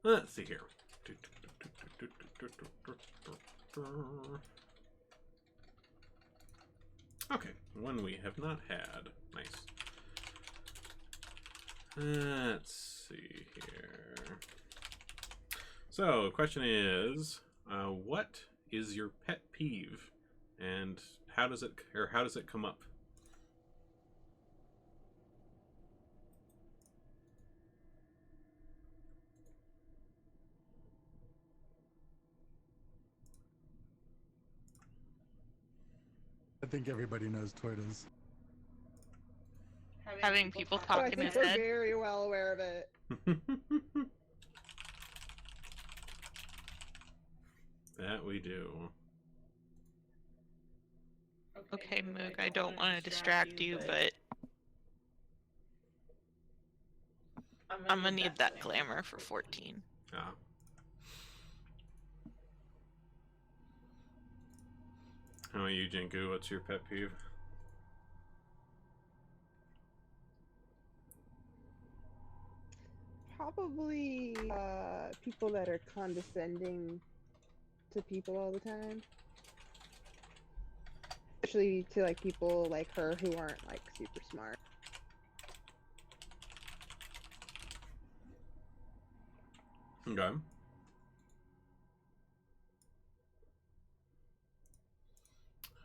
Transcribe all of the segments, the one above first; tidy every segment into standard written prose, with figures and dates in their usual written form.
Let's see here. Okay, one we have not had. Nice. Let's see here. So, the question is, what is your pet peeve, and how does it come up? I think everybody knows Toitas. Having people Oh, talk I in think his we're head. very well aware of it. That we do. Okay, Moog, I don't want to distract you, but I'm gonna need that glamour for 14. Ah. How about you, Jinku? What's your pet peeve? Probably people that are condescending to people all the time. Especially to like people like her who aren't like super smart. Okay.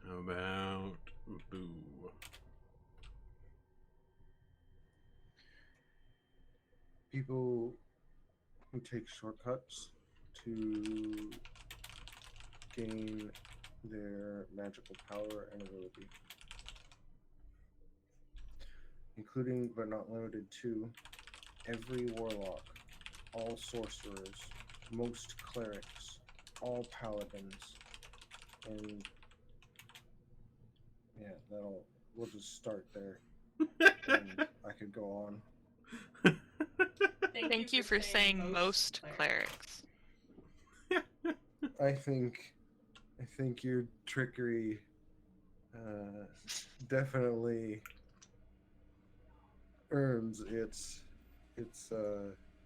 How about Boo? People who take shortcuts to gain their magical power and ability, including but not limited to every warlock, all sorcerers, most clerics, all paladins, and yeah, we'll just start there. And I could go on. Thank you for saying most clerics. I think your trickery definitely earns its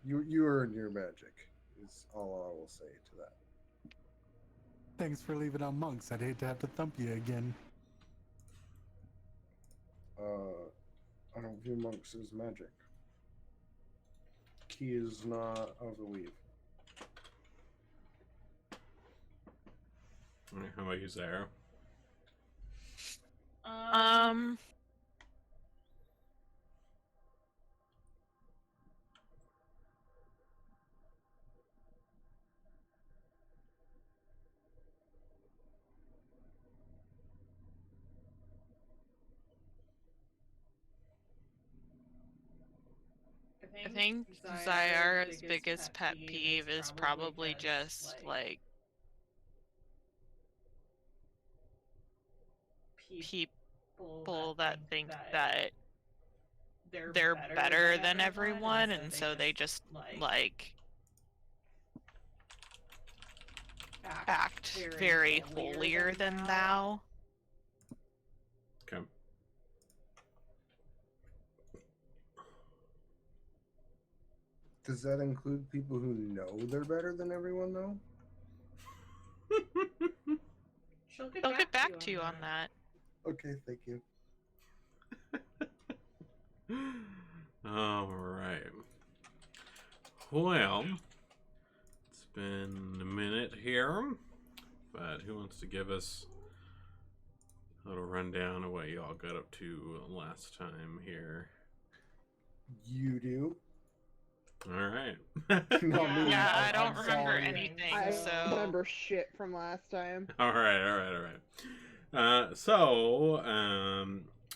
you earn your magic is all I will say to that. Thanks for leaving out monks. I'd hate to have to thump you again. I don't view monks as magic. Key is not of the weave. How about you, Zara? I think Zyara's biggest pet peeve is probably just like people that think that they're better than everyone, and so they just like act very holier than thou. Okay. Does that include people who know they're better than everyone, though? They'll get back to you on that. Okay, thank you. All right. Well, it's been a minute here, but who wants to give us a little rundown of what y'all got up to last time here? You do. All right. Not me. Yeah, I don't I'm remember sorry. anything, I so remember shit from last time. All right. So,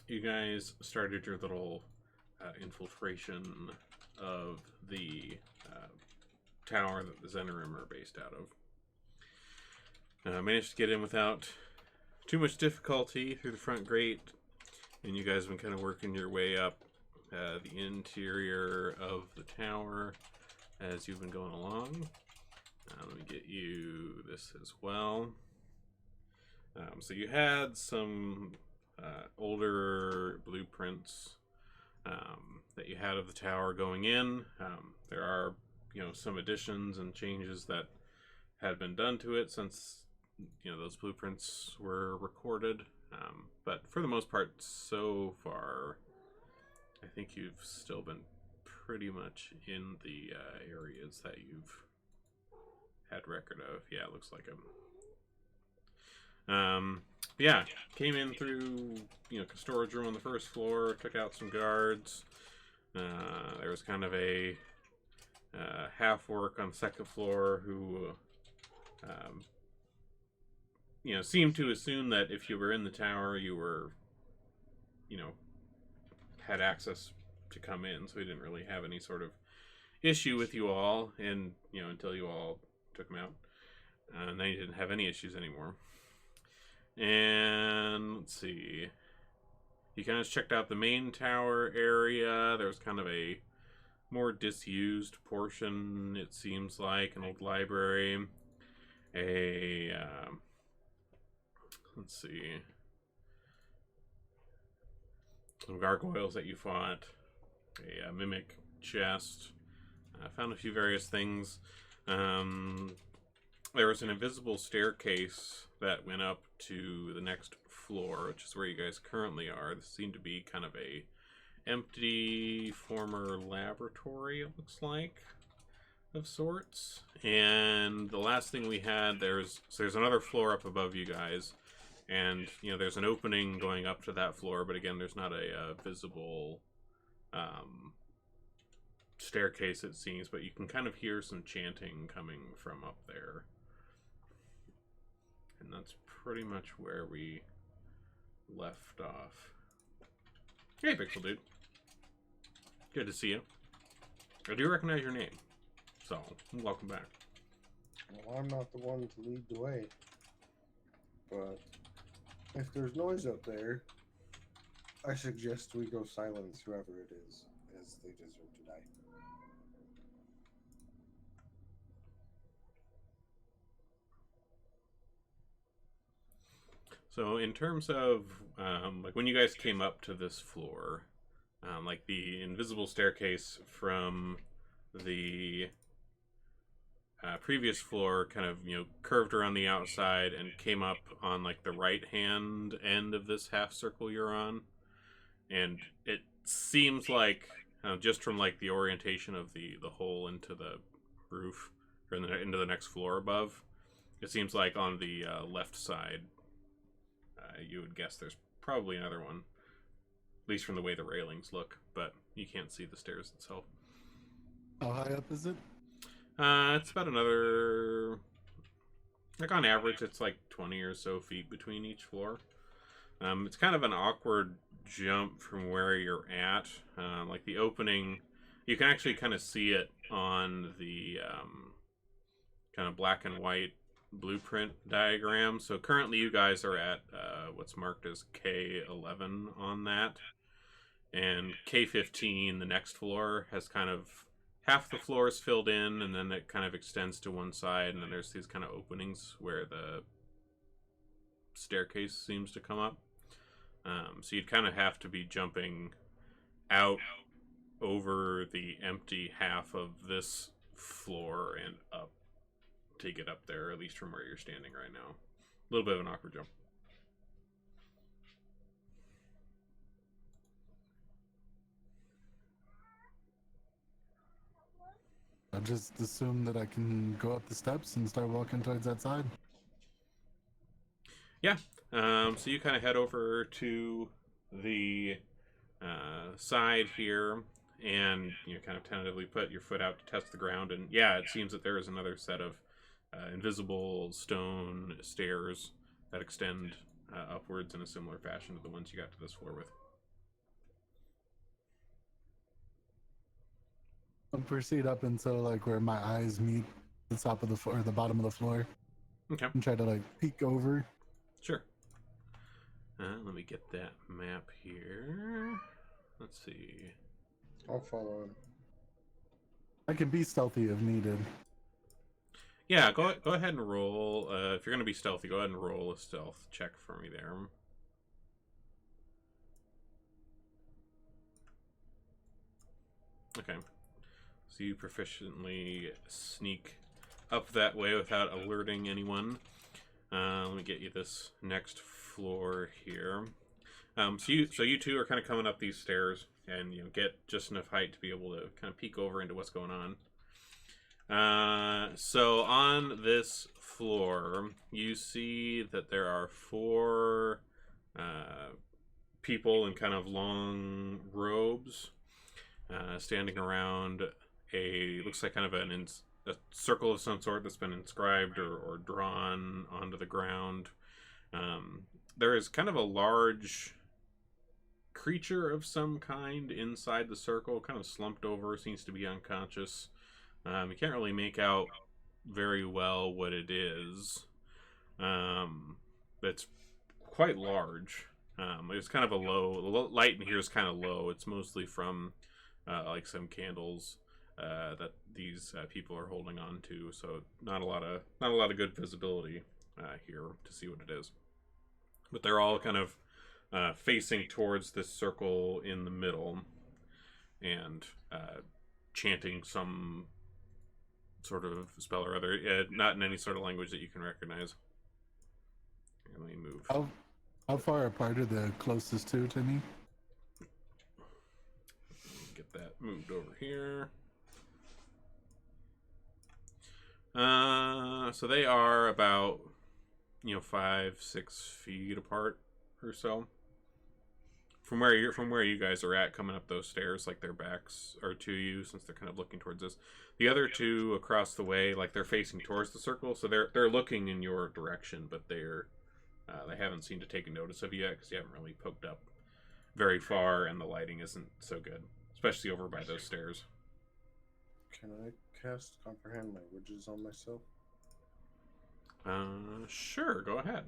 you guys started your little infiltration of the tower that the Zenorim are based out of. Managed to get in without too much difficulty through the front gate, and you guys have been kind of working your way up the interior of the tower as you've been going along. Let me get you this as well. So you had some older blueprints that you had of the tower going in. There are, some additions and changes that had been done to it since those blueprints were recorded. But for the most part, so far, I think you've still been pretty much in the areas that you've had record of. Yeah, it looks like them. Yeah, came in through storage room on the first floor, took out some guards. There was kind of a half work on the second floor who seemed to assume that if you were in the tower, you were had access to come in, so he didn't really have any sort of issue with you all, and until you all took him out, and then he didn't have any issues anymore. And let's see, he kind of checked out the main tower area. There was kind of a more disused portion, it seems like, an old library, let's see, some gargoyles that you fought, a mimic chest. I found a few various things. There was an invisible staircase that went up to the next floor, which is where you guys currently are. This seemed to be kind of a empty former laboratory, it looks like, of sorts. And the last thing we had, there's another floor up above you guys, and there's an opening going up to that floor, but again, there's not a visible staircase, it seems, but you can kind of hear some chanting coming from up there. And that's pretty much where we left off. Hey, Pixel Dude. Good to see you. I do recognize your name, so welcome back. Well, I'm not the one to lead the way, but if there's noise up there, I suggest we go silence whoever it is, as they deserve to die. So in terms of like when you guys came up to this floor, like the invisible staircase from the previous floor kind of curved around the outside and came up on like the right hand end of this half circle you're on, and it seems like just from like the orientation of the hole into the roof or into the next floor above, it seems like on the left side. You would guess there's probably another one, at least from the way the railings look, but you can't see the stairs itself. How high up is it? It's about another, like on average, it's like 20 or so feet between each floor. It's kind of an awkward jump from where you're at. Like the opening, you can actually kind of see it on the kind of black and white blueprint diagram. So currently you guys are at what's marked as K11 on that, and K15, the next floor, has kind of half the floor is filled in, and then it kind of extends to one side, and then there's these kind of openings where the staircase seems to come up. So you'd kind of have to be jumping out over the empty half of this floor and up to get up there, at least from where you're standing right now. A little bit of an awkward jump. I just assume that I can go up the steps and start walking towards that side. Yeah. So you kind of head over to the side here, and you kind of tentatively put your foot out to test the ground, and yeah, it seems that there is another set of invisible stone stairs that extend upwards in a similar fashion to the ones you got to this floor with. I'll proceed up until like where my eyes meet the top of the floor, or the bottom of the floor, Okay. and try to like peek over. Sure. Let me get that map here. Let's see. I'll follow him. I can be stealthy if needed. Yeah, go ahead and roll. If you're going to be stealthy, go ahead and roll a stealth check for me there. Okay. So you proficiently sneak up that way without alerting anyone. Let me get you this next floor here. So you two are kind of coming up these stairs, and get just enough height to be able to kind of peek over into what's going on. So on this floor, you see that there are 4 people in kind of long robes, standing around looks like kind of a circle of some sort that's been inscribed or drawn onto the ground. There is kind of a large creature of some kind inside the circle, kind of slumped over, seems to be unconscious. You can't really make out very well what it is. It's quite large. It's kind of a low light in here is kind of low. It's mostly from like some candles that these people are holding on to, so not a lot of good visibility here to see what it is. But they're all kind of facing towards this circle in the middle and chanting some sort of spell or other, not in any sort of language that you can recognize. Here, let me move. How far apart are the closest two to me? Get that moved over here. So they are about 5-6 feet apart or so from where you guys are at, coming up those stairs. Like, their backs are to you since they're kind of looking towards this. The other two across the way, like, they're facing towards the circle, so they're looking in your direction, but they haven't seemed to take notice of you yet because you haven't really poked up very far, and the lighting isn't so good, especially over by those stairs. Can I cast Comprehend Languages on myself? Sure, go ahead.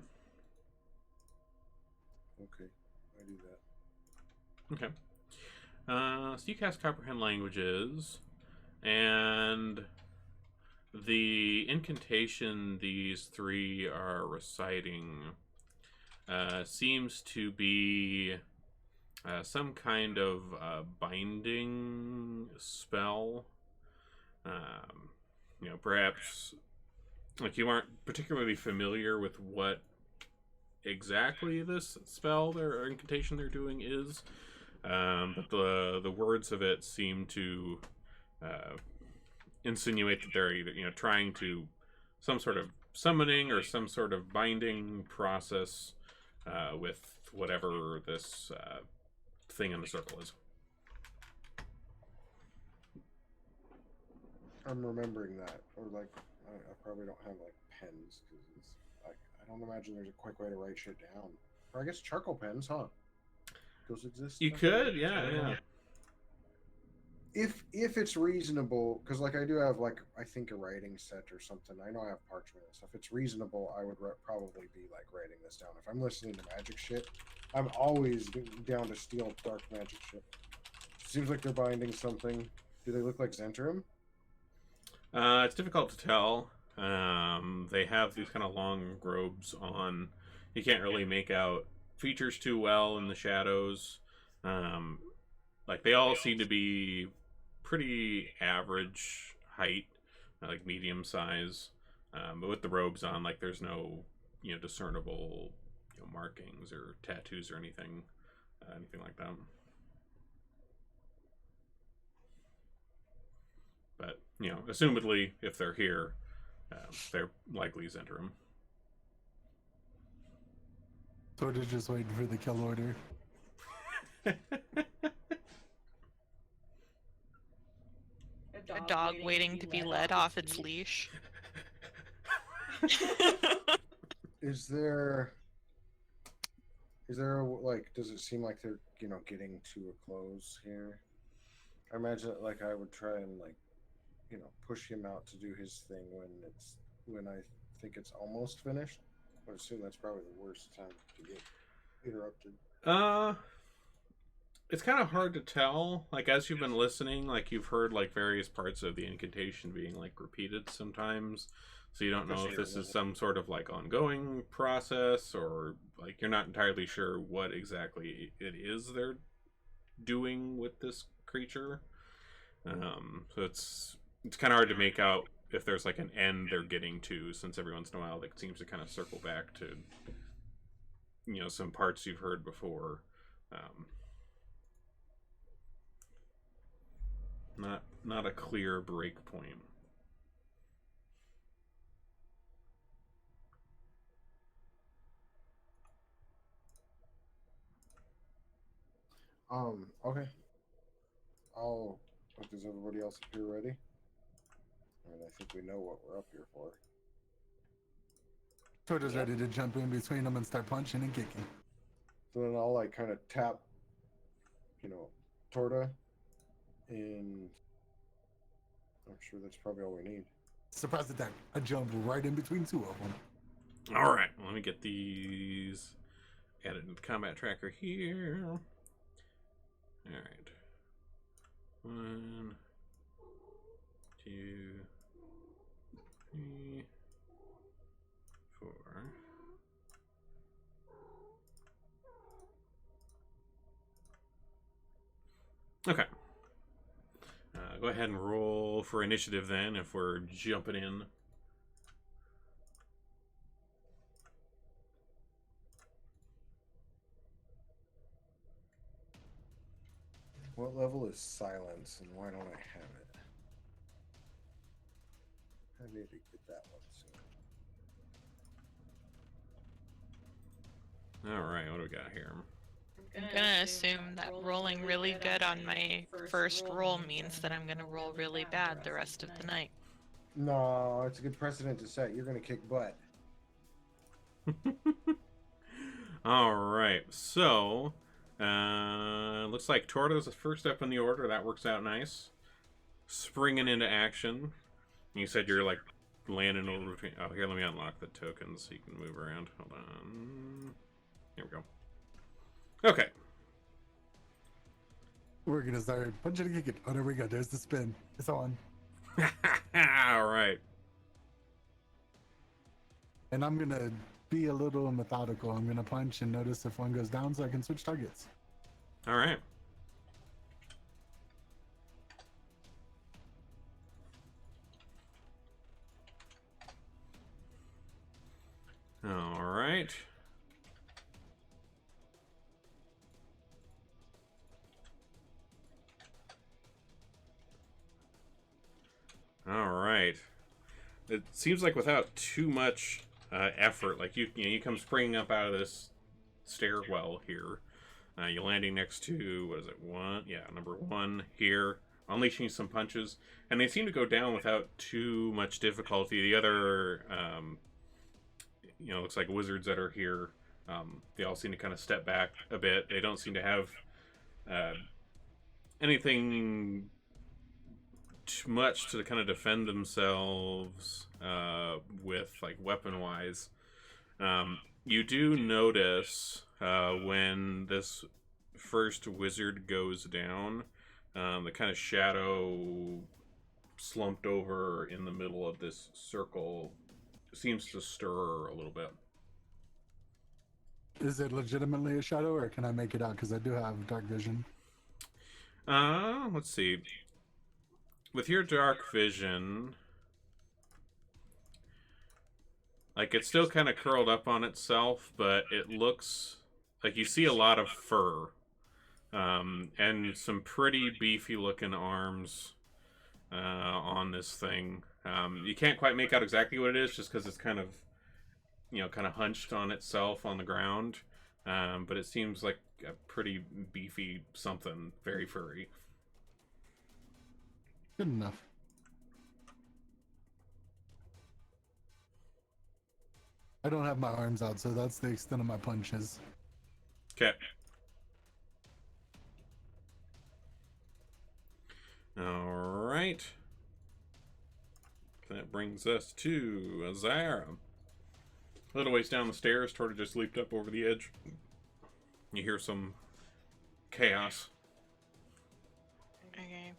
Okay, I do that. Okay. So you cast Comprehend Languages, and the incantation these 3 are reciting seems to be some kind of binding spell. Perhaps like you aren't particularly familiar with what exactly this spell or incantation they're doing is, but the words of it seem to insinuate that they're either trying to some sort of summoning or some sort of binding process with whatever this thing in the circle is. I'm remembering that, or like I probably don't have like pens because it's like I don't imagine there's a quick way to write shit down. Or I guess charcoal pens, huh? Those exist. You could, yeah. If it's reasonable, because like I do have like I think a writing set or something. I know I have parchment and stuff. If it's reasonable, I would probably be like writing this down. If I'm listening to magic shit, I'm always down to steal dark magic shit. Seems like they're binding something. Do they look like Zentrum? It's difficult to tell. They have these kind of long robes on. You can't really make out features too well in the shadows. Like, they all seem to be pretty average height, like medium size. But with the robes on, like, there's no, discernible, markings or tattoos or anything like that. But, assumedly, if they're here, they're likely Zentrum. Sort of just waiting for the kill order. A dog waiting to be led off its leash. Is there like, does it seem like they're getting to a close here? I imagine like I would try and like push him out to do his thing when I think it's almost finished. I would assume that's probably the worst time to get interrupted. It's kind of hard to tell. Like, as you've been listening, like, you've heard like various parts of the incantation being like repeated sometimes, so you don't know if this is some sort of like ongoing process, or like you're not entirely sure what exactly it is they're doing with this creature. So it's kind of hard to make out if there's like an end they're getting to, since every once in a while it seems to kind of circle back to, you know, some parts you've heard before. Not a clear break point. Okay. Is everybody else up here ready? And I think we know what we're up here for. Torto's ready to jump in between them and start punching and kicking. So then I'll like kind of tap, you know, Torta, and I'm sure that's probably all we need. Surprise attack. I jump right in between two of them. All right, let me get these added into the combat tracker here. All right. 1, 2, 3, 4. Okay. Go ahead and roll for initiative then, if we're jumping in. What level is silence, and why don't I have it? I need to get that one soon. All right, what do we got here? I'm gonna assume that rolling really good on my first roll means that I'm gonna roll really bad the rest of the night. No, it's a good precedent to set. You're gonna kick butt. All right, so looks like Torto's the first up in the order. That works out nice. Springing into action. You said you're like landing over between. Oh, here, let me unlock the tokens so you can move around. Hold on. Here we go. Okay. We're gonna start punching and kicking. Oh, there we go. There's the spin. It's on. All right. And I'm gonna be a little methodical. I'm gonna punch and notice if one goes down so I can switch targets. All right. All right. All right. It seems like without too much effort, like you come springing up out of this stairwell here. You're landing next to, what is it, 1? Yeah, number 1 here, unleashing some punches, and they seem to go down without too much difficulty. The other, looks like wizards that are here, they all seem to kind of step back a bit. They don't seem to have anything too much to kind of defend themselves with, like, weapon-wise. You do notice when this first wizard goes down, the kind of shadow slumped over in the middle of this circle seems to stir a little bit. Is it legitimately a shadow, or can I make it out? Because I do have dark vision. Let's see. With your dark vision, like, it's still kind of curled up on itself, but it looks like you see a lot of fur. And some pretty beefy looking arms on this thing. You can't quite make out exactly what it is, just because it's kind of, kind of hunched on itself on the ground. But it seems like a pretty beefy something, very furry. Good enough. I don't have my arms out, so that's the extent of my punches. Okay. All right. That brings us to Azara. A little ways down the stairs, Torta just leaped up over the edge. You hear some chaos. Okay.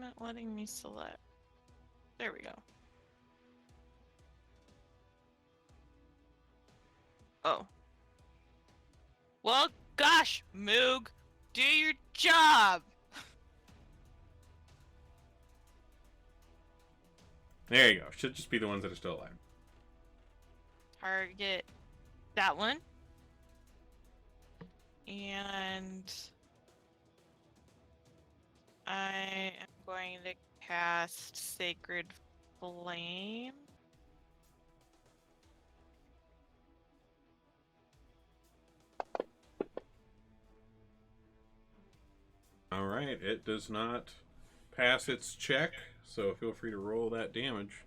isn't it letting me select? There we go. Oh. Well, gosh, Moog, do your job! There you go. Should just be the ones that are still alive. Target that one. And I am going to cast Sacred Flame. All right, it does not pass its check, so feel free to roll that damage.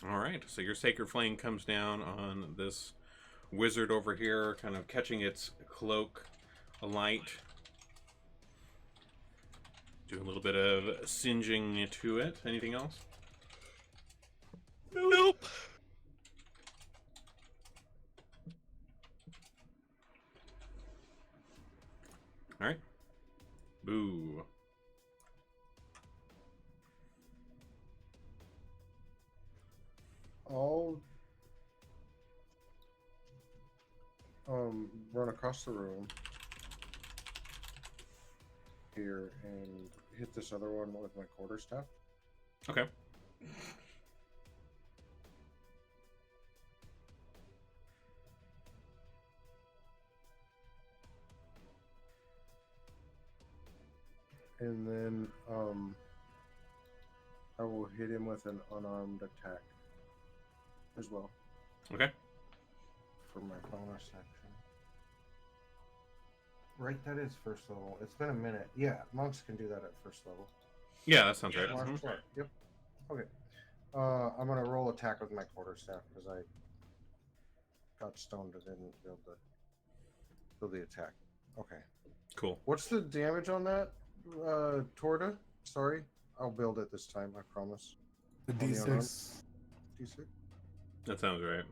All right, so your Sacred Flame comes down on this wizard over here, kind of catching its cloak alight. Do a little bit of singeing to it. Anything else? Nope. All right. Boo. I'll run across the room here and hit this other one with my quarterstaff. Okay. And then I will hit him with an unarmed attack as well Okay. for my bonus action. Right, that is first level. It's been a minute. Yeah, monks can do that at first level. Yeah, that sounds right. Martial Mhm. art, Yep. Okay. I'm gonna roll attack with my quarterstaff because I got stoned and didn't build the attack. Okay. Cool. What's the damage on that, Torda? Sorry, I'll build it this time. I promise. The On the D6 D6. That sounds right.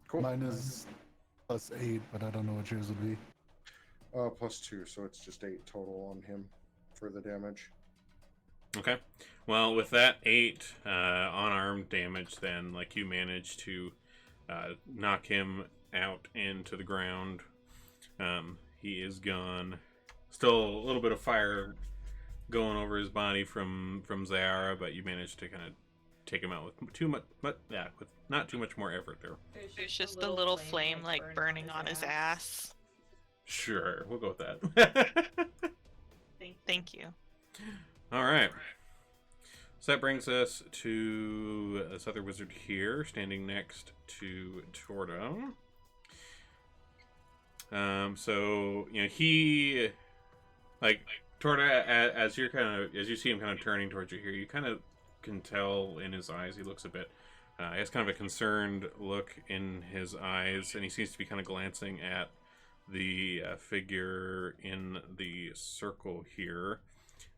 Cool. mine is +8, but I don't know what yours would be. +2, so it's just 8 total on him for the damage. Okay. Well, with that 8 unarmed damage, then, like, you manage to knock him out into the ground. He is gone. Still a little bit of fire going over his body from Zayara, but you managed to kind of take him out with with not too much more effort there. There's just a little flame like burning on his ass. Sure, we'll go with that. Thank you. All right. So that brings us to this other wizard here, standing next to Torda. So he, like Torda, as you see him kind of turning towards you here, you kind of can tell in his eyes he looks a bit. He has kind of a concerned look in his eyes, and he seems to be kind of glancing at the figure in the circle here.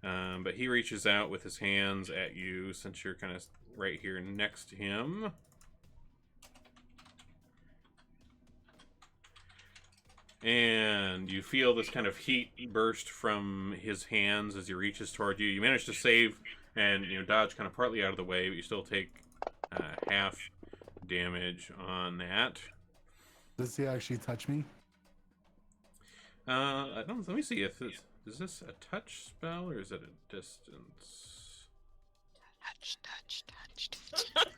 But he reaches out with his hands at you since you're kind of right here next to him. And you feel this kind of heat burst from his hands as he reaches toward you. You manage to save and dodge kind of partly out of the way, but you still take half damage on that. Does he actually touch me? I don't. Let me see if this is this a touch spell or is it a distance? Touch.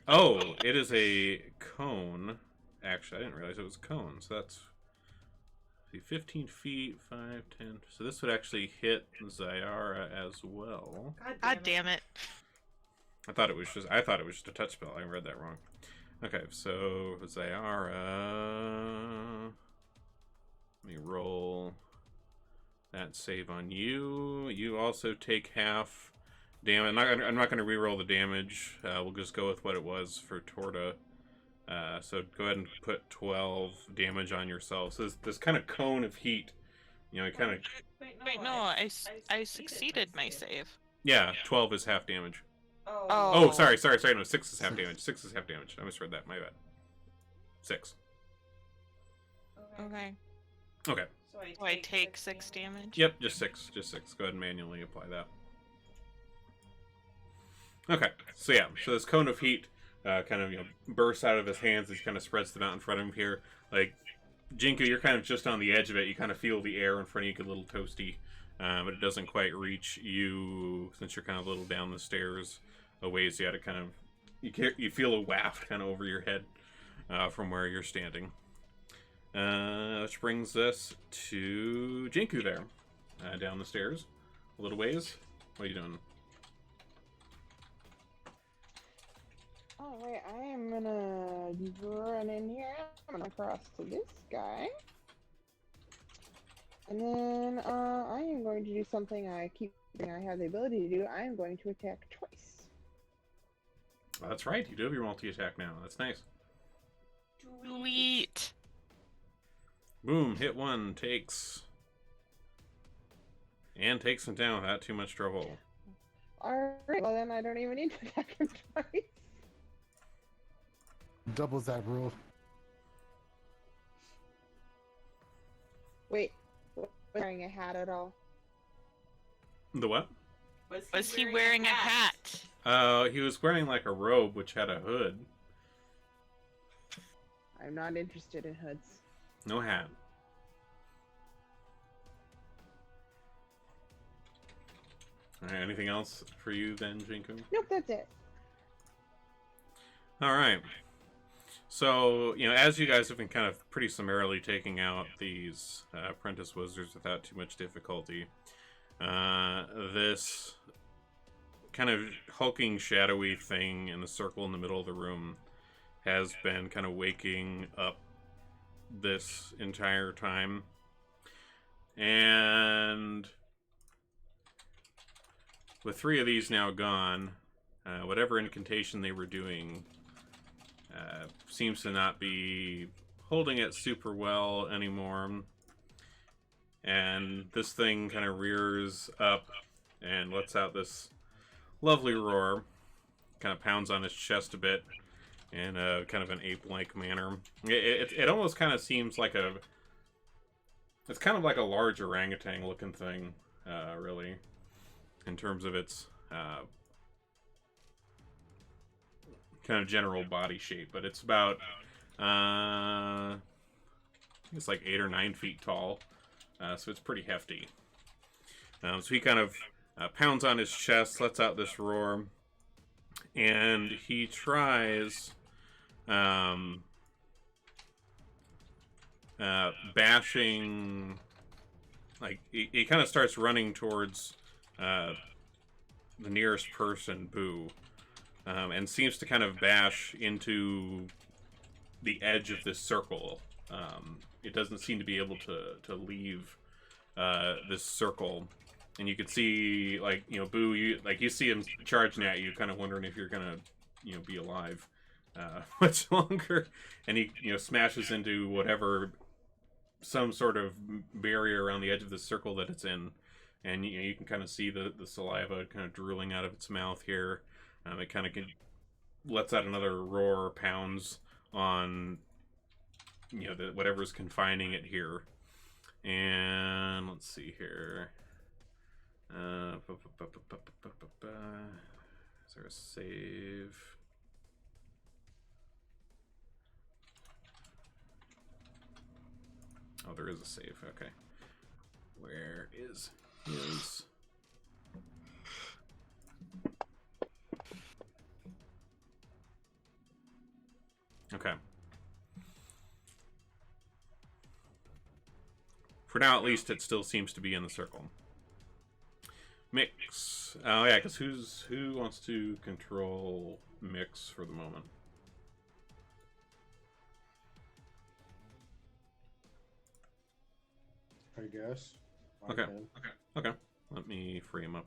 Oh, it is a cone. Actually, I didn't realize it was a cone. So that's 15 feet, 5, 10. So this would actually hit Zayara as well. God damn it. I thought it was just a touch spell. I read that wrong. Okay, so Zayara, let me roll that save on you. You also take half damage. I'm not going to re-roll the damage. We'll just go with what it was for Torda. So go ahead and put 12 damage on yourself. So this kind of cone of heat, kind of. Wait, no, I succeeded my save. Yeah, 12 is half damage. Oh. Oh, sorry. No, 6 is half damage. 6 is half damage. I misread that. My bad. 6. Okay. Okay. So I take 6 damage? Yep, just 6. Just 6. Go ahead and manually apply that. Okay, so yeah, so this cone of heat kind of bursts out of his hands as he kind of spreads them out in front of him here. Like, Jinku, you're kind of just on the edge of it. You kind of feel the air in front of you get a little toasty, but it doesn't quite reach you since you're kind of a little down the stairs a ways. You got to kind of you feel a waft kind of over your head from where you're standing. Which brings us to Jinku there, down the stairs a little ways. What are you doing? Alright, I am gonna run in here. I'm gonna cross to this guy. And then I am going to do something I have the ability to do. I am going to attack twice. Oh, that's right, you do have your multi-attack now. That's nice. Sweet. Boom, hit 1, takes him down without too much trouble. Alright, well then I don't even need to attack him twice. Doubles that rule. Wait, was he wearing a hat at all? The what? Was he wearing a hat? He was wearing like a robe which had a hood. I'm not interested in hoods. No hat. Alright, anything else for you then, Jinku? Nope, that's it. Alright. So, as you guys have been kind of pretty summarily taking out these apprentice wizards without too much difficulty, this kind of hulking, shadowy thing in the circle in the middle of the room has been kind of waking up this entire time. And with 3 of these now gone, whatever incantation they were doing seems to not be holding it super well anymore. And this thing kind of rears up and lets out this lovely roar. Kind of pounds on his chest a bit in kind of an ape-like manner. It almost kind of seems like it's kind of like a large orangutan looking thing, really, in terms of its kind of general body shape, but it's about I think it's like 8 or 9 feet tall, so it's pretty hefty. So he kind of pounds on his chest, lets out this roar, and he tries bashing. Like he kind of starts running towards the nearest person, Boo. And seems to kind of bash into the edge of this circle. It doesn't seem to be able to leave this circle. And you can see, like, Boo, you see him charging at you, kind of wondering if you're gonna, be alive much longer. And he, smashes into whatever, some sort of barrier around the edge of the circle that it's in. And, you can kind of see the saliva kind of drooling out of its mouth here. It kind of lets out another roar, pounds on, whatever's confining it here. And let's see here. Is there a save? Oh, there is a save. Okay. Where is his? Okay. For now, at least, it still seems to be in the circle. Mix. Oh, yeah, because who wants to control Mix for the moment? I guess. I Okay. can. Okay. Let me free him up.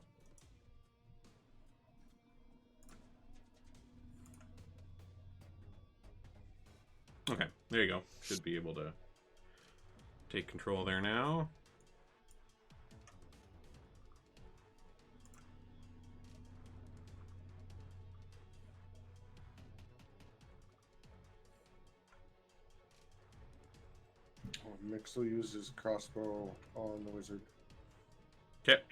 Okay, there you go. Should be able to take control there now. Oh, Mix will use his crossbow on the wizard. Okay.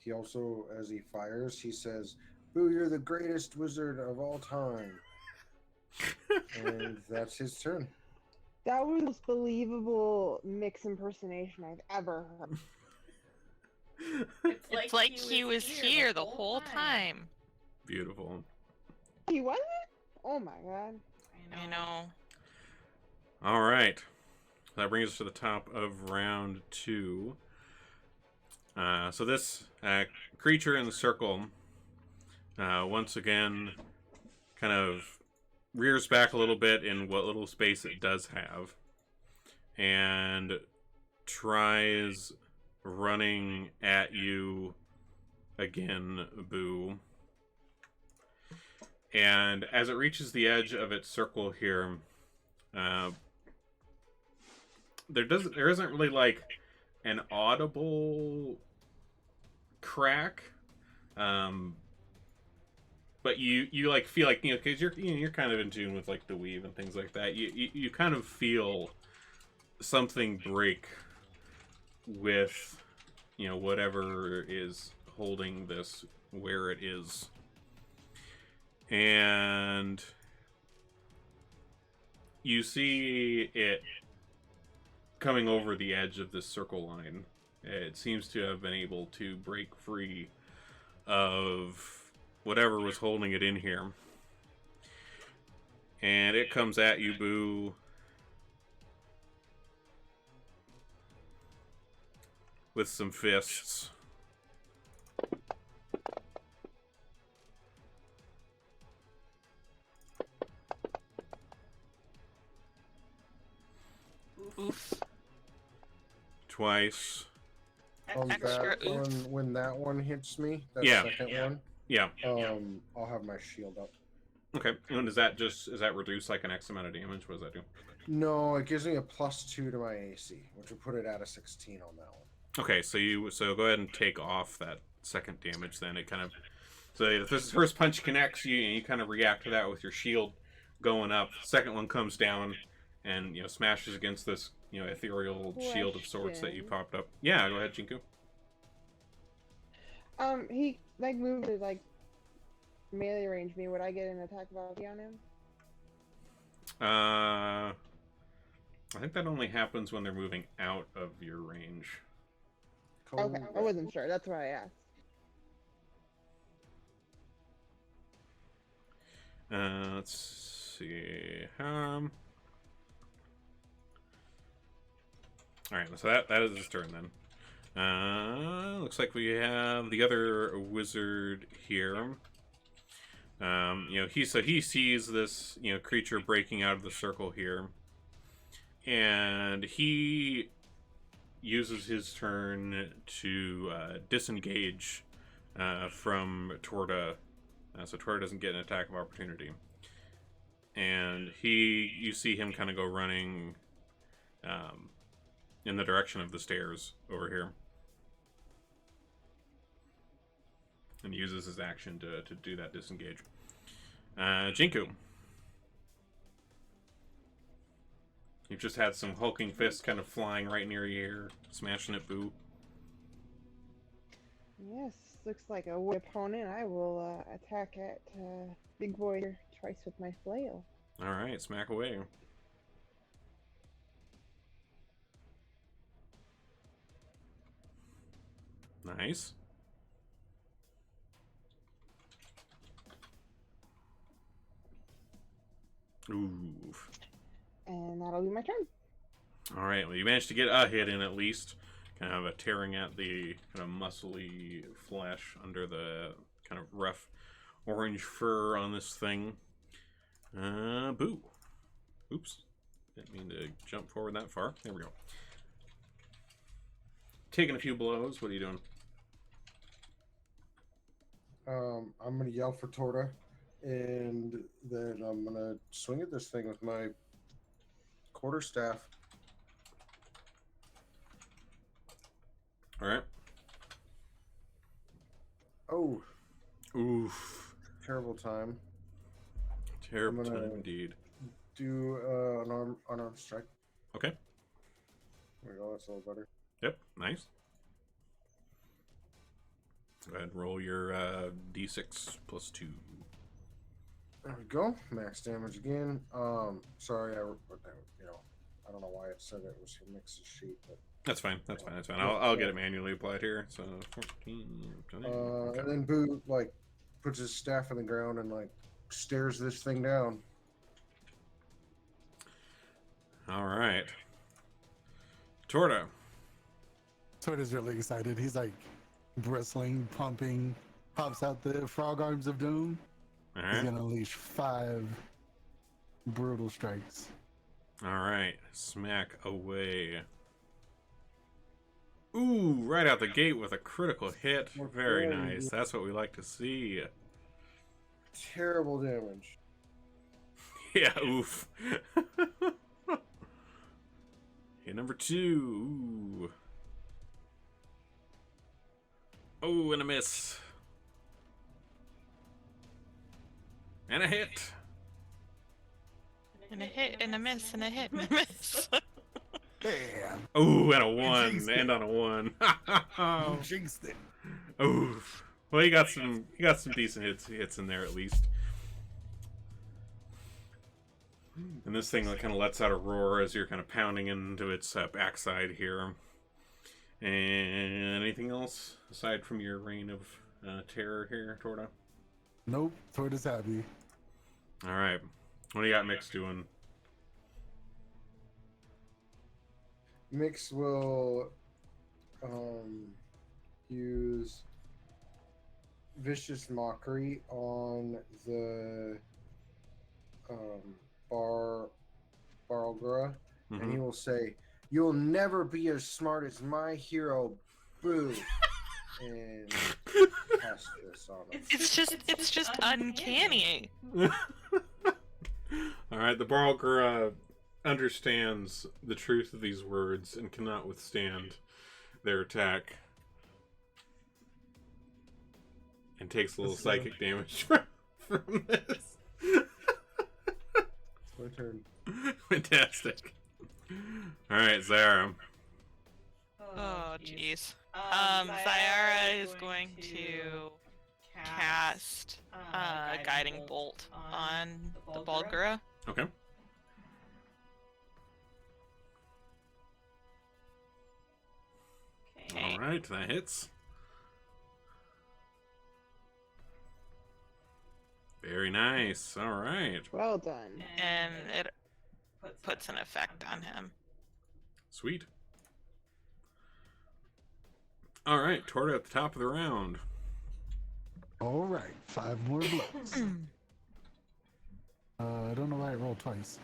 He also, as he fires, he says, "Boo, you're the greatest wizard of all time." And that's his turn. That was the most believable Mix impersonation I've ever heard. It's like he was here the whole time. Beautiful. He wasn't? Oh my god. I know. All right. That brings us to the top of round 2. So this creature in the circle, once again, kind of rears back a little bit in what little space it does have, and tries running at you again, Boo. And as it reaches the edge of its circle here, there isn't really like an audible crack, but you like feel like, you know, because you're kind of in tune with like the weave and things like that. You kind of feel something break with, you know, whatever is holding this where it is. And you see it coming over the edge of this circle line. It seems to have been able to break free of whatever was holding it in here. And it comes at you, Boo, with some fists. Oof. Twice. Extra That one, when that one hits me, that Yeah. second one, Yeah. I'll have my shield up. Okay. And does that reduce like an X amount of damage? What does that do? No, it gives me a +2 to my AC, which will put it at a 16 on that one. Okay, so go ahead and take off that second damage then. It kind of, so if this first punch connects, you kind of react to that with your shield going up. Second one comes down and, you know, smashes against this, you know, ethereal shield of sorts that you Question. popped up. Yeah, go ahead, Jinku. He like moved to like melee range me. Would I get an attack of opportunity on him? I think that only happens when they're moving out of your range. Okay, I wasn't sure. That's why I asked. Let's see. All right, so that is his turn then. Looks like we have the other wizard here. You know, he sees this, you know, creature breaking out of the circle here, and he uses his turn to disengage from Torta, so Torta doesn't get an attack of opportunity. And you see him kind of go running in the direction of the stairs over here, and uses his action to do that disengage. Jinku, you've just had some hulking fists kind of flying right near your ear, smashing at Boo. Yes, looks like a weak opponent. I will attack at Big Boy here twice with my flail. All right, smack away. Nice. Ooh. And that'll be my turn. All right, well, you managed to get a hit in at least. Kind of tearing at the kind of muscly flesh under the kind of rough orange fur on this thing. Boo. Oops. Didn't mean to jump forward that far. There we go. Taking a few blows. What are you doing? I'm gonna yell for Torta, and then I'm gonna swing at this thing with my quarterstaff. All right. Oh, Oof. terrible time. Terrible I'm gonna- time indeed. Do an unarmed strike. Okay. There we go. That's a little better. Yep. Nice. Go ahead and roll your d6 plus 2. There we go. Max damage again. Sorry, I don't know why it said it was for Mix's sheet, but That's fine. That's fine. That's fine. I'll get it manually applied here. So 14. Okay. and then Boo like puts his staff in the ground and like stares this thing down. All right. Torta. Torto's really excited. He's like bristling, pumping, pops out the frog arms of doom. All He's right. gonna unleash 5 brutal strikes. All right. Smack away. Ooh, right out the gate with a critical hit. Very nice. That's what we like to see. Terrible damage. Yeah, oof. Hit number 2. Ooh. Oh, and a miss. And a hit. And a hit, and a miss, and a hit, and a miss. Damn. Oh, and a 1. jinxed it. And on a 1. You jinxed it. Oof. Well, you got some decent hits in there at least. And this thing kind of lets out a roar as you're kind of pounding into its backside here. And anything else aside from your reign of terror here, Torta? Nope. Torto's happy. All right. What do you got Mix doing? Mix will use vicious mockery on the Barlgra, and he will say, "You'll never be as smart as my hero, Boo." And cast this on him. It's just uncanny. All right, the Barlgur understands the truth of these words and cannot withstand their attack, and takes a little psychic damage from this. It's my turn. Fantastic. All right, Zara. Oh, jeez. Thyara is going to cast Guiding Bolt on the Bulgura. Okay. Okay. All right, that hits. Very nice. All right. Well done. And it puts an effect on him. Sweet. All right, Torta at the top of the round. All right. 5 more blows. I don't know why I rolled twice.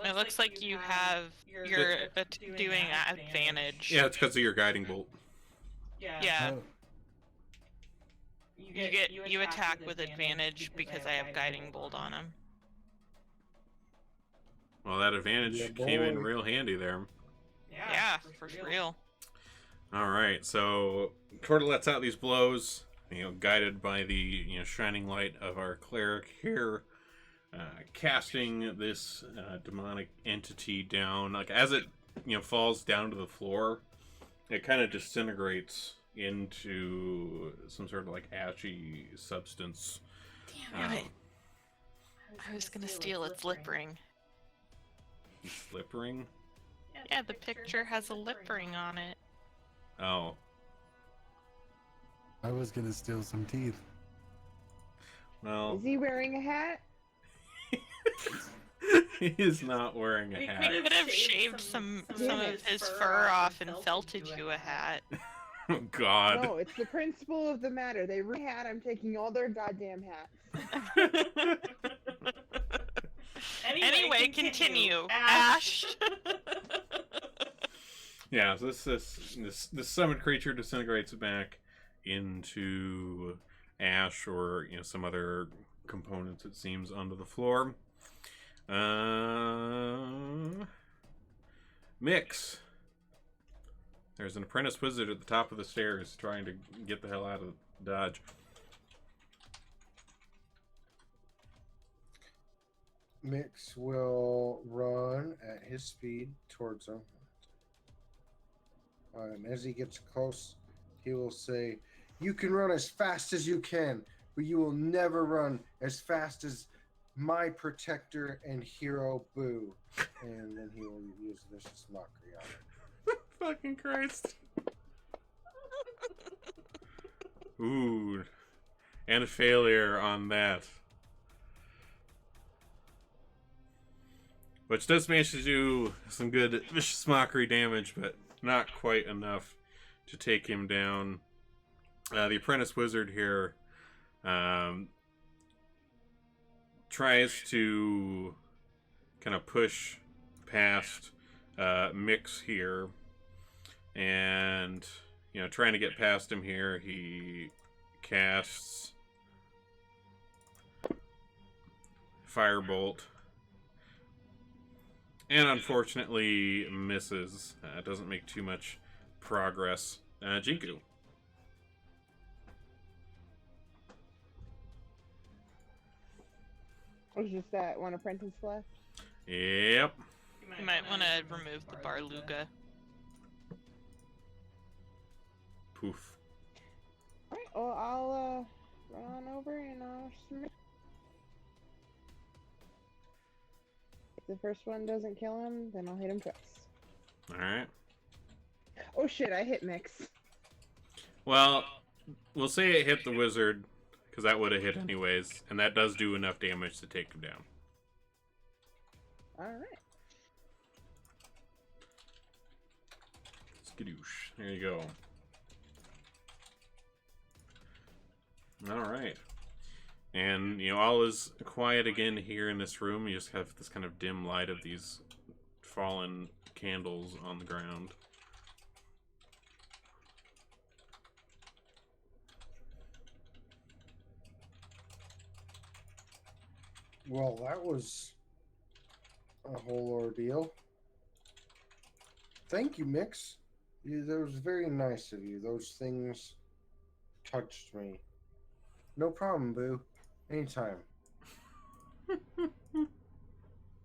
It looks like you have you're doing advantage. Yeah, it's because of your guiding bolt. Yeah. Oh, You attack with advantage because I have Guiding Bolt on him. Well, that advantage Yeah, came in boy. real handy there. Yeah, for real. All right, so Torta lets out these blows, guided by the shining light of our cleric here, casting this demonic entity down. Like as it falls down to the floor, it kind of disintegrates into some sort of like ashy substance. Damn it. I was gonna steal its lip ring. Lip ring? Yeah, the picture has a lip ring on it. Oh. I was gonna steal some teeth. Well, Is he wearing a hat? he is not wearing a We hat. could have shaved some of his fur off and felted you a hat. Oh, God. No, it's the principle of the matter. They wear a hat, I'm taking all their goddamn hats. Anyway, continue. Ash. Yeah, so this summoned creature disintegrates back into ash or some other components, it seems, onto the floor. Mix. There's an apprentice wizard at the top of the stairs trying to get the hell out of Dodge. Mix will run at his speed towards him. And as he gets close, he will say, "You can run as fast as you can, but you will never run as fast as my protector and hero, Boo." And then he will use vicious mockery on it. Fucking Christ. Ooh. And a failure on that. Which does manage to do some good vicious mockery damage, but not quite enough to take him down. The apprentice wizard here tries to kind of push past Mix here, and trying to get past him here, he casts Firebolt, and unfortunately misses. Doesn't make too much progress. Jinku. Was just that one apprentice left? Yep. You might want to remove the Barluga. Poof. Alright, well, I'll run on over and I'll smash. If the first one doesn't kill him, then I'll hit him twice. Alright. Oh shit, I hit Mix. Well, we'll say it hit the wizard, because that would have hit anyways, and that does do enough damage to take him down. Alright. Skadoosh. There you go. Alright. And, all is quiet again here in this room. You just have this kind of dim light of these fallen candles on the ground. Well, that was a whole ordeal. Thank you, Mix. That was very nice of you. Those things touched me. No problem, Boo. Anytime. It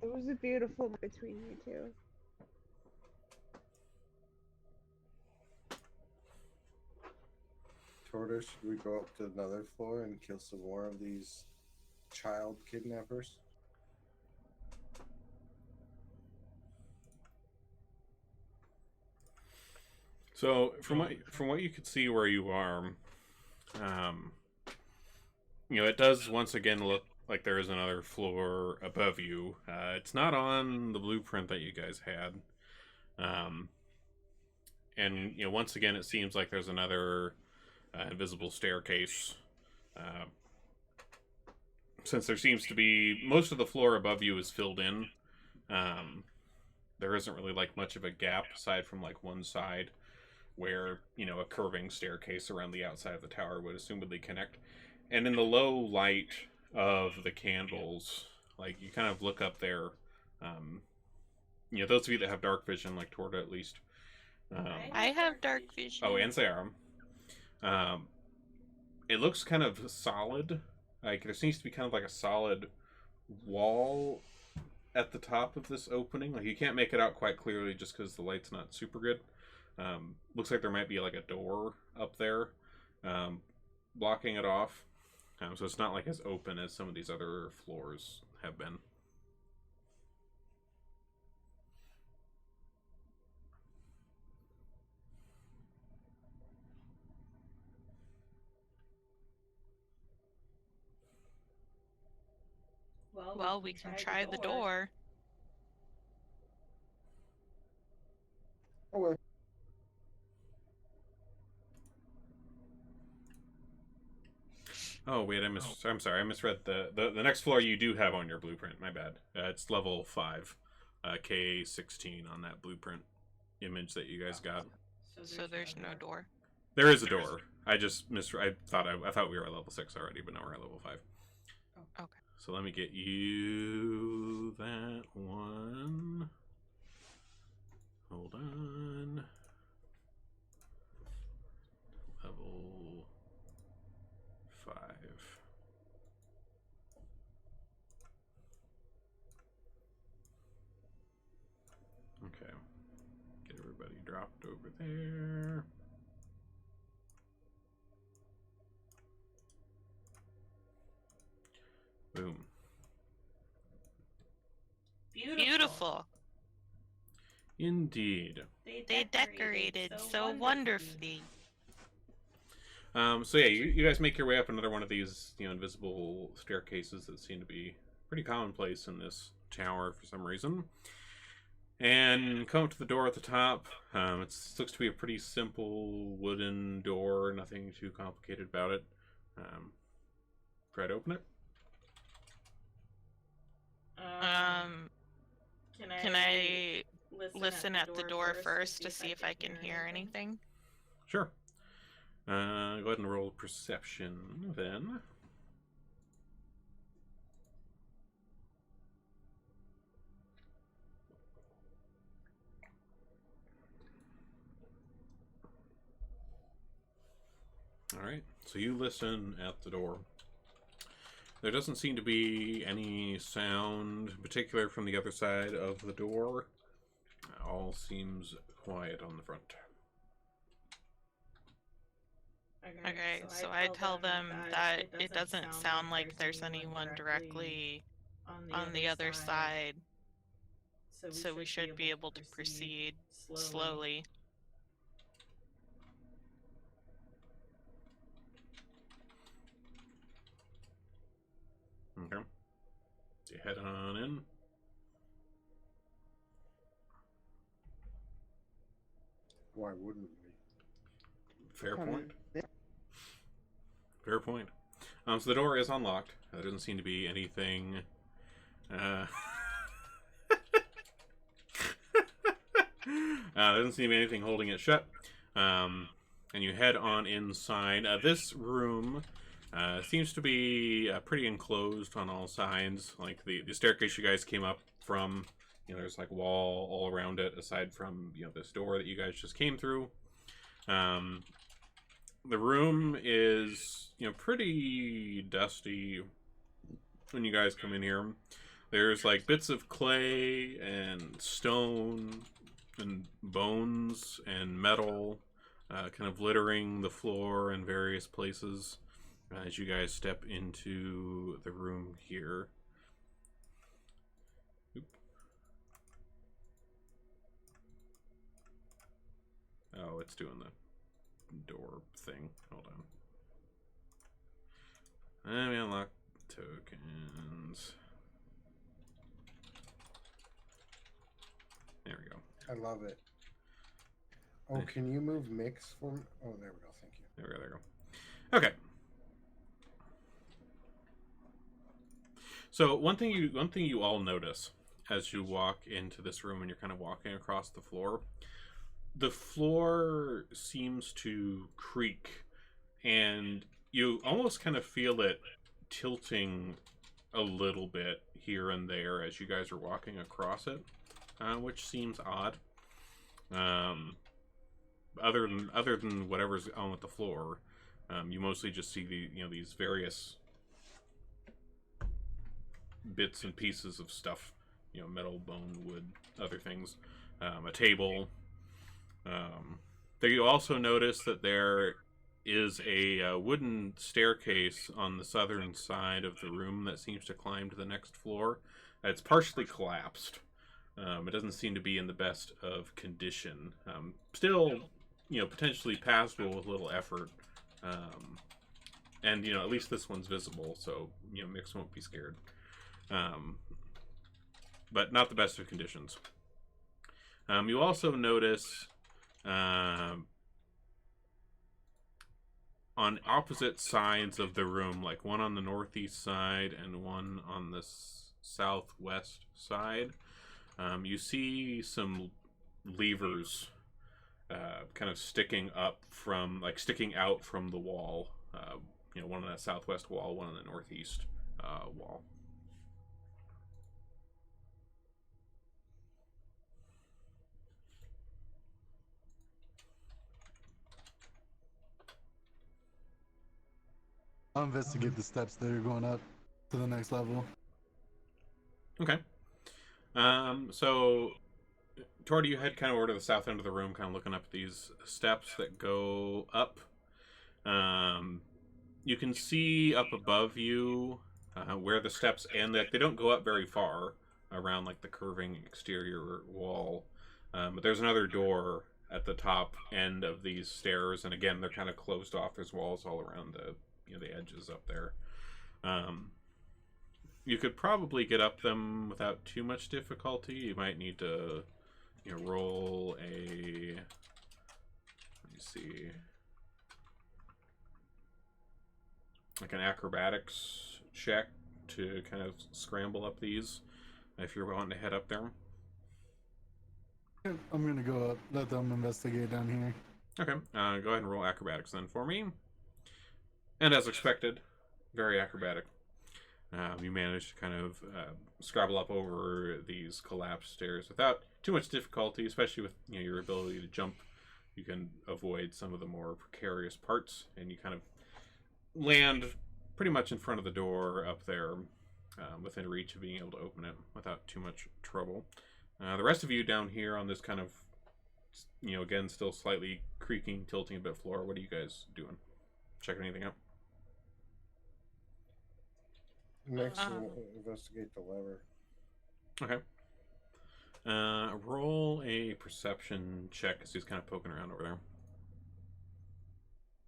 was a beautiful night between you two. Tortoise, should we go up to another floor and kill some more of these child kidnappers? So, from what you could see where you are, it does once again look like there is another floor above you. It's not on the blueprint that you guys had. And once again, it seems like there's another invisible staircase. Since there seems to be most of the floor above you is filled in, there isn't really like much of a gap aside from like one side where a curving staircase around the outside of the tower would assumedly connect. And in the low light of the candles, like you kind of look up there, those of you that have dark vision, like Torta at least. I have dark vision. Oh, and Sarum. It looks kind of solid. Like there seems to be kind of like a solid wall at the top of this opening. Like you can't make it out quite clearly just because the light's not super good. Looks like there might be like a door up there blocking it off. So it's not like as open as some of these other floors have been. Well, we can try the door. Okay. Oh wait, I'm sorry, I misread the next floor you do have on your blueprint. My bad. It's level 5, K16 on that blueprint image that you guys got. So there's no door. There is a door. I just I thought we were at level 6 already, but now we're at level 5. Okay. So let me get you that one. Hold on. Level 5. dropped over there. Boom. Beautiful. Indeed. They decorated so wonderfully. So yeah, you guys make your way up another one of these, invisible staircases that seem to be pretty commonplace in this tower for some reason. And come up to the door at the top. It looks to be a pretty simple wooden door, nothing too complicated about it. Try to open it. Can I listen at the door first to see if I can hear anything? Sure. Go ahead and roll perception then. Alright, so you listen at the door. There doesn't seem to be any sound in particular from the other side of the door. All seems quiet on the front. Okay, so I tell them that it doesn't sound like there's anyone directly on the other side, so we should be able to proceed slowly. Okay. So you head on in. Why wouldn't we? Fair point. Fair point. So the door is unlocked. There doesn't seem to be anything. There doesn't seem to be anything holding it shut. And you head on inside. This room seems to be pretty enclosed on all sides. Like the staircase you guys came up from, there's like wall all around it, aside from this door that you guys just came through. The room is pretty dusty when you guys come in here. There's like bits of clay and stone and bones and metal kind of littering the floor in various places as you guys step into the room here. Oop. Oh, it's doing the door thing. Hold on. Let me unlock tokens. There we go. I love it. Oh, can you move mix for me? Oh, there we go. Thank you. There we go. There we go. Okay. So one thing you all notice as you walk into this room and you're kind of walking across the floor. The floor seems to creak, and you almost kind of feel it tilting a little bit here and there as you guys are walking across it, which seems odd. Other than whatever's on with the floor, you mostly just see these various bits and pieces of stuff, metal, bone, wood, other things, a table. There you also notice that there is a wooden staircase on the southern side of the room that seems to climb to the next floor. It's partially collapsed. It doesn't seem to be in the best of condition. Still, potentially passable with little effort. And, at least this one's visible, so, Mix won't be scared. But not the best of conditions. You also notice on opposite sides of the room, like one on the northeast side and one on the southwest side, you see some levers kind of sticking out from the wall. One on the southwest wall, one on the northeast wall. I'll investigate the steps that are going up to the next level. Okay. So Tor, you head kind of over to the south end of the room, kind of looking up these steps that go up. You can see up above you where the steps end. Like, they don't go up very far around like the curving exterior wall, but there's another door at the top end of these stairs, and again, they're kind of closed off. There's walls all around the the edges up there. You could probably get up them without too much difficulty. You might need to roll a, let me see, like an acrobatics check to kind of scramble up these if you're wanting to head up there. I'm gonna go up, let them investigate down here. Okay, go ahead and roll acrobatics then for me. And as expected, very acrobatic. You managed to kind of scrabble up over these collapsed stairs without too much difficulty, especially with your ability to jump. You can avoid some of the more precarious parts, and you kind of land pretty much in front of the door up there, within reach of being able to open it without too much trouble. The rest of you down here on this kind of, again, still slightly creaking, tilting a bit floor, what are you guys doing? Checking anything out? Next, we'll investigate the lever. Okay. Roll a perception check as he's kind of poking around over there.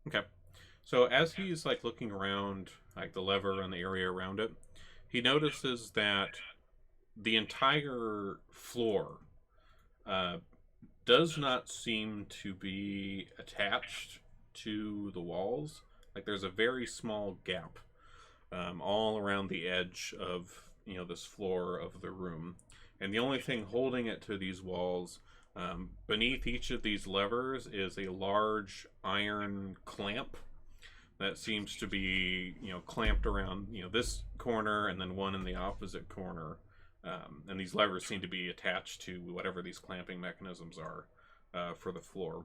Okay. So as he's like looking around, like the lever and the area around it, he notices that the entire floor does not seem to be attached to the walls. Like, there's a very small gap all around the edge of this floor of the room, and the only thing holding it to these walls, beneath each of these levers, is a large iron clamp that seems to be clamped around this corner, and then one in the opposite corner, and these levers seem to be attached to whatever these clamping mechanisms are for the floor.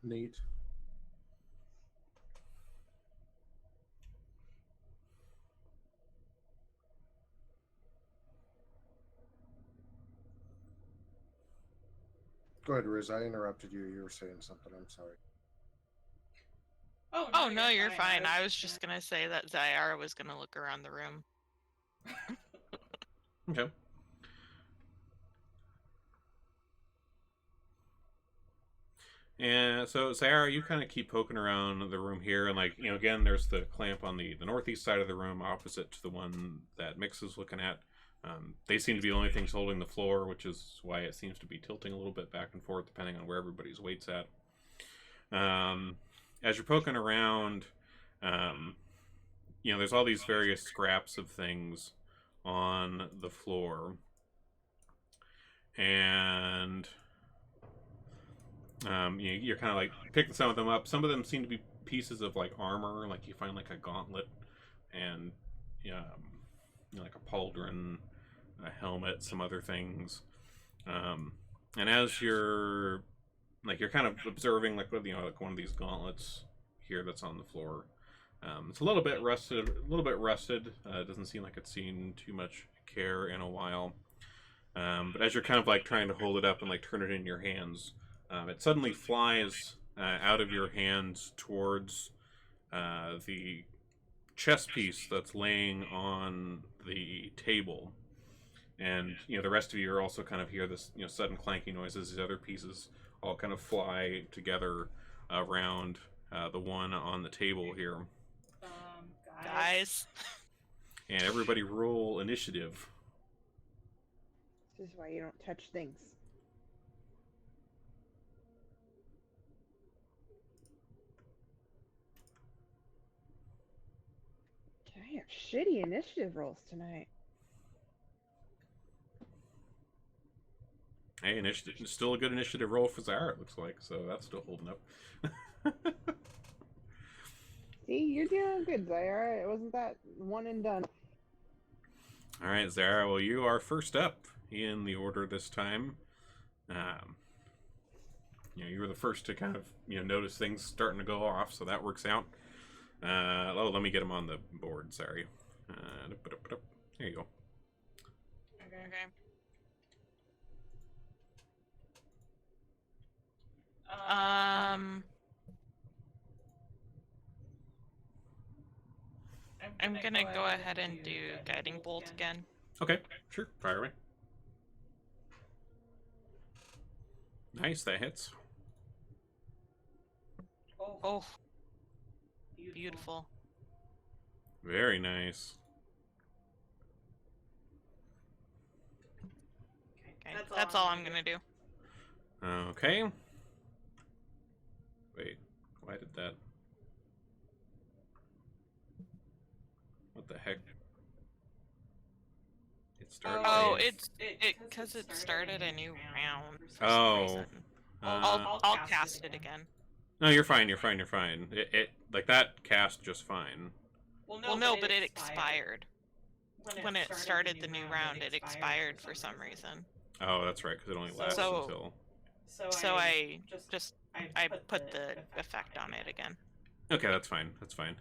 Neat. Go ahead, Riz. I interrupted you. You were saying something. I'm sorry. Oh, no, you're fine. I was just gonna say that Zyara was gonna look around the room. Okay. And so, Zyara, you kind of keep poking around the room here, and again, there's the clamp on the northeast side of the room, opposite to the one that Mix is looking at. They seem to be the only things holding the floor, which is why it seems to be tilting a little bit back and forth depending on where everybody's weight's at. As you're poking around, there's all these various scraps of things on the floor, and you're kind of like picking some of them up. Some of them seem to be pieces of like armor, like you find like a gauntlet and like a pauldron, a helmet, some other things. And as you're kind of observing like one of these gauntlets here that's on the floor, it's a little bit rusted. It doesn't seem like it's seen too much care in a while. But as you're kind of like trying to hold it up and like turn it in your hands, it suddenly flies out of your hands towards the chess piece that's laying on the table. And the rest of you are also kind of hear this sudden clanking noises. These other pieces all kind of fly together around the one on the table here. Guys. Uh, And everybody roll initiative. This is why you don't touch things. I have shitty initiative rolls tonight. Hey, initiative, still a good initiative roll for Zara, it looks like, so that's still holding up. See, you're doing good, Zyara. It wasn't that one and done. All right, Zara. Well, you are first up in the order this time. You were the first to kind of notice things starting to go off, so that works out. Let me get them on the board. Sorry. There you go. Okay. I'm gonna go ahead and do guiding bolt again. Okay, sure. Fire away. Nice, that hits. Oh, beautiful. Very nice. Okay, that's all I'm gonna do. Okay. Wait, why did that? What the heck? It started. Oh, because it started a new round. For some Oh. reason. I'll cast it again. No, you're fine. You're fine. You're fine. It like that cast just fine. Well, no, but it expired. When it started the new round, it expired for some reason. Oh, that's right, because it only lasts until. So I put the effect on it again. Okay, that's fine. That's fine.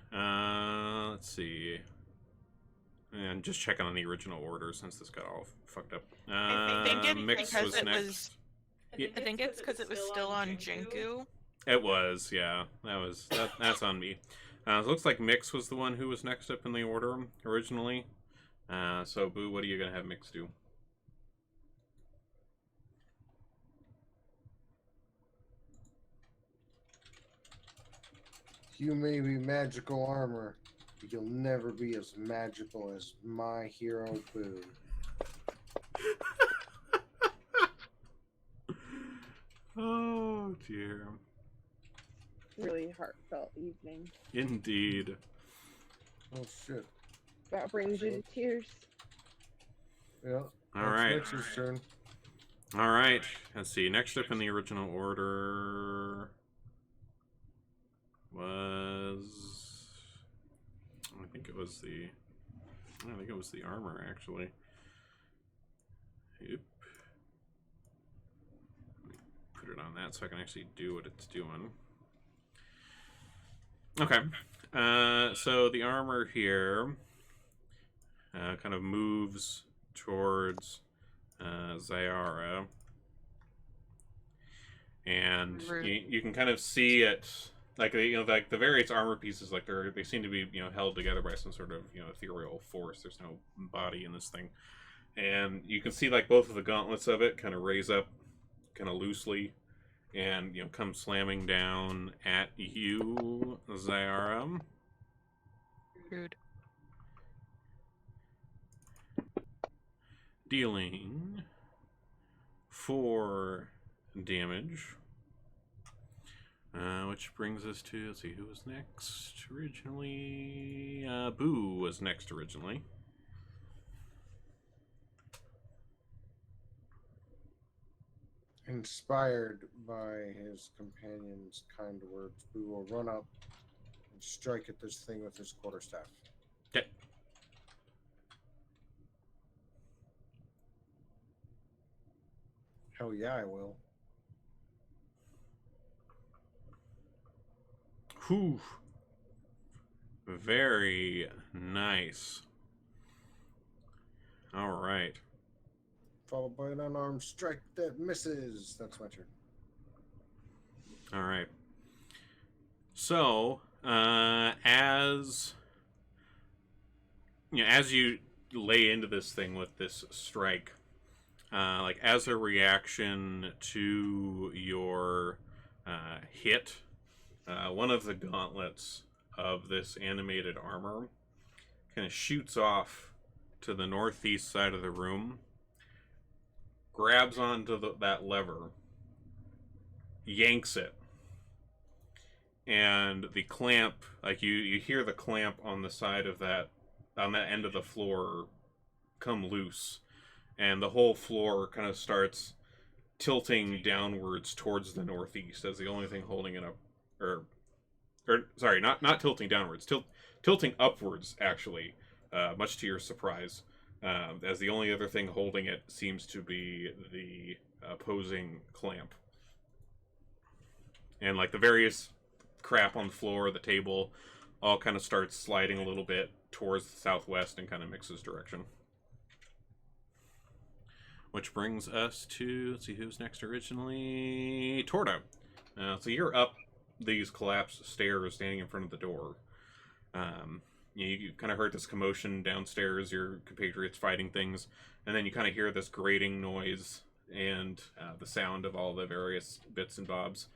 Let's see. And just checking on the original order since this got all fucked up. I think it's Mix because was it next. was. I think it's because it was still on Jinku. It was, yeah. That's on me. It looks like Mix was the one who was next up in the order originally. So Boo, what are you gonna have Mix do? You may be magical armor, but you'll never be as magical as my hero Boo. Oh dear. Really heartfelt evening. Indeed. Oh shit. That brings you to tears. Yeah. All right. Mixer's turn. All right. Let's see. Next up in the original order was, I think it was the armor actually. Yep. Put it on that so I can actually do what it's doing. Okay. So the armor here kind of moves towards Zyara. And you can kind of see it, like like the various armor pieces, like they seem to be held together by some sort of ethereal force. There's no body in this thing, and you can see like both of the gauntlets of it kind of raise up, kind of loosely, and come slamming down at you, Zyara. Rude. Dealing 4 damage. Which brings us to, let's see, who was next originally? Boo was next originally. Inspired by his companion's kind words, Boo will run up and strike at this thing with his quarterstaff. Okay. Hell yeah, I will. Whew. Very nice. All right. Followed by an unarmed strike that misses. That's my turn. All right. So, as you lay into this thing with this strike, like as a reaction to your hit, one of the gauntlets of this animated armor kind of shoots off to the northeast side of the room, grabs onto that lever, yanks it, and the clamp, like you hear the clamp on the side of that, on that end of the floor come loose, and the whole floor kind of starts tilting downwards towards the northeast as the only thing holding it up, or sorry, not tilting downwards, tilting upwards actually, much to your surprise, as the only other thing holding it seems to be the opposing clamp. And like the various crap on the floor, the table, all kind of starts sliding a little bit towards the southwest and kind of mixes direction. Which brings us to, let's see who's next originally. Torda. So you're up these collapsed stairs, standing in front of the door. You kind of heard this commotion downstairs, your compatriots fighting things, and then you kind of hear this grating noise and the sound of all the various bits and bobs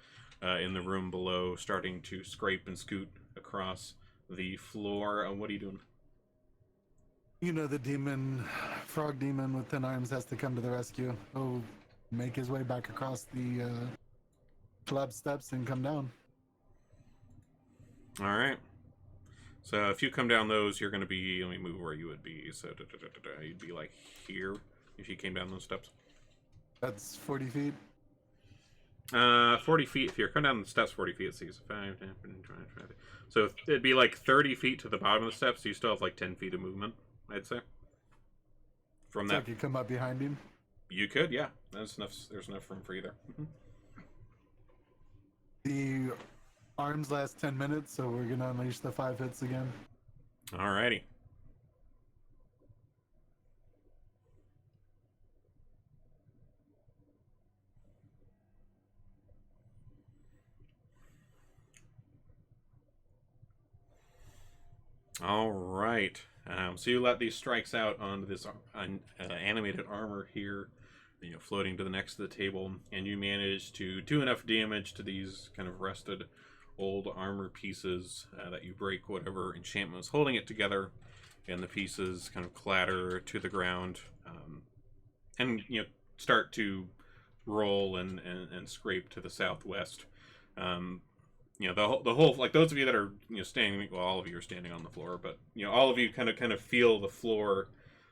in the room below starting to scrape and scoot across the floor. What are you doing? You know, the frog demon with 10 arms has to come to the rescue. He'll make his way back across the collapsed steps and come down. All right. So if you come down those, you're going to be, let me move where you would be. So you'd be like here if you came down those steps. That's 40 feet. 40 feet. If you're coming down the steps 40 feet, it's 5, 10, 20. So it'd be like 30 feet to the bottom of the steps, so you still have like 10 feet of movement, I'd say. From so that. I could come up behind him? You could, yeah. There's enough room for either. The arms last 10 minutes, so we're going to unleash the 5 hits again. Alrighty. All right. So you let these strikes out onto this animated armor here, floating to the next to the table, and you manage to do enough damage to these kind of rusted old armor pieces that you break whatever enchantment was holding it together, and the pieces kind of clatter to the ground, and start to roll and scrape to the southwest. The whole, like, those of you that are standing, well, all of you are standing on the floor, but all of you kind of feel the floor,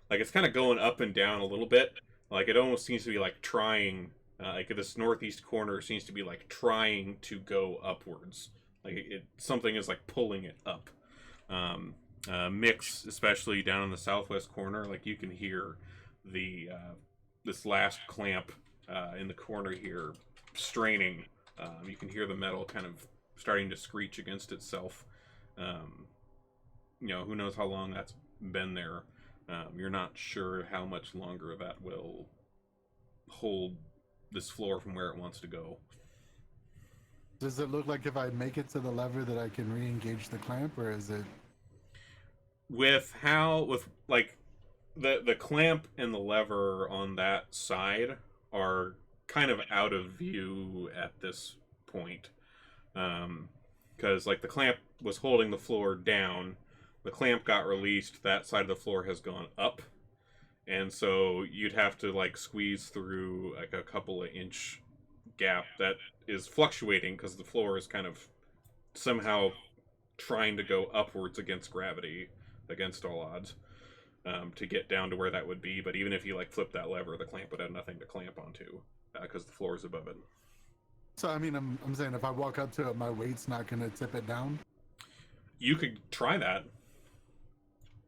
like it's kind of going up and down a little bit. Like it almost seems to be like trying, like this northeast corner seems to be like trying to go upwards. Like something is like pulling it up. Mix, especially down in the southwest corner, like you can hear the this last clamp in the corner here straining. You can hear the metal kind of starting to screech against itself. Who knows how long that's been there. You're not sure how much longer that will hold this floor from where it wants to go. Does it look like if I make it to the lever that I can re-engage the clamp, or is it... With like the clamp and the lever on that side are kind of out of view at this point. Because like the clamp was holding the floor down, the clamp got released, that side of the floor has gone up, and so you'd have to like squeeze through like a couple of inch gap that is fluctuating because the floor is kind of somehow trying to go upwards against gravity, against all odds, to get down to where that would be. But even if you like flip that lever, the clamp would have nothing to clamp onto because the floor is above it. So I mean, I'm saying if I walk up to it, my weight's not going to tip it down? You could try that.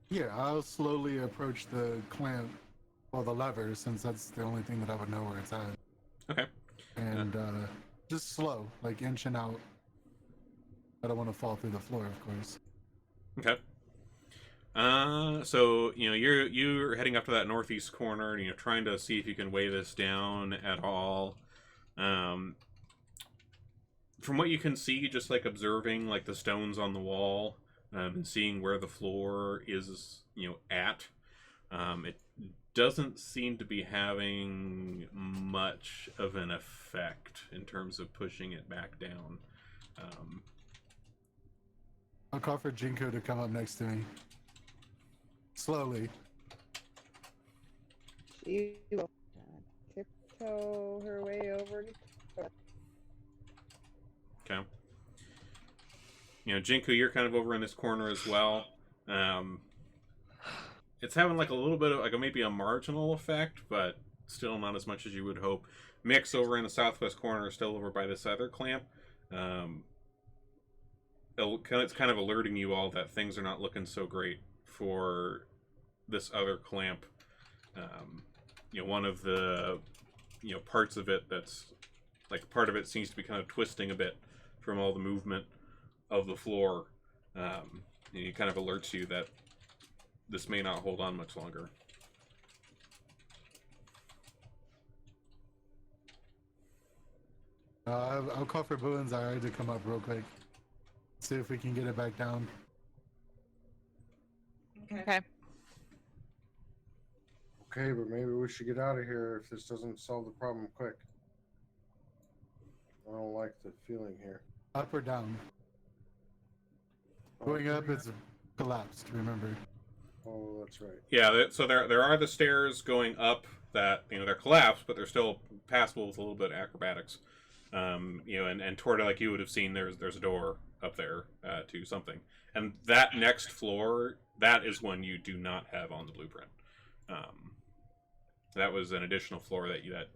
Yeah, I'll slowly approach the clamp, or the lever, since that's the only thing that I would know where it's at. Okay. And just slow, like inching out. I don't want to fall through the floor, of course. Okay. So you're heading up to that northeast corner, and you're trying to see if you can weigh this down at all. From what you can see, just like observing like the stones on the wall, and seeing where the floor is, at, it doesn't seem to be having much of an effect in terms of pushing it back down. I'll call for Jinko to come up next to me. Slowly. She will tiptoe her way over to... Okay. Jinku, you're kind of over in this corner as well. It's having like a little bit of like maybe a marginal effect, but still not as much as you would hope. Mix over in the southwest corner, still over by this other clamp. It's kind of alerting you all that things are not looking so great for this other clamp. One of the parts of it that's like part of it seems to be kind of twisting a bit from all the movement of the floor. It kind of alerts you that this may not hold on much longer. I'll call for Boo and Zyra to come up real quick. See if we can get it back down. Okay. Okay, but maybe we should get out of here if this doesn't solve the problem quick. I don't like the feeling here. Up or down? Going up, it's collapsed, remember. Oh, that's right. Yeah, so there are the stairs going up that, they're collapsed, but they're still passable with a little bit of acrobatics. And Torta, like you would have seen, there's a door up there to something. And that next floor, that is one you do not have on the blueprint. That was an additional floor that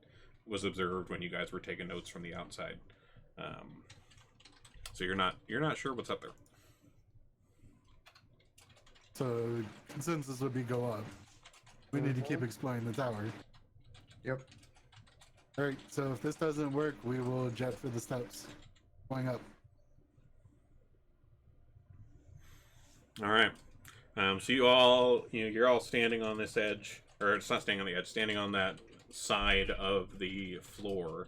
was observed when you guys were taking notes from the outside. So you're not sure what's up there. So consensus would be go up. We need to keep exploring the tower. Yep. Alright, so if this doesn't work, we will jet for the steps. Going up. All right. So you all, you're all standing on this edge, or it's not standing on the edge, standing on that side of the floor.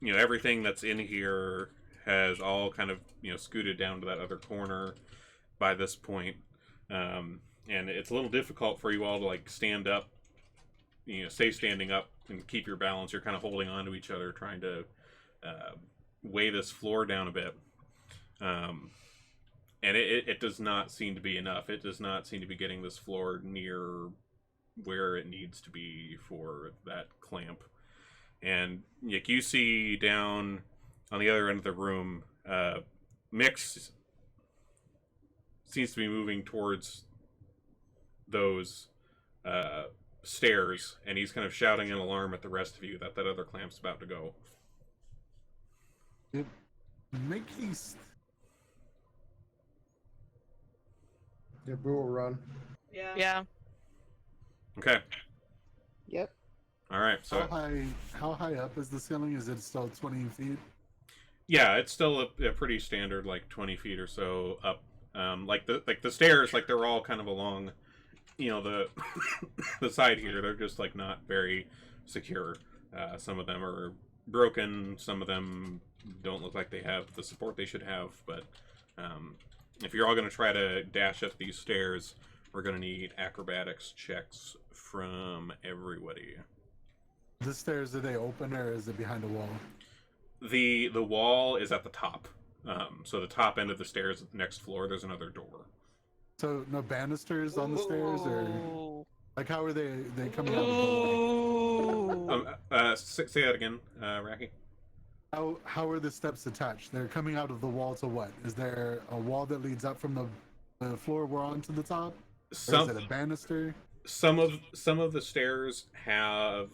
Everything that's in here has all kind of, scooted down to that other corner by this point. And it's a little difficult for you all to, stand up, stay standing up and keep your balance. You're kind of holding on to each other, trying to weigh this floor down a bit. And it does not seem to be enough. It does not seem to be getting this floor near where it needs to be for that clamp. And you see down on the other end of the room, Mix seems to be moving towards those stairs, and he's kind of shouting an alarm at the rest of you that other clamp's about to go. Make haste. Yeah, Boo will run. Yeah. Okay. Yep. All right. So how high up is the ceiling? Is it still 20 feet? yeah, it's still a pretty standard, 20 feet or so up. The stairs, they're all kind of along, the the side here. They're just not very secure. Some of them are broken. Some of them don't look like they have the support they should have. But if you're all going to try to dash up these stairs, we're going to need acrobatics checks from everybody. The stairs, are they open or is it behind a wall? The wall is at the top. So the top end of the stairs, next floor, there's another door. So no banisters on the stairs, or how are they coming out of the wall? Say that again, Raki. How are the steps attached? They're coming out of the wall to what? Is there a wall that leads up from the floor we're on to the top? Or is it a banister? Some of the stairs have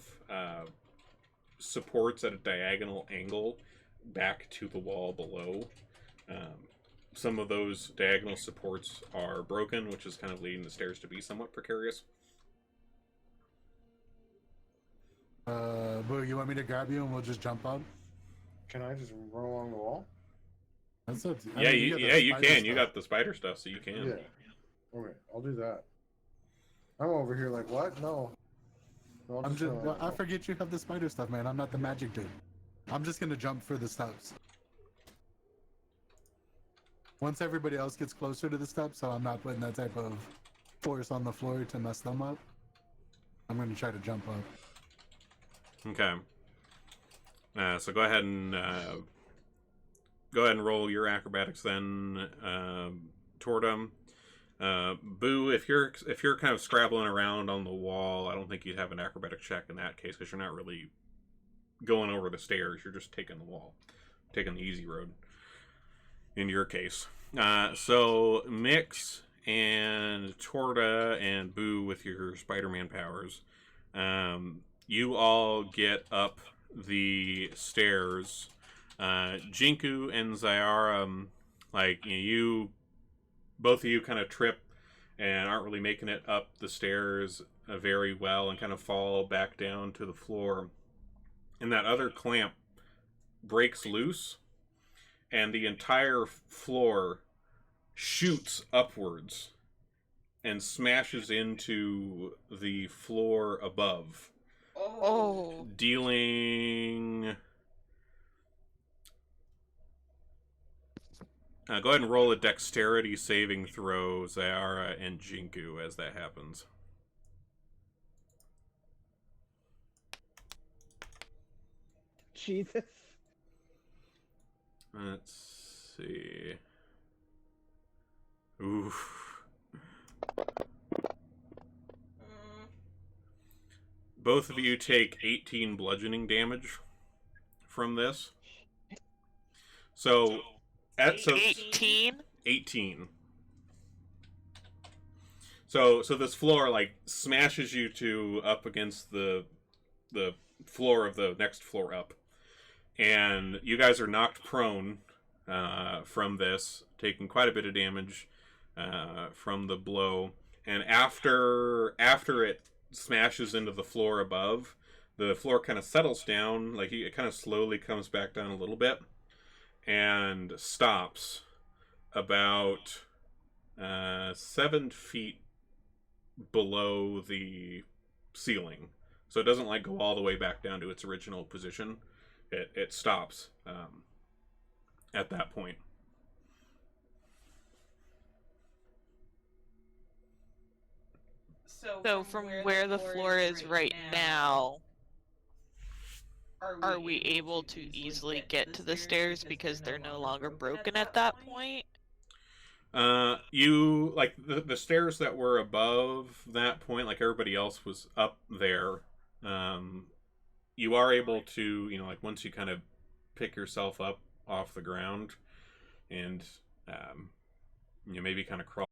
supports at a diagonal angle back to the wall below. Some of those diagonal supports are broken, which is kind of leading the stairs to be somewhat precarious. Boo, you want me to grab you and we'll just jump up? Can I just run along the wall? That's it. You can. You got the spider stuff, so you can. Yeah. Okay, I'll do that. I'm over here what? No. I forget you have the spider stuff, man. I'm not the magic dude. I'm just gonna jump for the steps. Once everybody else gets closer to the steps, so I'm not putting that type of force on the floor to mess them up, I'm gonna try to jump up. Okay. So go ahead and roll your acrobatics then, Tordum. Boo, if you're kind of scrabbling around on the wall, I don't think you'd have an acrobatic check in that case because you're not really going over the stairs. You're just taking the wall, taking the easy road. In your case, so Mix and Torta and Boo with your Spider-Man powers, you all get up the stairs. Jinku and Zyara, both of you kind of trip and aren't really making it up the stairs very well and kind of fall back down to the floor. And that other clamp breaks loose, and the entire floor shoots upwards and smashes into the floor above. Oh. Dealing... go ahead and roll a dexterity saving throw, Zayara and Jinku, as that happens. Jesus. Let's see. Oof. Both of you take 18 bludgeoning damage from this. So, 18? 18. So this floor like smashes you two up against the floor of the next floor up, and you guys are knocked prone from this, taking quite a bit of damage from the blow. And after it smashes into the floor above, the floor kind of settles down, like it kind of slowly comes back down a little bit, and stops about 7 feet below the ceiling. So it doesn't like go all the way back down to its original position. It stops at that point. So from where the floor is right now, are we able to easily get to the stairs because they're no longer broken at that point? You like the stairs that were above that point, like everybody else was up there. You are able to, like once you kind of pick yourself up off the ground and maybe kind of crawl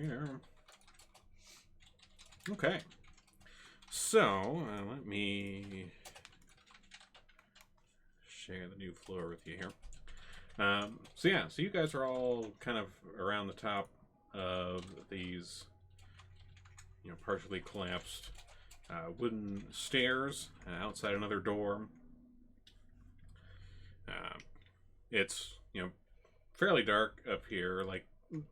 here. Okay. So, let me share the new floor with you here. So yeah, so you guys are all kind of around the top of these, partially collapsed wooden stairs outside another door. It's, fairly dark up here. Like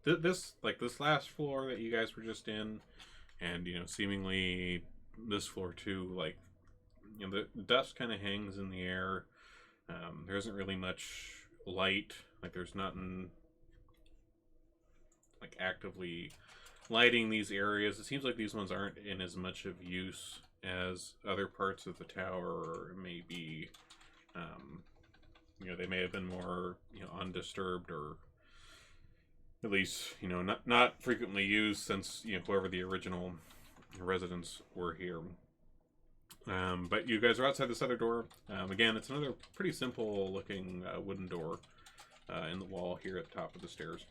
this last floor that you guys were just in, and seemingly this floor too. Like, the dust kind of hangs in the air. There isn't really much light. Like, there's nothing like actively lighting these areas. It seems like these ones aren't in as much of use as other parts of the tower, or maybe they may have been more undisturbed, or at least not frequently used since whoever the original residents were here. But you guys are outside this other door. Again, it's another pretty simple looking wooden door in the wall here at the top of the stairs.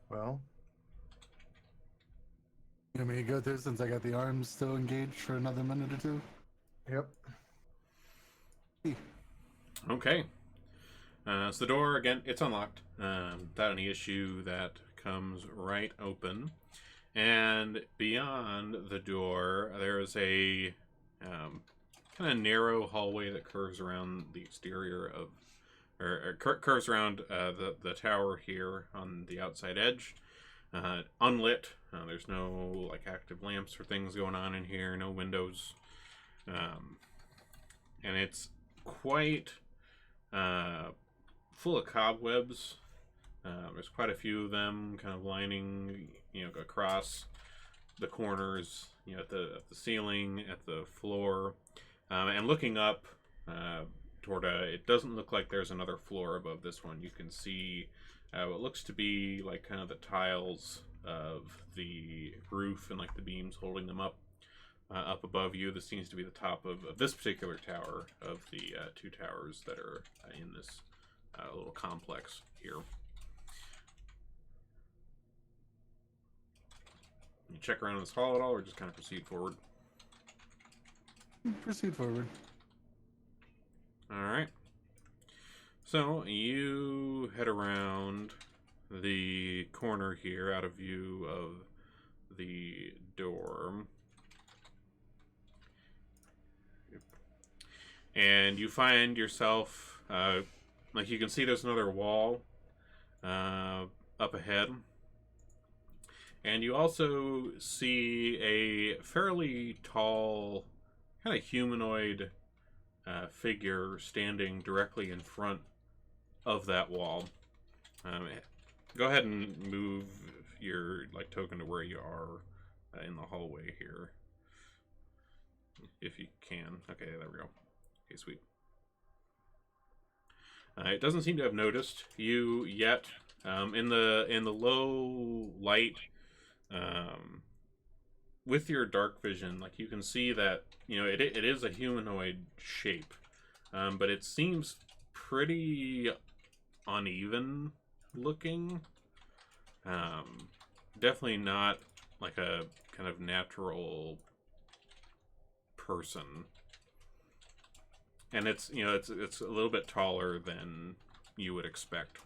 Well, You want me to go through since I got the arms still engaged for another minute or two? yep. Okay. So the door, again, it's unlocked. Without any issue, that comes right open. And beyond the door, there is a kind of narrow hallway that curves around the exterior of, or curves around the tower here on the outside edge. Unlit. There's no like active lamps or things going on in here. No windows. And it's quite full of cobwebs. There's quite a few of them kind of lining, across the corners, at the ceiling, at the floor, and looking up toward it doesn't look like there's another floor above this one. You can see what looks to be like kind of the tiles of the roof and like the beams holding them up above you. This seems to be the top of this particular tower of the two towers that are in this little complex here. You check around in this hall at all, or just kind of proceed forward? Proceed forward. All right. So you head around the corner here, out of view of the dorm, and you find yourself like you can see there's another wall up ahead. And you also see a fairly tall, kind of humanoid figure standing directly in front of that wall. Go ahead and move your token to where you are in the hallway here, if you can. Okay, there we go. Okay, sweet. It doesn't seem to have noticed you yet. In the low light. With your dark vision, you can see that it is a humanoid shape, but it seems pretty uneven looking. Definitely not like a kind of natural person, and it's it's a little bit taller than you would expect.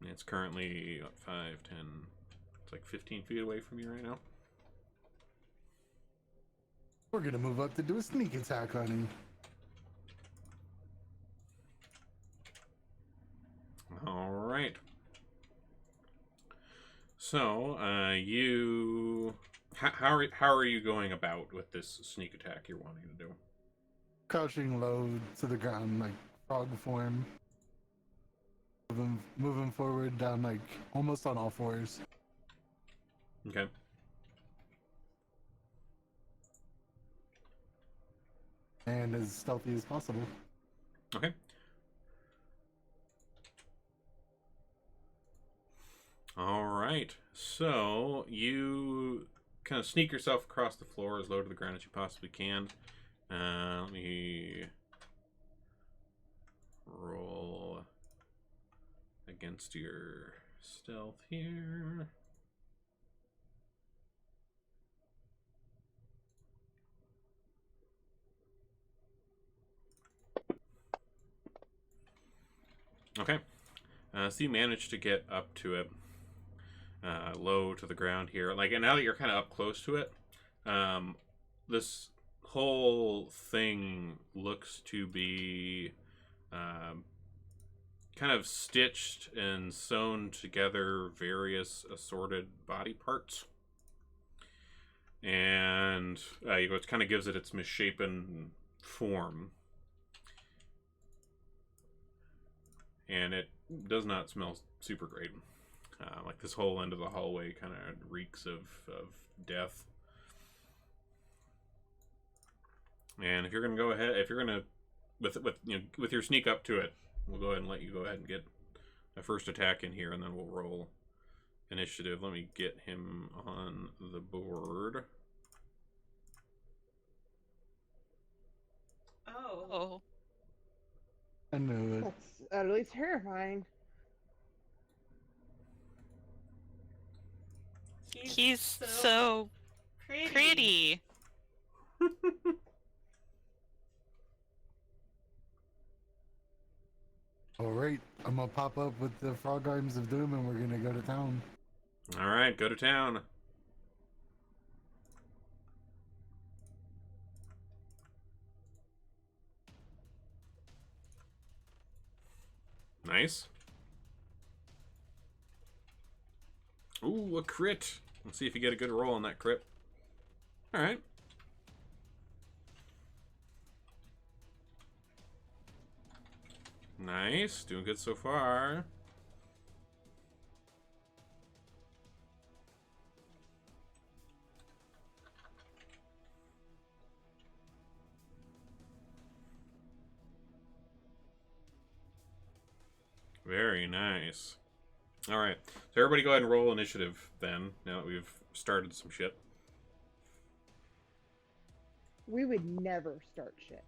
It's currently 5, 10, it's like 15 feet away from you right now. We're gonna move up to do a sneak attack on him. All right. So, how are you going about with this sneak attack you're wanting to do? Crouching low to the ground, like frog form. Moving forward down almost on all fours. Okay. And as stealthy as possible. Okay. All right. So you kind of sneak yourself across the floor as low to the ground as you possibly can, Let me roll against your stealth here. Okay. So you managed to get up to it, low to the ground here. Like, and now that you're kind of up close to it, this whole thing looks to be kind of stitched and sewn together various assorted body parts. And it kind of gives it its misshapen form. And it does not smell super great. Like this whole end of the hallway kind of reeks of death. And if you're gonna go ahead, if you're gonna with your sneak up to it, we'll go ahead and let you go ahead and get a first attack in here, and then we'll roll initiative. Let me get him on the board. Oh. I knew it. That's utterly terrifying. He's so pretty. All right, I'm gonna pop up with the frog arms of doom, and we're gonna go to town. All right, go to town. Nice. Ooh, a crit. Let's see if you get a good roll on that crit. All right. Nice. Doing good so far. Very nice. All right. So everybody go ahead and roll initiative then, now that we've started some shit. We would never start shit.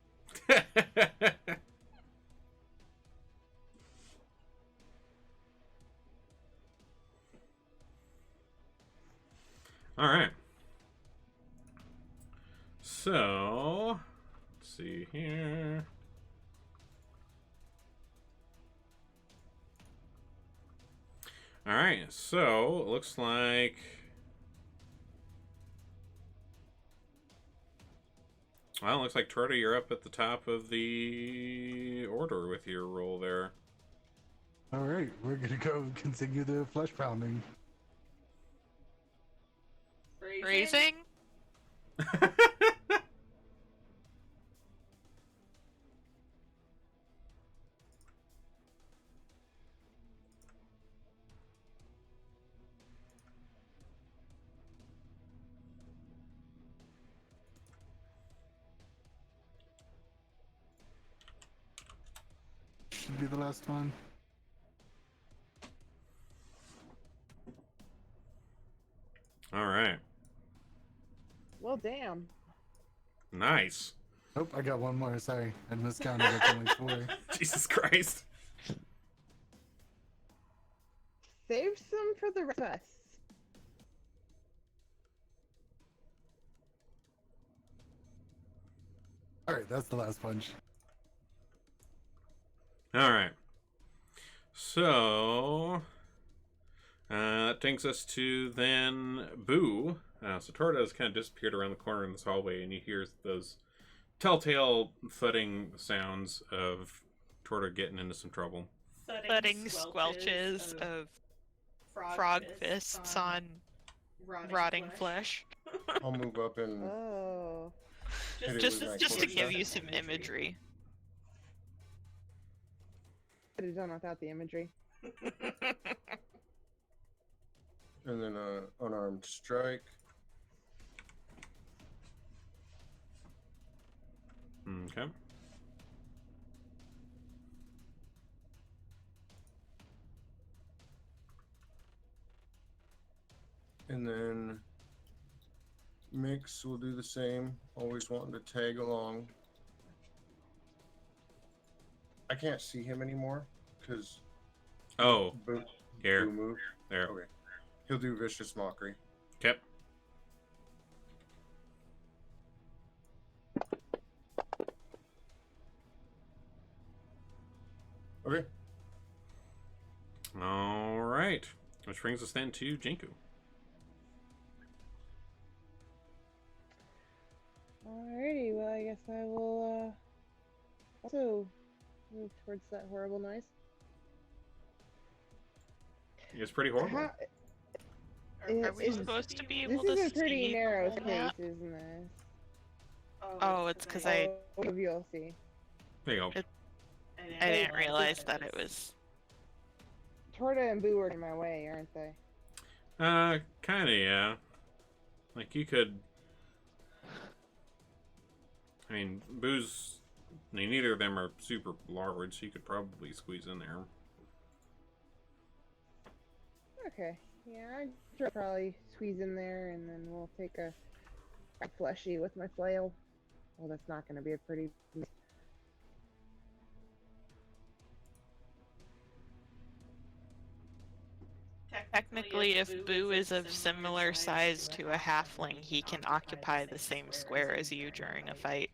All right. So, let's see here. All right. So, it looks like well, it looks like Torta, you're up at the top of the order with your roll there. All right, we're gonna go continue the flesh pounding. Raising? Should be the last one. All right. Well, damn. Nice. Oh, I got one more. Sorry, I miscounted. That's only 4. Jesus Christ. Save some for the rest of us. All right, that's the last punch. All right. So that takes us to then Boo. So Torta has kind of disappeared around the corner in this hallway, and you hear those telltale thudding sounds of Torta getting into some trouble. Thudding squelches of frog fists on rotting flesh. I'll move up and Oh. hit it Just with my to quarterstaff. give you some imagery. Could have done without the imagery. And then unarmed strike. Okay. And then Mix will do the same. Always wanting to tag along. I can't see him anymore because Oh, Boo here. moved. There. Okay. He'll do vicious mockery. Okay. Okay. All right. Which brings us then to Jinku. Alrighty, well, I guess I will also move towards that horrible noise. It's pretty horrible. How, Are we supposed to be able this to is a pretty see narrow the whole map? space, isn't this? Oh, it's because I You'll see. There you go. I didn't realize that it was. Torta and Boo are in my way, aren't they? Kinda, yeah. Like, you could... I mean, Boo's... I mean, neither of them are super large, so you could probably squeeze in there. Okay. Yeah, I'd probably squeeze in there, and then we'll take a fleshy with my flail. Well, that's not going to be a pretty... Technically, if Boo is of similar size to a halfling, he can occupy the same square as you during a fight.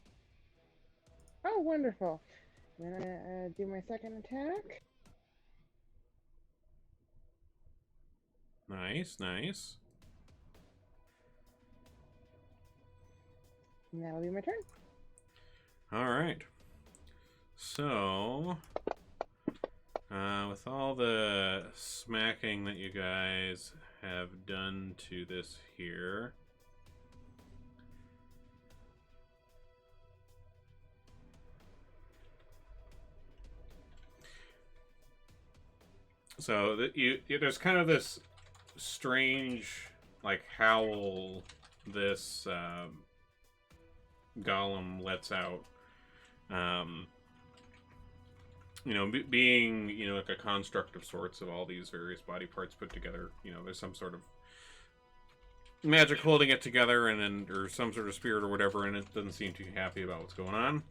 Oh, wonderful. I'm gonna do my second attack. Nice, nice. And that'll be my turn. Alright. So... with all the smacking that you guys have done to this here... So there's kind of this strange, like, howl this golem lets out. You know, being, you know, like a construct of sorts of all these various body parts put together. You know, there's some sort of magic holding it together, and then or some sort of spirit or whatever, and it doesn't seem too happy about what's going on.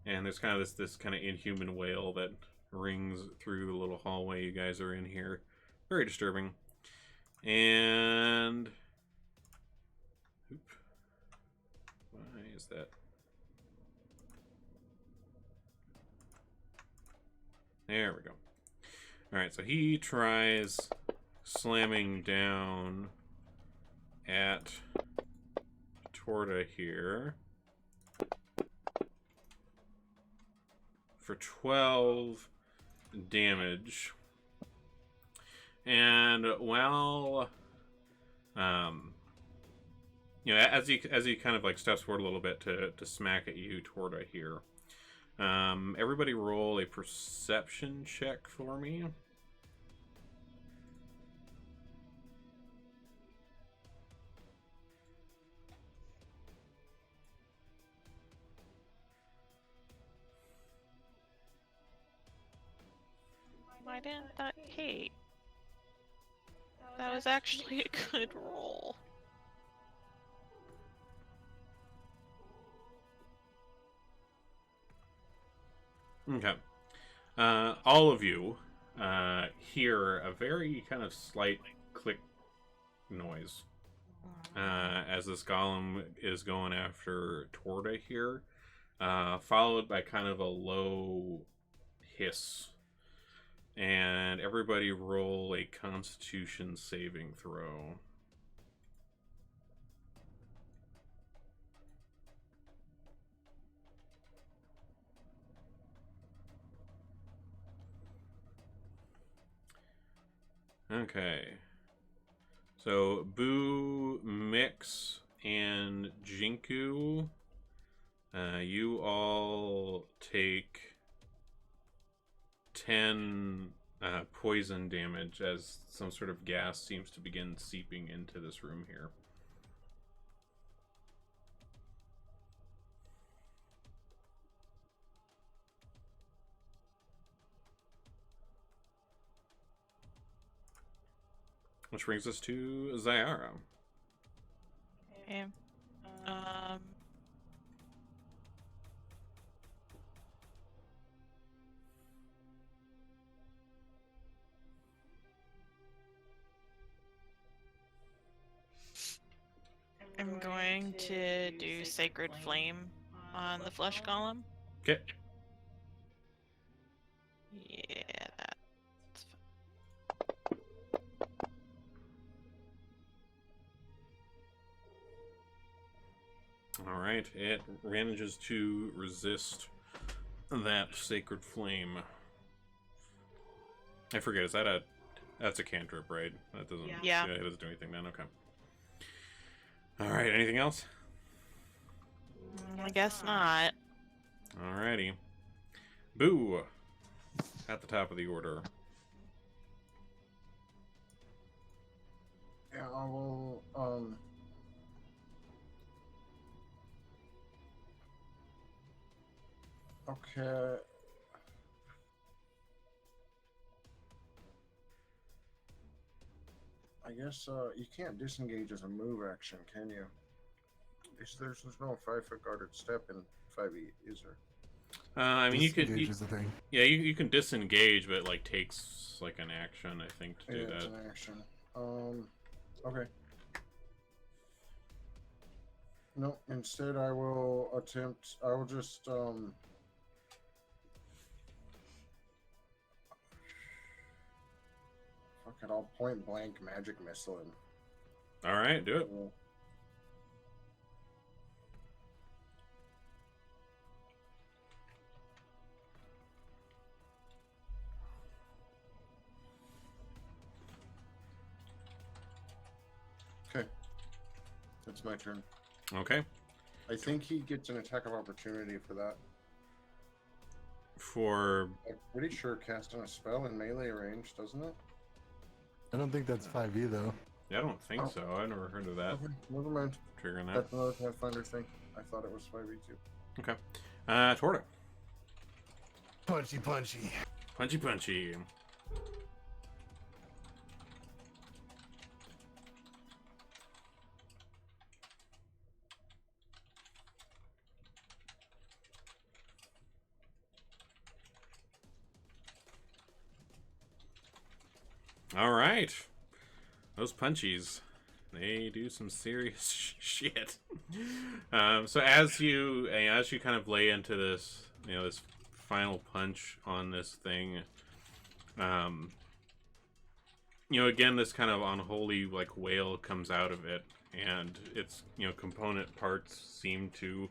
And there's kind of this kind of inhuman wail that rings through the little hallway you guys are in here. Very disturbing. And... Oop. Why is that? There we go. Alright, so he tries slamming down at Torta here for 12 damage. And while you know, as he kind of like steps forward a little bit to smack at you, Torta here, everybody roll a perception check for me. Why didn't that hit? That was actually a good roll. Okay. All of you hear a very kind of slight click noise as this golem is going after Torta here, followed by kind of a low hiss. And everybody roll a Constitution saving throw. Okay. So, Boo, Mix, and Jinku, you all take 10 poison damage as some sort of gas seems to begin seeping into this room here. Which brings us to Zyara. Okay. Um. I'm going to do Sacred Flame on the Flesh Golem. Okay. Yeah, that's All right. It manages to resist that Sacred Flame. I forget, is that a... That's a cantrip, right? That doesn't... Yeah. It doesn't do anything then, okay. Alright, anything else? I guess not. Alrighty. Boo! At the top of the order. Yeah, I will, okay. I guess, you can't disengage as a move action, can you? There's no 5-foot guarded step in 5e, is there? I mean, you could... Disengage is the thing. Yeah, you can disengage, but it, like, takes, like, an action, I think, to do It's that. an action. Okay. No, instead I will attempt, I will just, fuck it, I'll point blank magic missile him. Alright, do it. Okay. It's my turn. Okay. I think he gets an attack of opportunity for that. For... I'm pretty sure casting a spell in melee range, doesn't it? I don't think that's 5e though. Yeah, I don't think Oh. so. I never heard of that. Okay, never mind. Triggering that. That's another Pathfinder thing. I thought it was 5e too. Okay. Torta. Punchy, punchy. Punchy punchy. All right. Those punchies, they do some serious shit. So as you kind of lay into this, this final punch on this thing, again, this kind of unholy like wail comes out of it, and its component parts seem to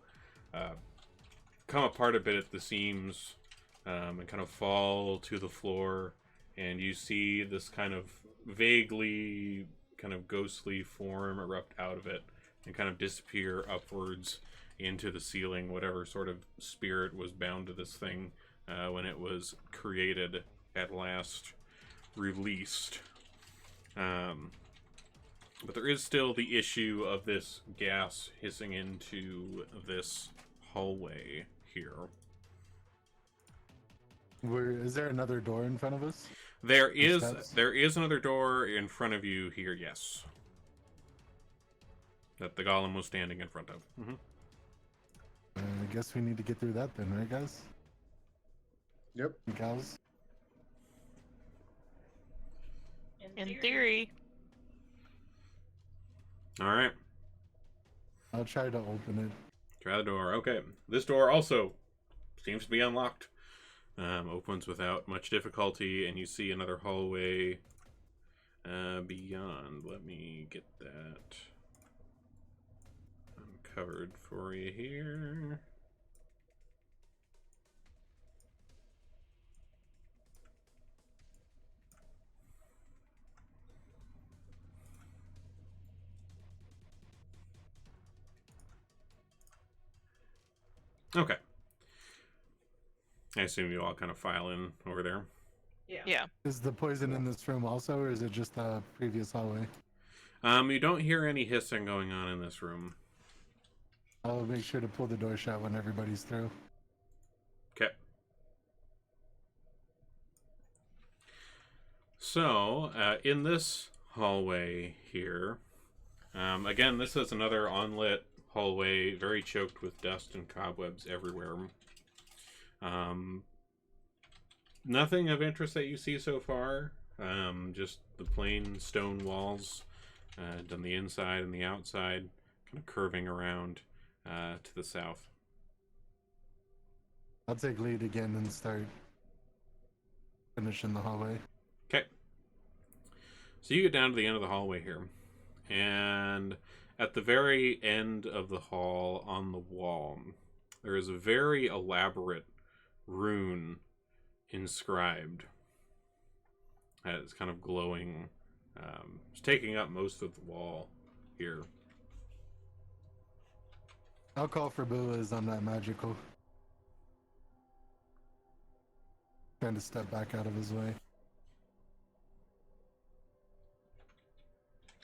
come apart a bit at the seams, and kind of fall to the floor. And you see this kind of vaguely kind of ghostly form erupt out of it and kind of disappear upwards into the ceiling, whatever sort of spirit was bound to this thing when it was created, at last released. But there is still the issue of this gas hissing into this hallway here. Is there another door in front of us? There is steps? another door in front of you here, yes. That the golem was standing in front of. Mm-hmm. I guess we need to get through that then, right, guys? Yep. And gals? in theory. Alright. I'll try to open it. Try the door. Okay. This door also seems to be unlocked. Opens without much difficulty, and you see another hallway beyond. Let me get that uncovered for you here. Okay. I assume you all kind of file in over there. Yeah. Is the poison in this room also, or is it just the previous hallway? You don't hear any hissing going on in this room. I'll make sure to pull the door shut when everybody's through. Okay. So, in this hallway here, again, this is another unlit hallway, very choked with dust and cobwebs everywhere. Nothing of interest that you see so far. Just the plain stone walls on the inside and the outside, kind of curving around to the south. I'll take lead again and start finishing the hallway. Okay. So you get down to the end of the hallway here, and at the very end of the hall on the wall, there is a very elaborate rune inscribed. It's kind of glowing. It's taking up most of the wall here. I'll call for Boas on that magical. Trying to step back out of his way.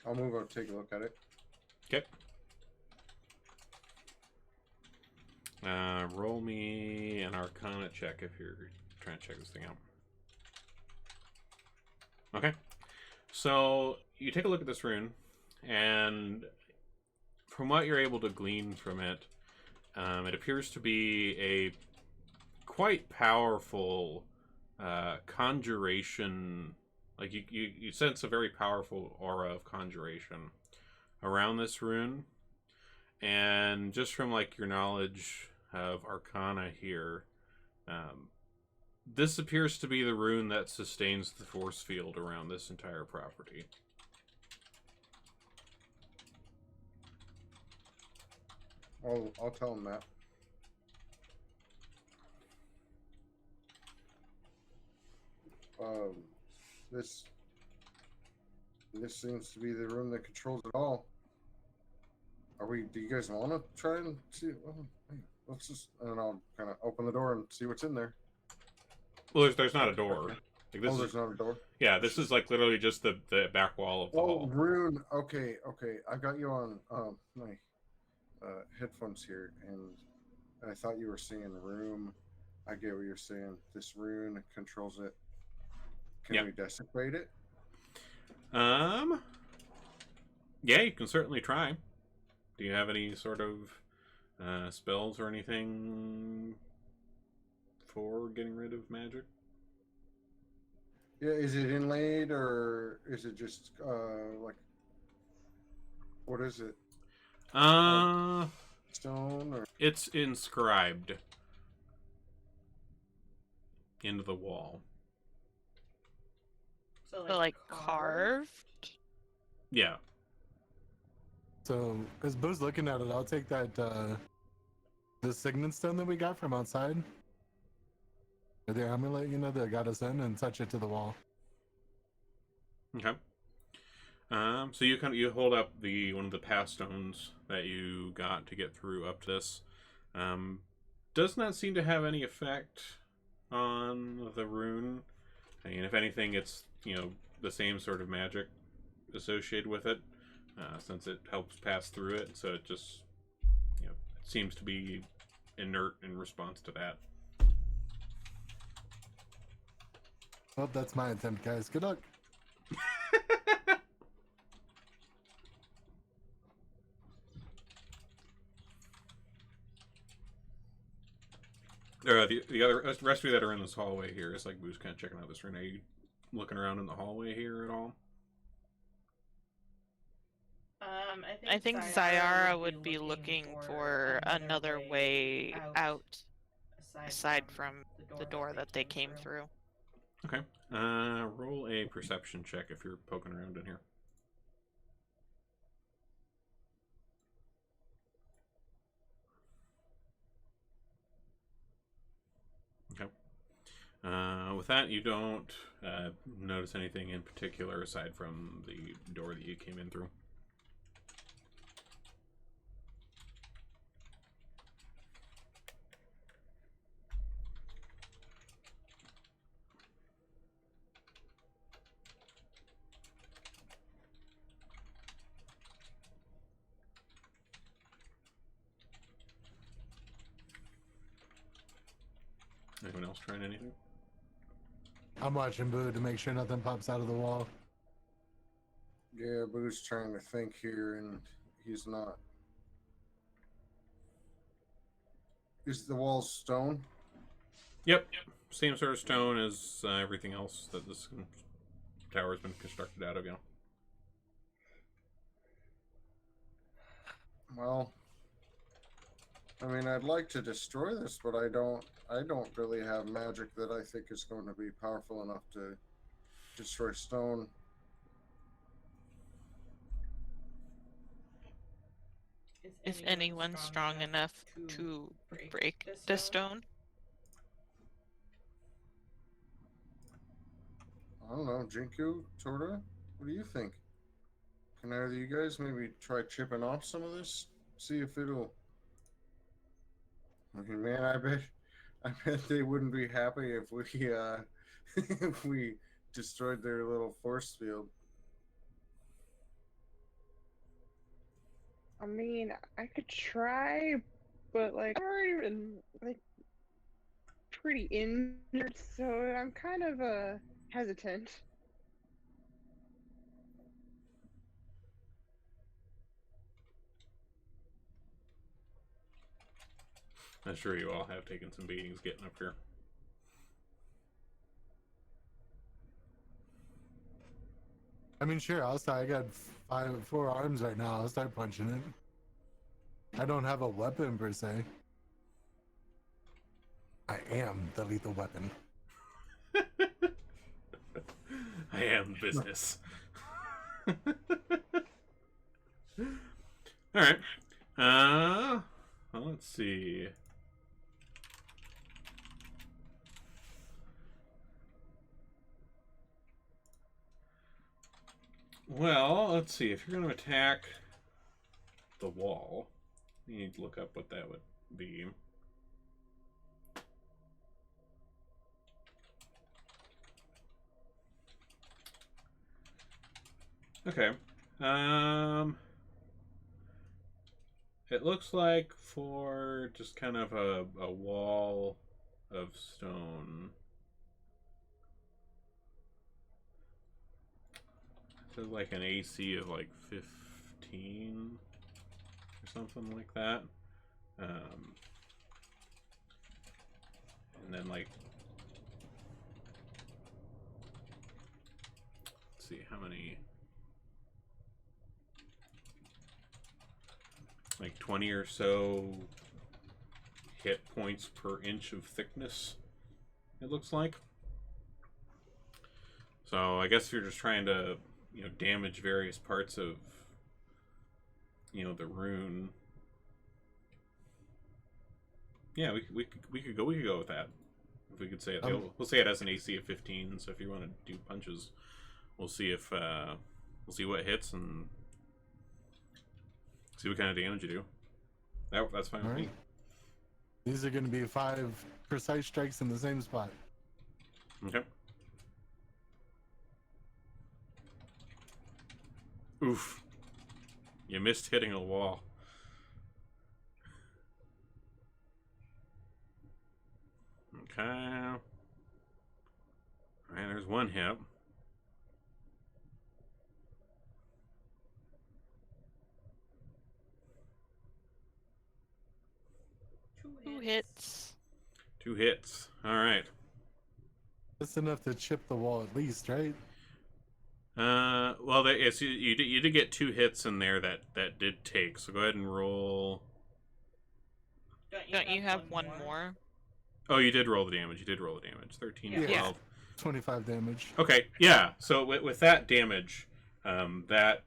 I'll move out, take a look at it. Okay. Roll me an Arcana check if you're trying to check this thing out. Okay. So you take a look at this rune, and from what you're able to glean from it, it appears to be a quite powerful conjuration. Like you sense a very powerful aura of conjuration around this rune, and just from like your knowledge of Arcana here, this appears to be the rune that sustains the force field around this entire property. I'll tell him that. This seems to be the room that controls it all. Do you guys want to try and see? Hey, let's just, and I'll kind of open the door and see what's in there. Well, there's not a door. Like There's not a door. Yeah, this is like literally just the back wall of the hall. Rune. Okay. I got you on my headphones here, and I thought you were saying room. I get what you're saying. This rune controls it. Can we desecrate it? Yeah, you can certainly try. Do you have any sort of spells or anything for getting rid of magic? Yeah, is it inlaid or is it just like what is it? Stone or it's inscribed into the wall. So like carved? Yeah. So, as Boo's looking at it, I'll take that, the signet stone that we got from outside. The amulet, that got us in, and touch it to the wall. Okay. So you hold up one of the pass stones that you got to get through up to this. Does not seem to have any effect on the rune. I mean, if anything, it's the same sort of magic associated with it, since it helps pass through it. So it just seems to be inert in response to that. Well, that's my attempt, guys. Good luck. The rest of you that are in this hallway here is like Boo's kind of checking out this room. Are you looking around in the hallway here at all? I think Zyara would be looking for another way out aside from the door that they came through. Okay. Roll a perception check if you're poking around in here. Okay. With that, you don't notice anything in particular aside from the door that you came in through. Anyone else trying anything? I'm watching Boo to make sure nothing pops out of the wall. Yeah, Boo's trying to think here, and he's not Is the walls stone? Yep. Same sort of stone as everything else that this tower's been constructed out of, yeah. Well, I mean, I'd like to destroy this, but I don't really have magic that I think is going to be powerful enough to destroy stone. Is anyone strong enough to break the stone? I don't know, Jinku, Torta, what do you think? Can either of you guys maybe try chipping off some of this? See if it'll. I mean, man, I bet they wouldn't be happy if we, if we destroyed their little force field. I mean, I could try, but like, I've already been like pretty injured, so I'm kind of hesitant. I'm sure you all have taken some beatings getting up here. I mean, sure, I'll start. I got 4 arms right now. I'll start punching it. I don't have a weapon per se. I am the lethal weapon. I am business. Alright. Well, let's see. Well, let's see. If you're going to attack the wall, you need to look up what that would be. Okay. It looks like for just kind of a wall of stone. So like an AC of like 15 or something like that. And then like, let's see how many, like 20 or so hit points per inch of thickness, it looks like. So I guess you're just trying to, you know, damage various parts of, you know, the rune. Yeah, we could go with that. If we could say it, we'll say it has an AC of 15. So if you want to do punches, we'll see if we'll see what hits and see what kind of damage you do. That's fine with me. These are going to be 5 precise strikes in the same spot. Okay. Oof. You missed hitting a wall. Okay. Alright, there's one hit. Two hits. 2 hits. Alright. That's enough to chip the wall at least, right? Well, you did get 2 hits in there that did take. So go ahead and roll. Don't you have one more? Oh, you did roll the damage. 13, Yeah. 12. 25 damage. Okay, yeah. So with that damage, that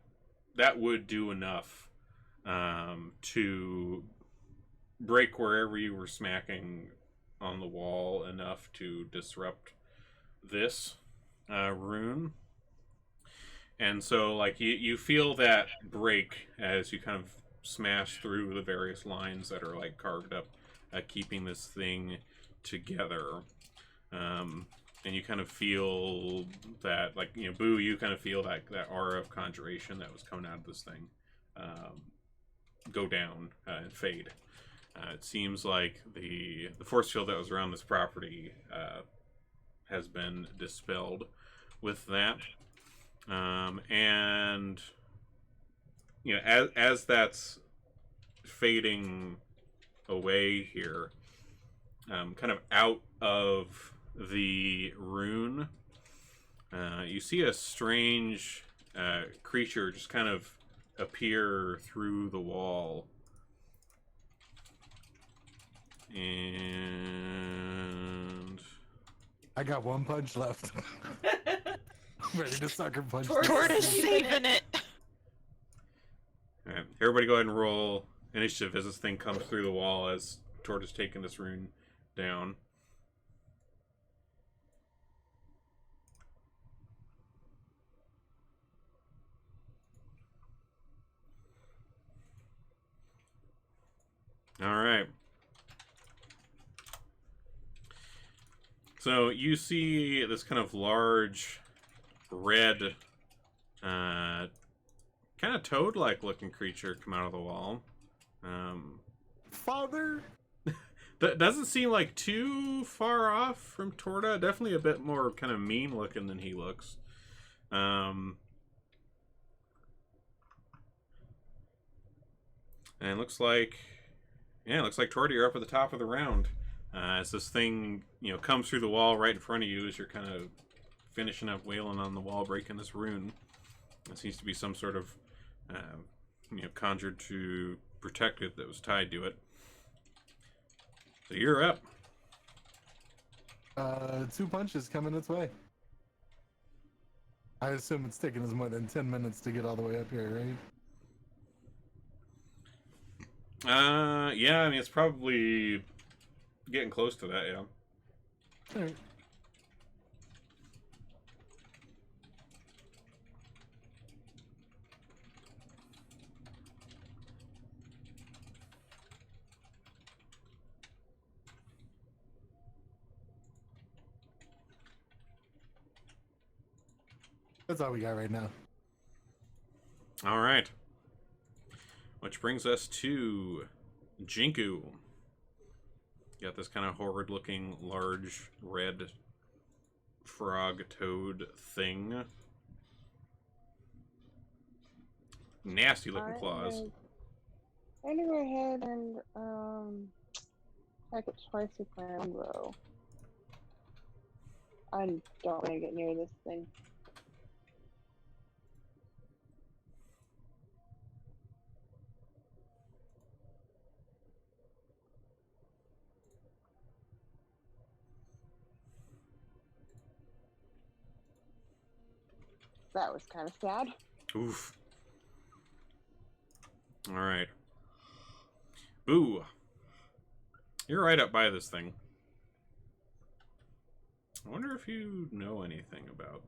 would do enough to break wherever you were smacking on the wall enough to disrupt this rune. And so, like, you feel that break as you kind of smash through the various lines that are, like, carved up, keeping this thing together. And you kind of feel that, like, you know, Boo, you kind of feel that aura of conjuration that was coming out of this thing go down and fade. It seems like the force field that was around this property has been dispelled with that. And you know, as that's fading away here, kind of out of the rune, you see a strange creature just kind of appear through the wall. And I got one punch left. Ready to sucker punch. Tortoise saving it. all right, everybody go ahead and roll initiative as this thing comes through the wall as Tortoise taking this rune down. All right. So you see this kind of large, red, kind of toad-like looking creature come out of the wall. Father? That doesn't seem like too far off from Torta. Definitely a bit more kind of mean looking than he looks. And it looks like, yeah, it looks like Torta, you're up at the top of the round. As this thing, comes through the wall right in front of you as you're kind of finishing up wailing on the wall, breaking this rune. It seems to be some sort of, conjured to protect it that was tied to it. So you're up. 2 punches coming its way. I assume it's taking us more than 10 minutes to get all the way up here, right? Yeah, I mean, it's probably getting close to that, yeah. All right. That's all we got right now. All right. Which brings us to Jinku. Got this kind of horrid-looking, large, red frog toad thing. Nasty-looking claws. I'm gonna go ahead and attack it twice with my own bow. I don't want to get near this thing. That was kind of sad. Oof. All right. Boo. You're right up by this thing. I wonder if you know anything about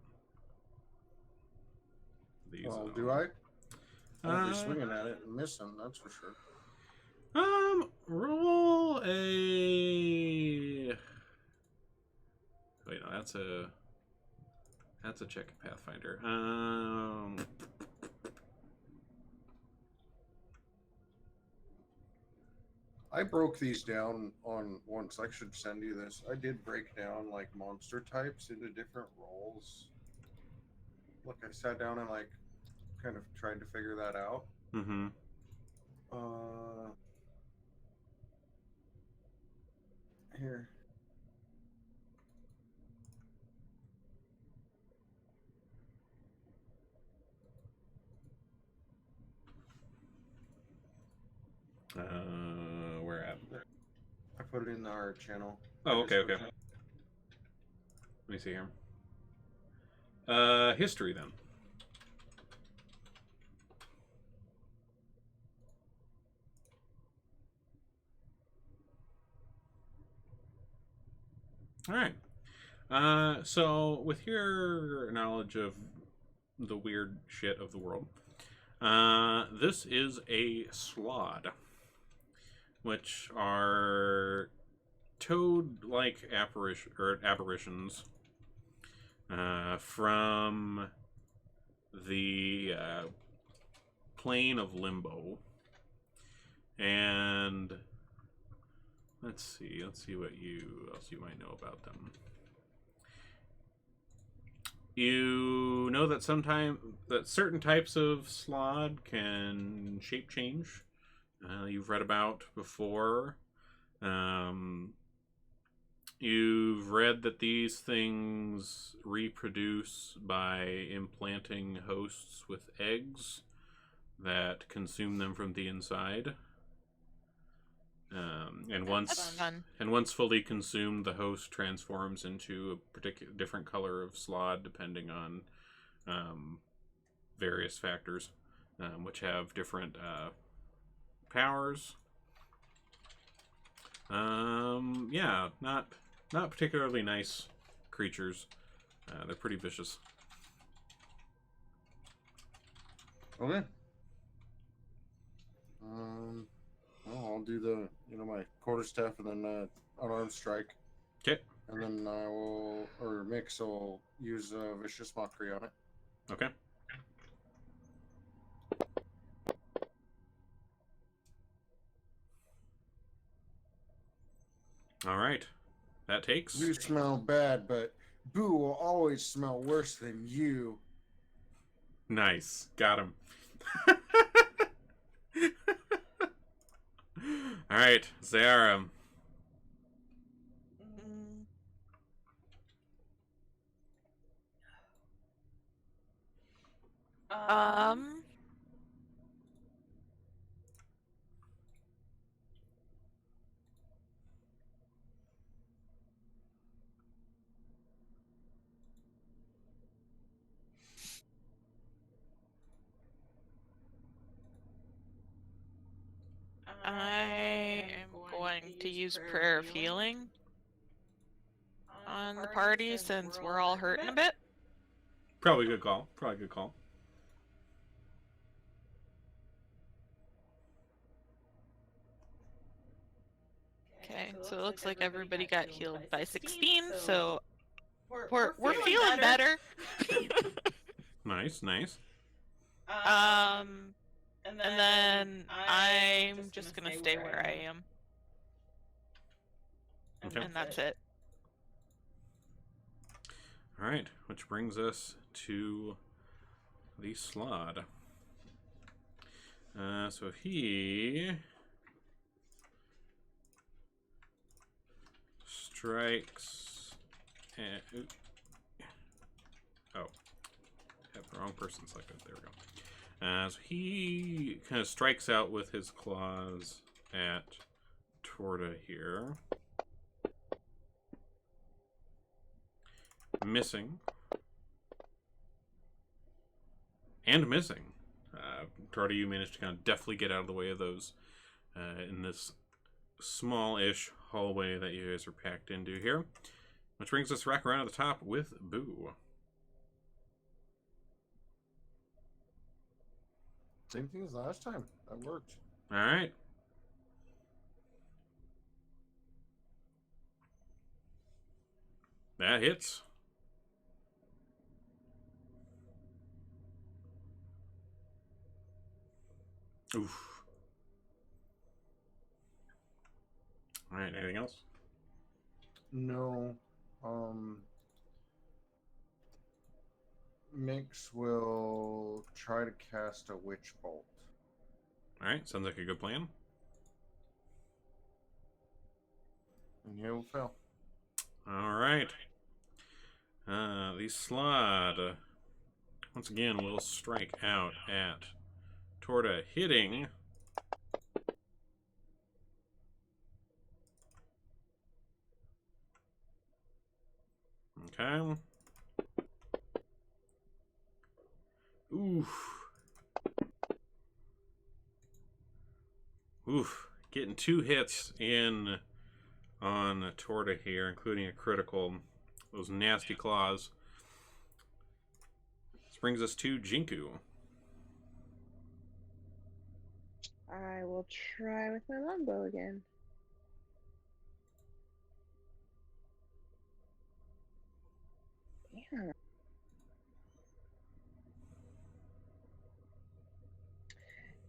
these. Well, do I? I'll be swinging at it and missing, that's for sure. Roll a... Wait, no, that's a check of Pathfinder. I broke these down on once. I should send you this. I did break down like monster types into different roles. Look, I sat down and like kind of tried to figure that out. Mm-hmm. Here. Where at? I put it in our channel. Oh, okay. Let me see here. History then. All right. So with your knowledge of the weird shit of the world, this is a slod, which are toad-like apparitions from the plane of limbo. And let's see what else you might know about them. You know that certain types of slod can shape change. You've read about before. You've read that these things reproduce by implanting hosts with eggs that consume them from the inside. And once fully consumed, the host transforms into a particular different color of slod, depending on various factors, which have different powers. Yeah, not particularly nice creatures. They're pretty vicious. Okay. Well, I'll do the, my quarterstaff and then unarmed strike. Okay. And then Mix will use Vicious Mockery on it. Okay. All right. That takes. You smell bad, but Boo will always smell worse than you. Nice. Got him. All right, Zara. I am going to use Prayer of Healing on the party since we're all hurting a bit. Probably a good call. Probably a good call. Okay, so it looks like everybody got healed by 16, so we're feeling better. Nice, nice. And then I'm just gonna stay where I am. Okay. And that's it. All right, which brings us to the Slod. So he strikes and have the wrong person selected. There we go. So he kind of strikes out with his claws at Torta here. Missing. And missing. Torta, you managed to kind of deftly get out of the way of those in this small-ish hallway that you guys are packed into here. Which brings us back around to the top with Boo. Same thing as last time. That worked. All right. That hits. Oof. All right, anything else? No. Mix will try to cast a Witch Bolt. All right, sounds like a good plan. And he will fail. All right. The Slod, once again, will strike out at Torta, hitting. Okay. Oof. Oof. Getting 2 hits in on Torta here, including a critical. Those nasty claws. This brings us to Jinku. I will try with my longbow again. Yeah.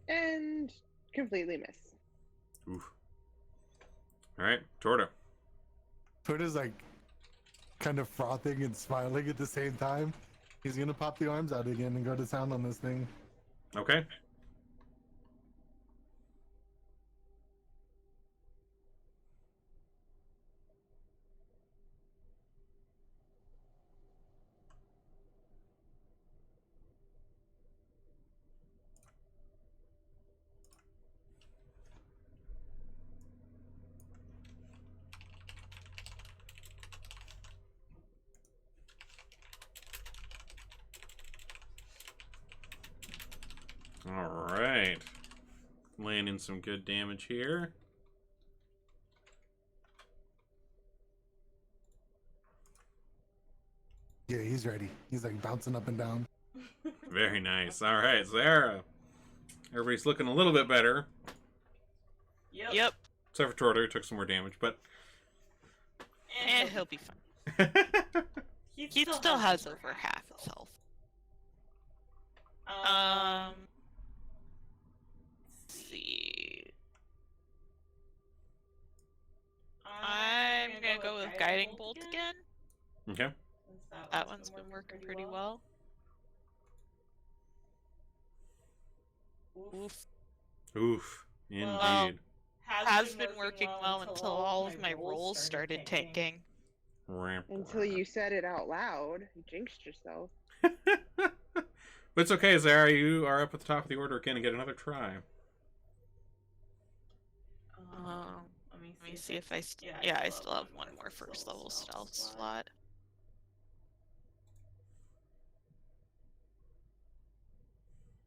And completely miss. Oof. All right, Torta. Torta's like kind of frothing and smiling at the same time. He's gonna pop the arms out again and go to town on this thing. Okay. Alright. Landing some good damage here. Yeah, he's ready. He's like bouncing up and down. Very nice. Alright, Zara. Everybody's looking a little bit better. Yep. Except for Torter, who took some more damage, but... And he'll be fine. He still has over half his health. Let's see. I'm gonna go with Guiding Bolt again. Okay. That one's been working pretty well. Oof. Oof. Indeed. Well, has been working well until all of my rolls started tanking. Until you said it out loud. You jinxed yourself. But it's okay, Zara. You are up at the top of the order again and get another try. Let me see if I I still have one more first level stealth slot.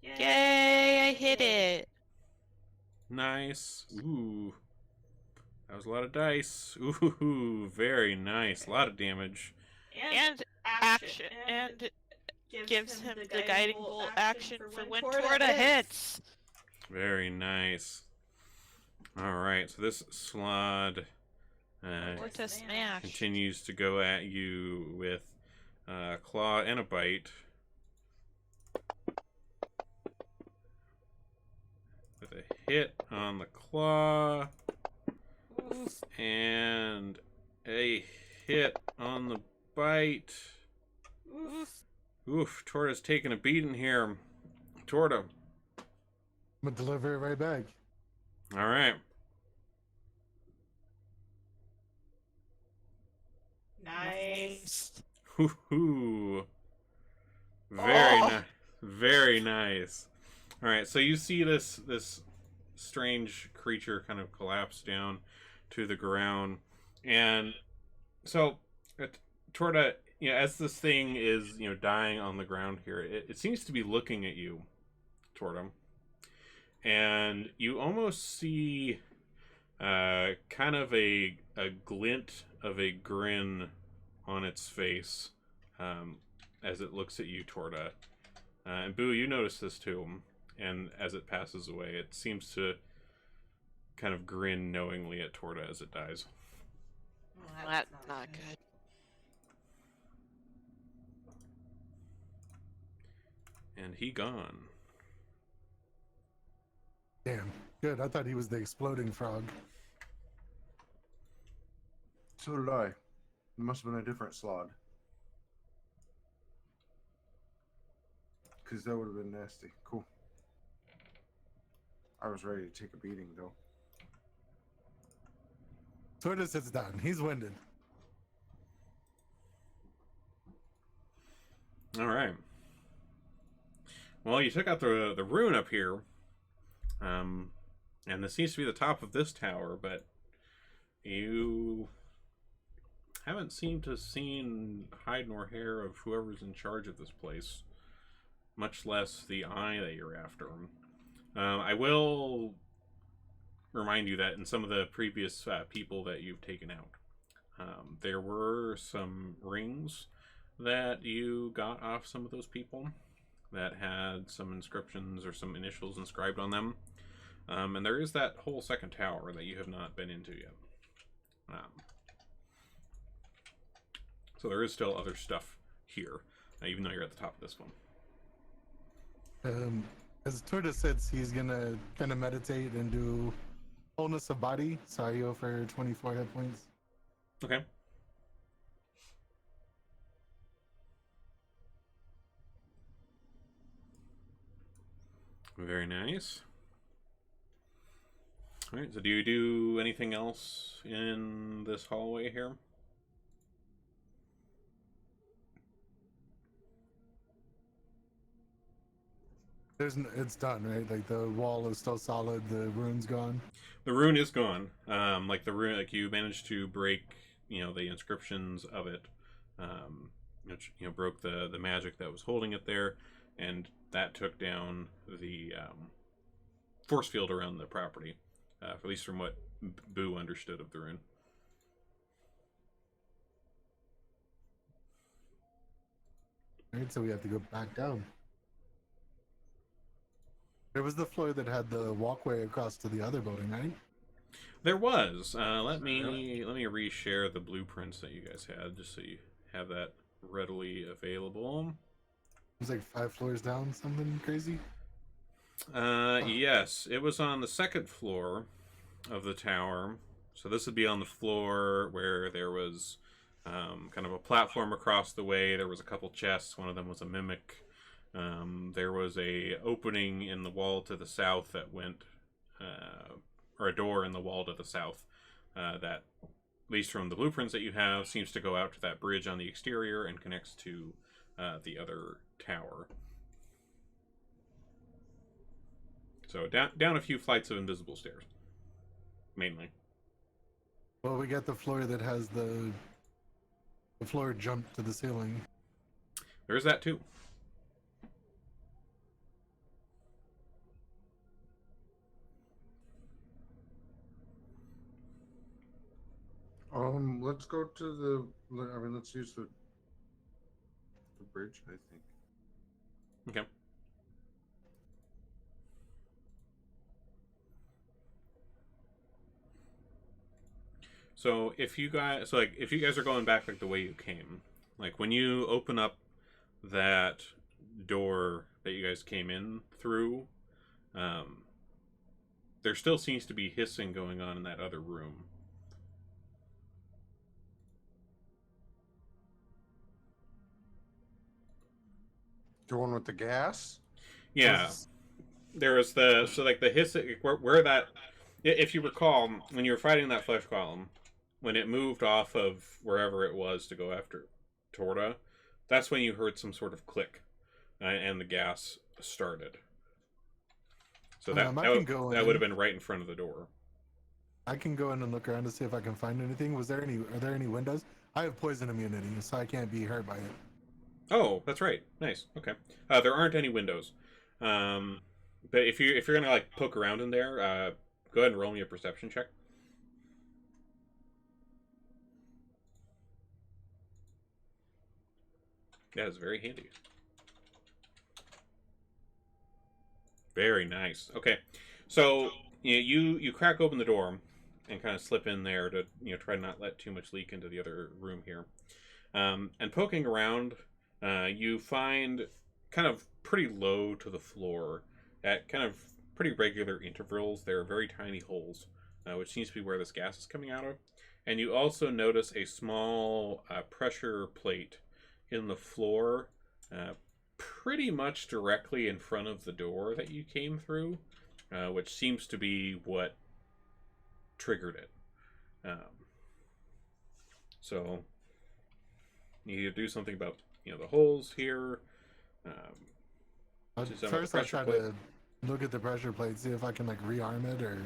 Yay! I hit it. Nice. Ooh. That was a lot of dice. Ooh, very nice. A lot of damage. And action. And gives him the guiding bolt action for when Torta hits. Very nice. Alright, so this Slod Torta smash. continues to go at you with claw and a bite. With a hit on the claw. Oof. And a hit on the bite. Oof. Oof, Torta's taking a beating here. Torta. I'm gonna deliver it right back. Alright. Nice. Hoo-hoo. Very nice. Very nice. Alright, so you see this strange creature kind of collapse down to the ground. And so, Torta, as this thing is, dying on the ground here, it seems to be looking at you, Torta. And you almost see kind of a glint of a grin on its face as it looks at you, Torta. And Boo, you notice this too. And as it passes away, it seems to kind of grin knowingly at Torta as it dies. That's not good. And he gone. Damn. Good. I thought he was the exploding frog. So did I. It must have been a different Slod. Because that would have been nasty. Cool. I was ready to take a beating, though. Tortoise sits down. He's winded. All right. Well, you took out the rune up here. And this seems to be the top of this tower, but you haven't seemed to have seen hide nor hair of whoever's in charge of this place, much less the eye that you're after. I will remind you that in some of the previous people that you've taken out, there were some rings that you got off some of those people that had some inscriptions or some initials inscribed on them. And there is that whole second tower that you have not been into yet. So there is still other stuff here, even though you're at the top of this one. As Tortoise sits, he's gonna kind of meditate and do wholeness of body. Sario for 24 hit points. Okay. Very nice. Alright, so do you do anything else in this hallway here? It's done, right? Like the wall is still solid, the rune's gone. The rune is gone. Like the rune, like you managed to break, the inscriptions of it, which broke the magic that was holding it there, and that took down the force field around the property, at least from what Boo understood of the rune. Alright, so we have to go back down. There was the floor that had the walkway across to the other building, right? There was. Let me reshare the blueprints that you guys had, just so you have that readily available. It was like 5 floors down, something crazy. Yes, it was on the second floor of the tower. So this would be on the floor where there was kind of a platform across the way. There was a couple chests. One of them was a mimic. There was a opening in the wall to the south that went, or a door in the wall to the south that, at least from the blueprints that you have, seems to go out to that bridge on the exterior and connects to the other tower. So down a few flights of invisible stairs, mainly. Well, we got the floor that has the floor jump to the ceiling. There's that too. Let's go to the. I mean, let's use the bridge. I think. Okay. So if you guys, are going back like the way you came, like when you open up that door that you guys came in through, there still seems to be hissing going on in that other room. The one with the gas? Yeah. There was the hissing where that, if you recall, when you were fighting that flesh column, when it moved off of wherever it was to go after Torta, that's when you heard some sort of click, and the gas started. So that would have been right in front of the door. I can go in and look around to see if I can find anything. Are there any windows? I have poison immunity, so I can't be hurt by it. Oh, that's right. Nice. Okay. There aren't any windows. But if you're gonna like poke around in there, go ahead and roll me a perception check. That is very handy. Very nice. Okay, so you crack open the door and kind of slip in there to try to not let too much leak into the other room here. And poking around, you find kind of pretty low to the floor at kind of pretty regular intervals. There are very tiny holes, which seems to be where this gas is coming out of. And you also notice a small pressure plate in the floor, pretty much directly in front of the door that you came through, which seems to be what triggered it. So you need to do something about the holes here. First, I try to look at the pressure plate, see if I can like rearm it, or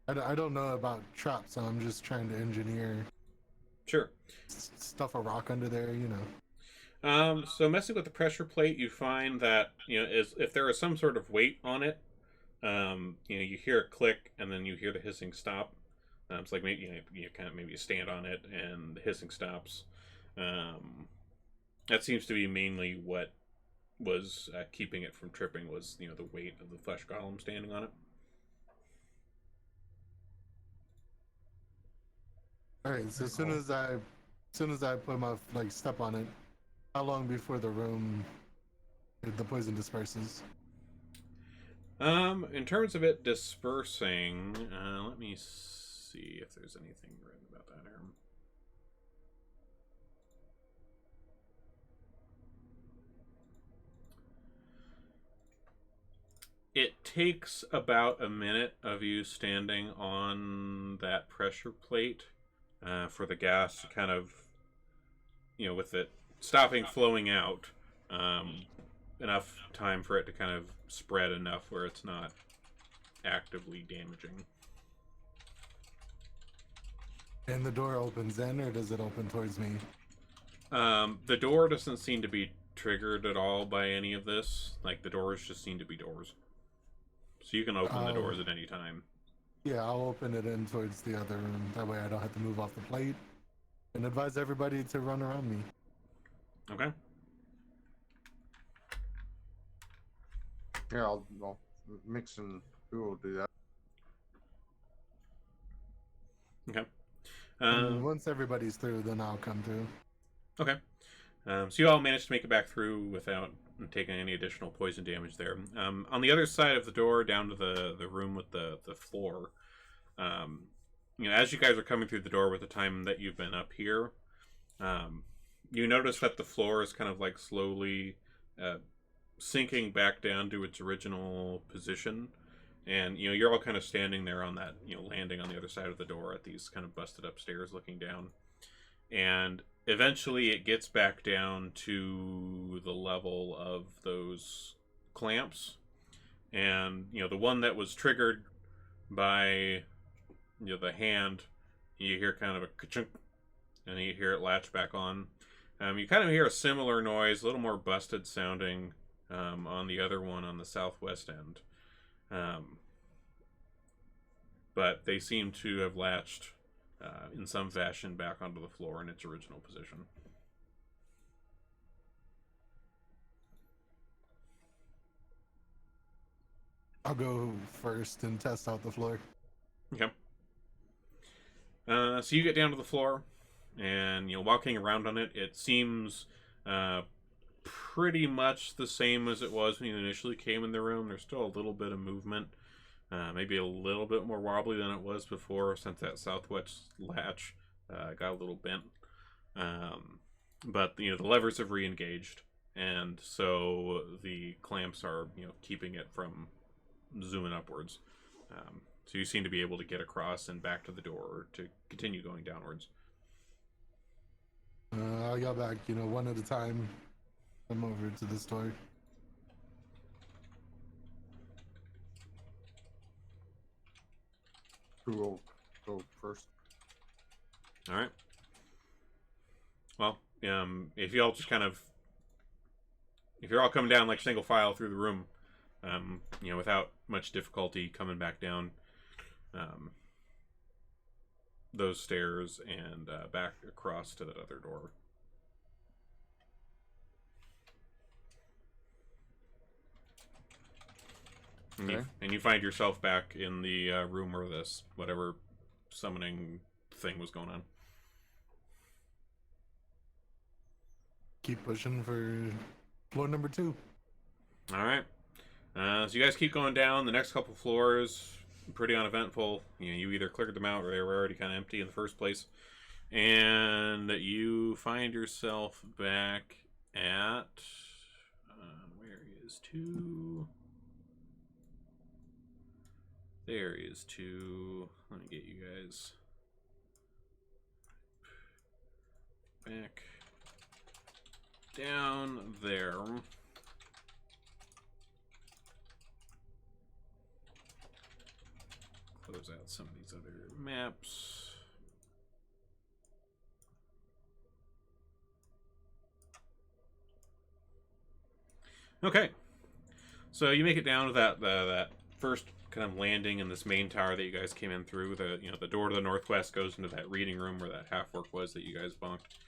I don't know about traps, so I'm just trying to engineer. Sure. Stuff a rock under there, So messing with the pressure plate, you find that if there is some sort of weight on it, you hear a click and then you hear the hissing stop. It's like maybe you kind of maybe stand on it and the hissing stops. That seems to be mainly what was keeping it from tripping, was the weight of the flesh golem standing on it. All right. So as soon as I put my step on it, how long before the poison disperses? In terms of it dispersing, let me see if there's anything written about that here. It takes about a minute of you standing on that pressure plate for the gas to kind of, with it stopping flowing out, enough time for it to kind of spread enough where it's not actively damaging. And the door opens in, or does it open towards me? The door doesn't seem to be triggered at all by any of this. Like, the doors just seem to be doors. So you can open the doors at any time. Yeah, I'll open it in towards the other room. That way I don't have to move off the plate. And advise everybody to run around me. Okay. Yeah, I'll mix and who will do that. Okay. And once everybody's through, then I'll come through. Okay. So you all managed to make it back through without taking any additional poison damage there. On the other side of the door, down to the room with the floor, as you guys are coming through the door with the time that you've been up here, you notice that the floor is kind of like slowly sinking back down to its original position. And, you're all kind of standing there on that, landing on the other side of the door at these kind of busted up stairs looking down. And eventually it gets back down to the level of those clamps. And, the one that was triggered by, the hand, you hear kind of a ka-chunk, and you hear it latch back on. You kind of hear a similar noise, a little more busted sounding, on the other one on the southwest end. But they seem to have latched in some fashion back onto the floor in its original position. I'll go first and test out the floor. Okay. So you get down to the floor, and walking around on it, it seems pretty much the same as it was when you initially came in the room. There's still a little bit of movement, maybe a little bit more wobbly than it was before, since that southwest latch got a little bent. But the levers have re-engaged, and so the clamps are keeping it from zooming upwards. So you seem to be able to get across and back to the door to continue going downwards. I'll go back, one at a time. I'm over to this door. Who will go first? All right. Well, if you all just if you're all coming down like single file through the room, without much difficulty coming back down those stairs and back across to that other door. Okay. And you find yourself back in the room where this whatever summoning thing was going on. Keep pushing for floor number 2. All right. So you guys keep going down. The next couple floors, pretty uneventful. You either cleared them out or they were already kind of empty in the first place. And you find yourself back at... where is 2? There is 2. Let me get you guys back down there. Close out some of these other maps. Okay, so you make it down to that first kind of landing in this main tower that you guys came in through. The door to the northwest goes into that reading room where that half orc was that you guys bunked.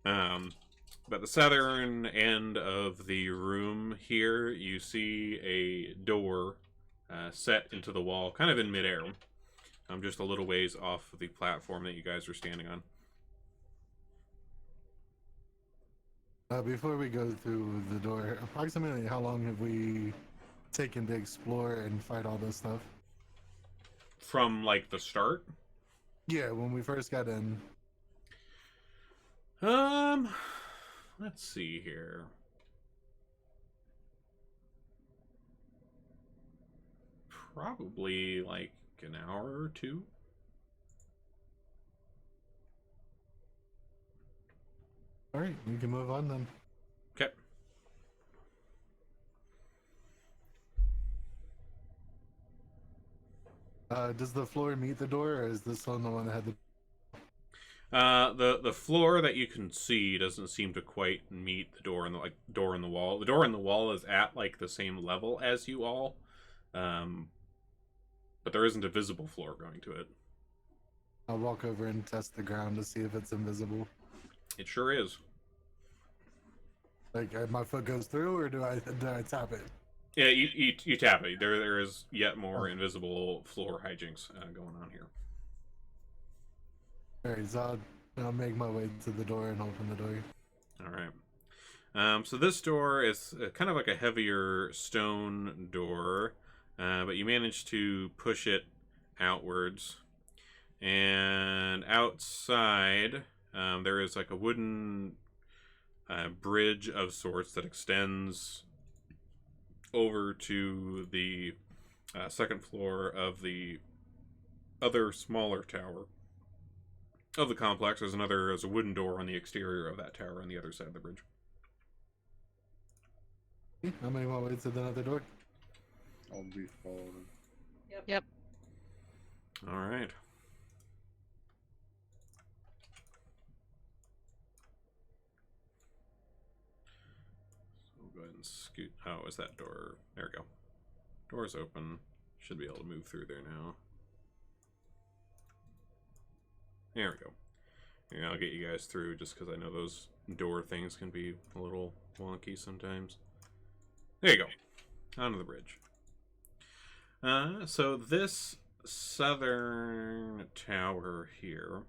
But the southern end of the room here, you see a door set into the wall, kind of in midair. Just a little ways off of the platform that you guys are standing on. Before we go through the door, approximately how long have we taken to explore and fight all this stuff? From, like, the start? Yeah, when we first got in. Let's see here. Probably, like, an hour or 2. All right, we can move on then. Okay. Does the floor meet the door, or is this one the one that had the... The floor that you can see doesn't seem to quite meet the door in the door in the wall. The door in the wall is at like the same level as you all, But there isn't a visible floor going to it. I'll walk over and test the ground to see if it's invisible. It sure is. Like, my foot goes through, or do I tap it? Yeah, you tap it. There is yet more invisible floor hijinks going on here. Alright, so I'll make my way to the door and open the door. All right. So this door is kind of like a heavier stone door, but you manage to push it outwards. And outside, there is like a wooden bridge of sorts that extends over to the second floor of the other smaller tower of the complex. There's a wooden door on the exterior of that tower on the other side of the bridge. I'll make my way to the other door. I'll be following. Yep. All right. So we'll go ahead and scoot. Oh, is that door? There we go. Door's open. Should be able to move through there now. There we go. And I'll get you guys through just because I know those door things can be a little wonky sometimes. There you go. Onto the bridge. So this southern tower here,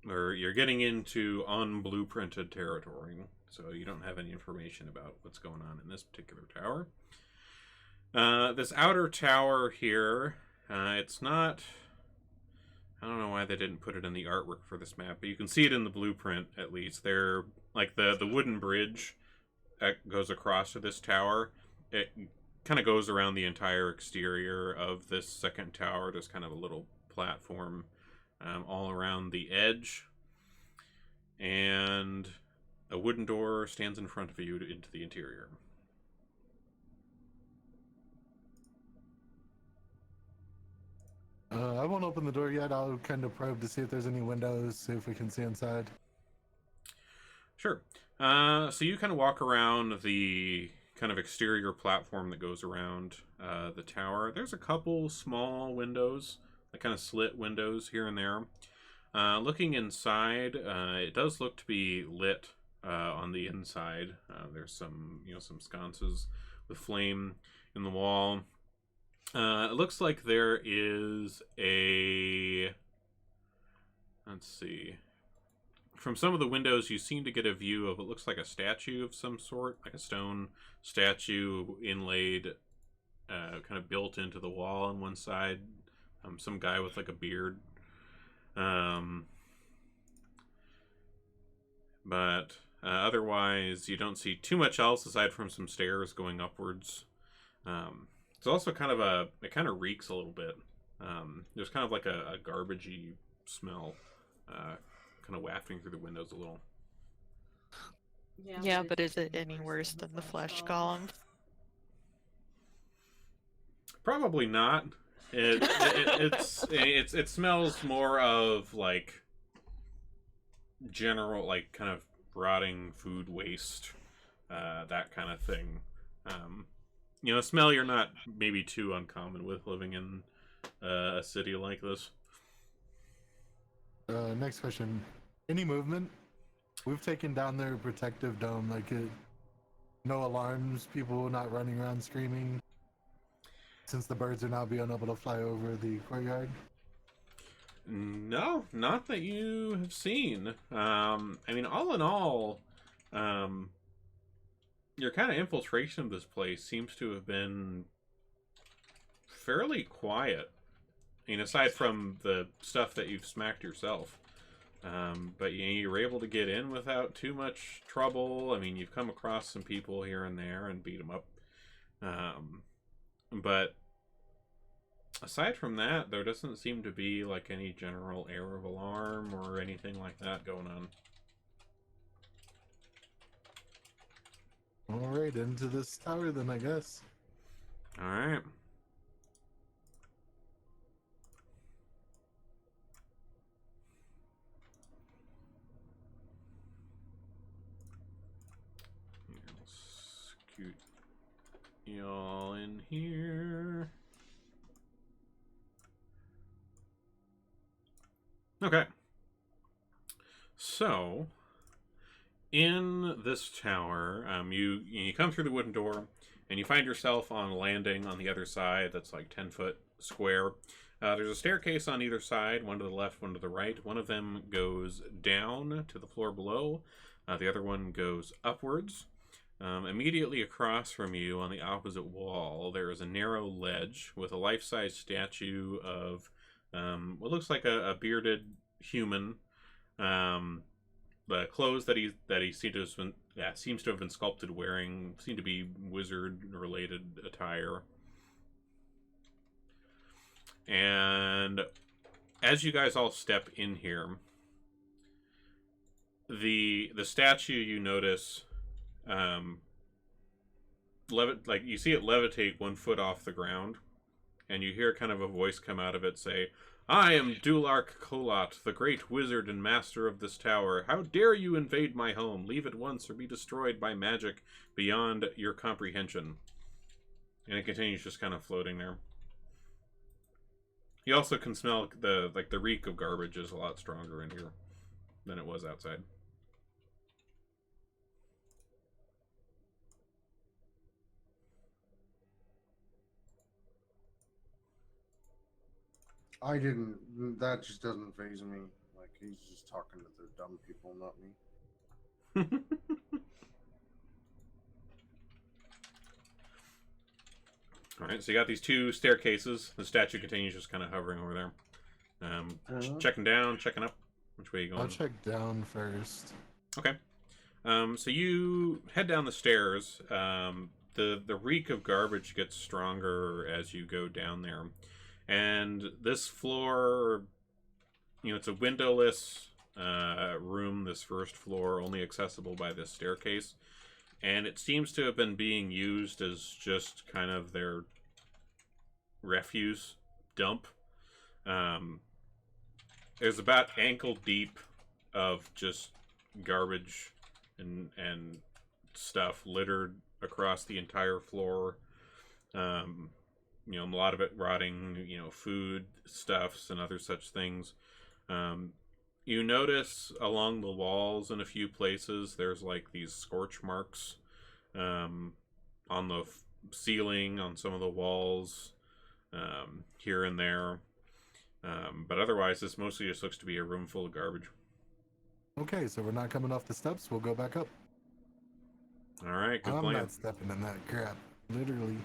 or you're getting into unblueprinted territory, so you don't have any information about what's going on in this particular tower. This outer tower here, it's not... I don't know why they didn't put it in the artwork for this map, but you can see it in the blueprint, at least. They're, like, the wooden bridge that goes across to this tower, it kind of goes around the entire exterior of this second tower. There's kind of a little platform all around the edge. And a wooden door stands in front of you into the interior. I won't open the door yet. I'll kind of probe to see if there's any windows, see if we can see inside. Sure. So you kind of walk around the kind of exterior platform that goes around the tower. There's a couple small windows, like kind of slit windows here and there. Looking inside, it does look to be lit on the inside. There's some, some sconces with flame in the wall. It looks like there is a... Let's see. From some of the windows, you seem to get a view of, it looks like a statue of some sort, like a stone statue inlaid, kind of built into the wall on one side. Some guy with like a beard. But otherwise, you don't see too much else aside from some stairs going upwards. It's also kind of it kind of reeks a little bit. There's kind of like a garbagey smell, kind of wafting through the windows a little. Yeah, but is it any worse than the flesh golem? Probably not. It smells more of like general, like kind of rotting food waste, that kind of thing. A smell you're not maybe too uncommon with living in a city like this. Next question. Any movement? We've taken down their protective dome, like no alarms, people not running around screaming, since the birds are now being able to fly over the courtyard. No, not that you have seen. I mean, all in all, your kind of infiltration of this place seems to have been fairly quiet. I mean, aside from the stuff that you've smacked yourself. But you were able to get in without too much trouble. I mean, you've come across some people here and there and beat them up. But aside from that, there doesn't seem to be like any general air of alarm or anything like that going on. Alright, into this tower then, I guess. Alright. Scoot y'all in here. Okay. So, in this tower, you come through the wooden door, and you find yourself on a landing on the other side that's like 10-foot square. There's a staircase on either side, one to the left, one to the right. One of them goes down to the floor below. The other one goes upwards. Immediately across from you, on the opposite wall, there is a narrow ledge with a life-size statue of what looks like a bearded human. The clothes that he seems to have been sculpted wearing seem to be wizard-related attire. And as you guys all step in here, the statue, you notice, you see it levitate 1 foot off the ground, and you hear kind of a voice come out of it say, "I am Dulark Kolat, the great wizard and master of this tower. How dare you invade my home? Leave at once or be destroyed by magic beyond your comprehension." And it continues just kind of floating there. You also can smell the reek of garbage is a lot stronger in here than it was outside. That just doesn't faze me. Like, he's just talking to the dumb people, not me. Alright, so you got these 2 staircases. The statue continues just kind of hovering over there. Checking down, checking up. Which way are you going? I'll check down first. Okay. So you head down the stairs. The reek of garbage gets stronger as you go down there. And this floor, it's a windowless room, this first floor, only accessible by this staircase. And it seems to have been being used as just kind of their refuse dump. There's about ankle deep of just garbage and stuff littered across the entire floor. A lot of it rotting, food, stuffs, and other such things. You notice along the walls in a few places, there's like these scorch marks on the ceiling, on some of the walls, here and there. But otherwise, this mostly just looks to be a room full of garbage. Okay, so we're not coming off the steps. We'll go back up. All right, good I'm plan. not stepping in that crap. Literally.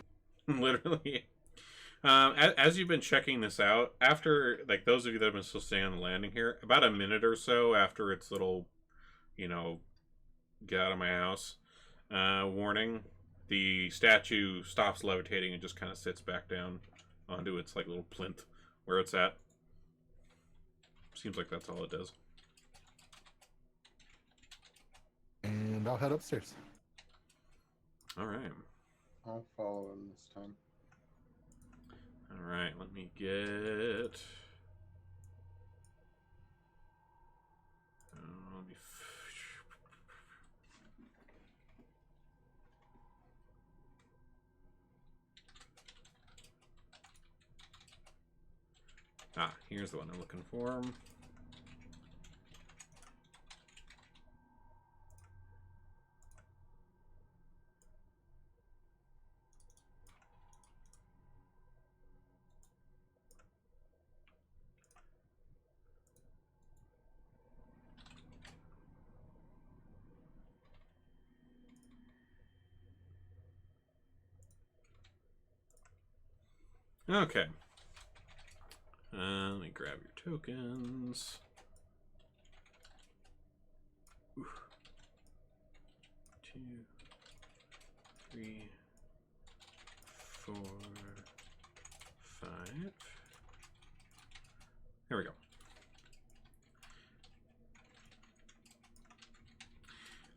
Literally. As you've been checking this out, after, like, those of you that have been still staying on the landing here, about a minute or so after its little, get out of my house warning, the statue stops levitating and just kind of sits back down onto its, like, little plinth where it's at. Seems like that's all it does. And I'll head upstairs. All right. I'll follow him this time. All right, let me get... here's the one I'm looking for. Okay. Let me grab your tokens. Ooh. 2, 3, 4, 5. There we go.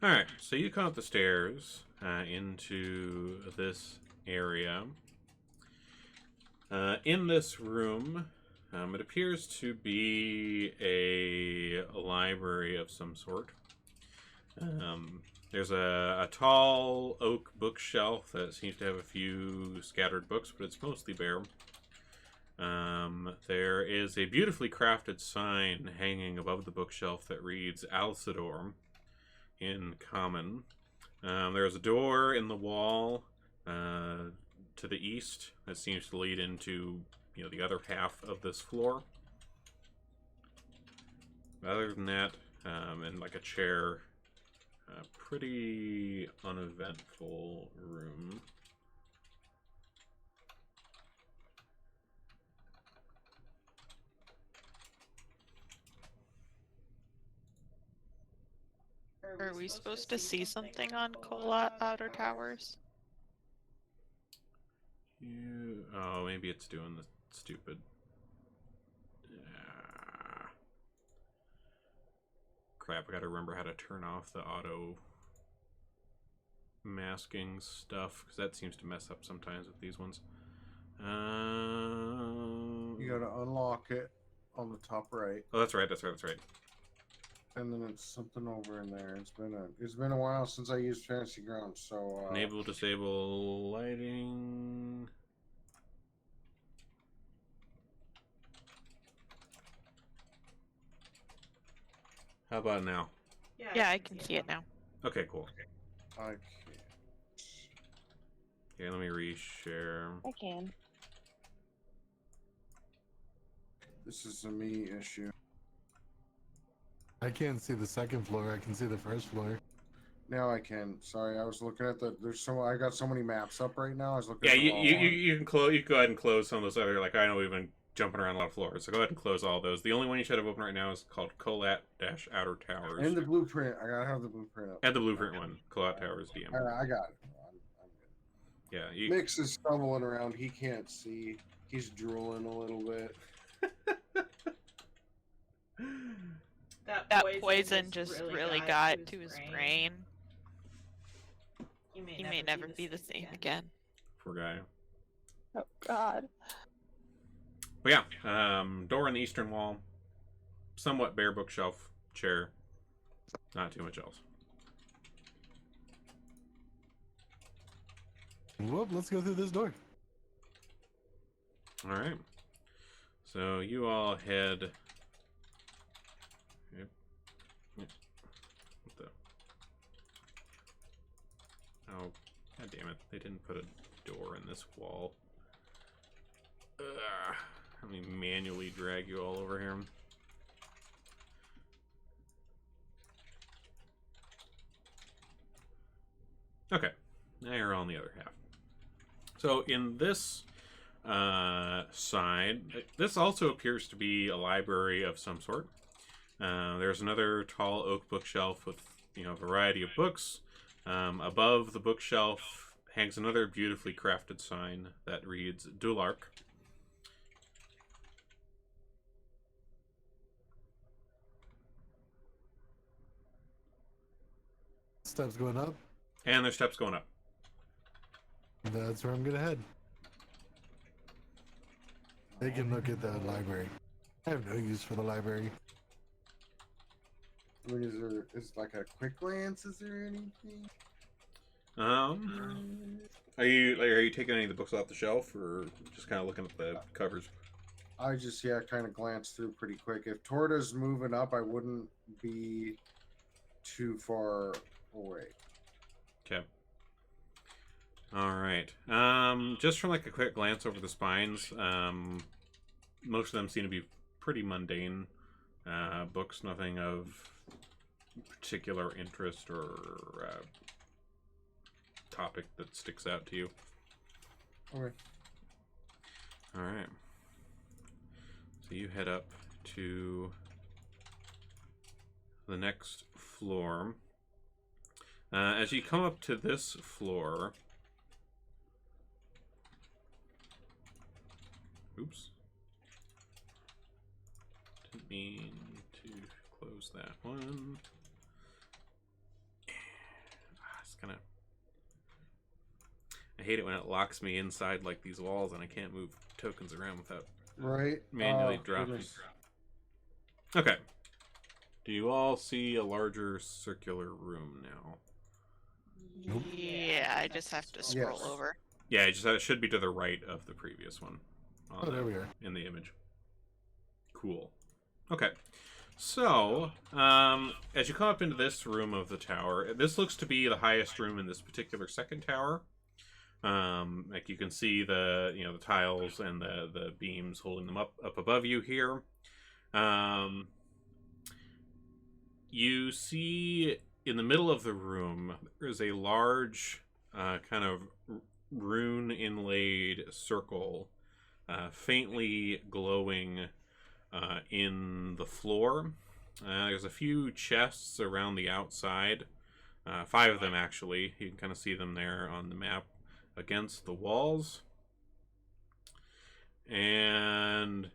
Alright, so you come up the stairs into this area. In this room, it appears to be a library of some sort. There's a tall oak bookshelf that seems to have a few scattered books, but it's mostly bare. There is a beautifully crafted sign hanging above the bookshelf that reads Alcidor in common. There's a door in the wall to the east that seems to lead into, the other half of this floor. Other than that, and like a chair, pretty uneventful room. Are we supposed to see something on Cola Outer Towers? Oh, maybe it's doing the stupid. Crap, I gotta remember how to turn off the auto masking stuff, because that seems to mess up sometimes with these ones. You gotta unlock it on the top right. Oh, that's right. And then it's something over in there. It's been a while since I used Fantasy Grounds, so Enable, disable lighting. How about now? Yeah, I can see it now. Okay, cool. I can't. Okay, let me reshare. I can. This is a me issue. I can't see the second floor. I can see the first floor. Now I can. Sorry, I was looking at I got so many maps up right now. I was looking Yeah, at the wrong one. you can close. You can go ahead and close some of those other. Like, I know we've been jumping around a lot of floors, so go ahead and close all those. The only one you should have open right now is called Colat-Outer Towers. And the blueprint. I gotta have the blueprint up. Add the blueprint one. Colat Towers DM. I got it. I'm good. Yeah, Mix is stumbling around. He can't see. He's drooling a little bit. That poison just really got to his brain. He may never be the same again. Poor guy. Oh God. But yeah, door in the eastern wall, somewhat bare bookshelf, chair, not too much else. Whoop, let's go through this door. All right. So you all head. Yep. What the? Oh, god damn it! They didn't put a door in this wall. Let me manually drag you all over here. Okay, now you're on the other half. So in this side, this also appears to be a library of some sort. There's another tall oak bookshelf with a variety of books. Above the bookshelf hangs another beautifully crafted sign that reads Dulark. Steps going up. And there's steps going up. That's where I'm gonna head. They can look at the library. I have no use for the library. I mean, is like a quick glance? Is there anything? Are you taking any of the books off the shelf, or just kind of looking at the covers? I just kind of glanced through pretty quick. If Torta's moving up, I wouldn't be too far away. Okay. All right. Just from like a quick glance over the spines, most of them seem to be pretty mundane books, nothing of particular interest or topic that sticks out to you. Okay. All right. So you head up to the next floor. As you come up to this floor, oops, didn't mean to close that one. It's kind of, I hate it when it locks me inside like these walls and I can't move tokens around without manually dropping. Goodness. Okay. Do you all see a larger circular room now? Nope. Yeah, I just have to scroll Yes. over. Yeah, it should be to the right of the previous one. Oh, there we are. In the image. Cool. Okay. So, as you come up into this room of the tower, this looks to be the highest room in this particular second tower. Like you can see the the tiles and the beams holding them up above you here. You see in the middle of the room there's a large kind of rune inlaid circle, faintly glowing in the floor. There's a few chests around the outside, 5 of them actually. You can kind of see them there on the map against the walls. And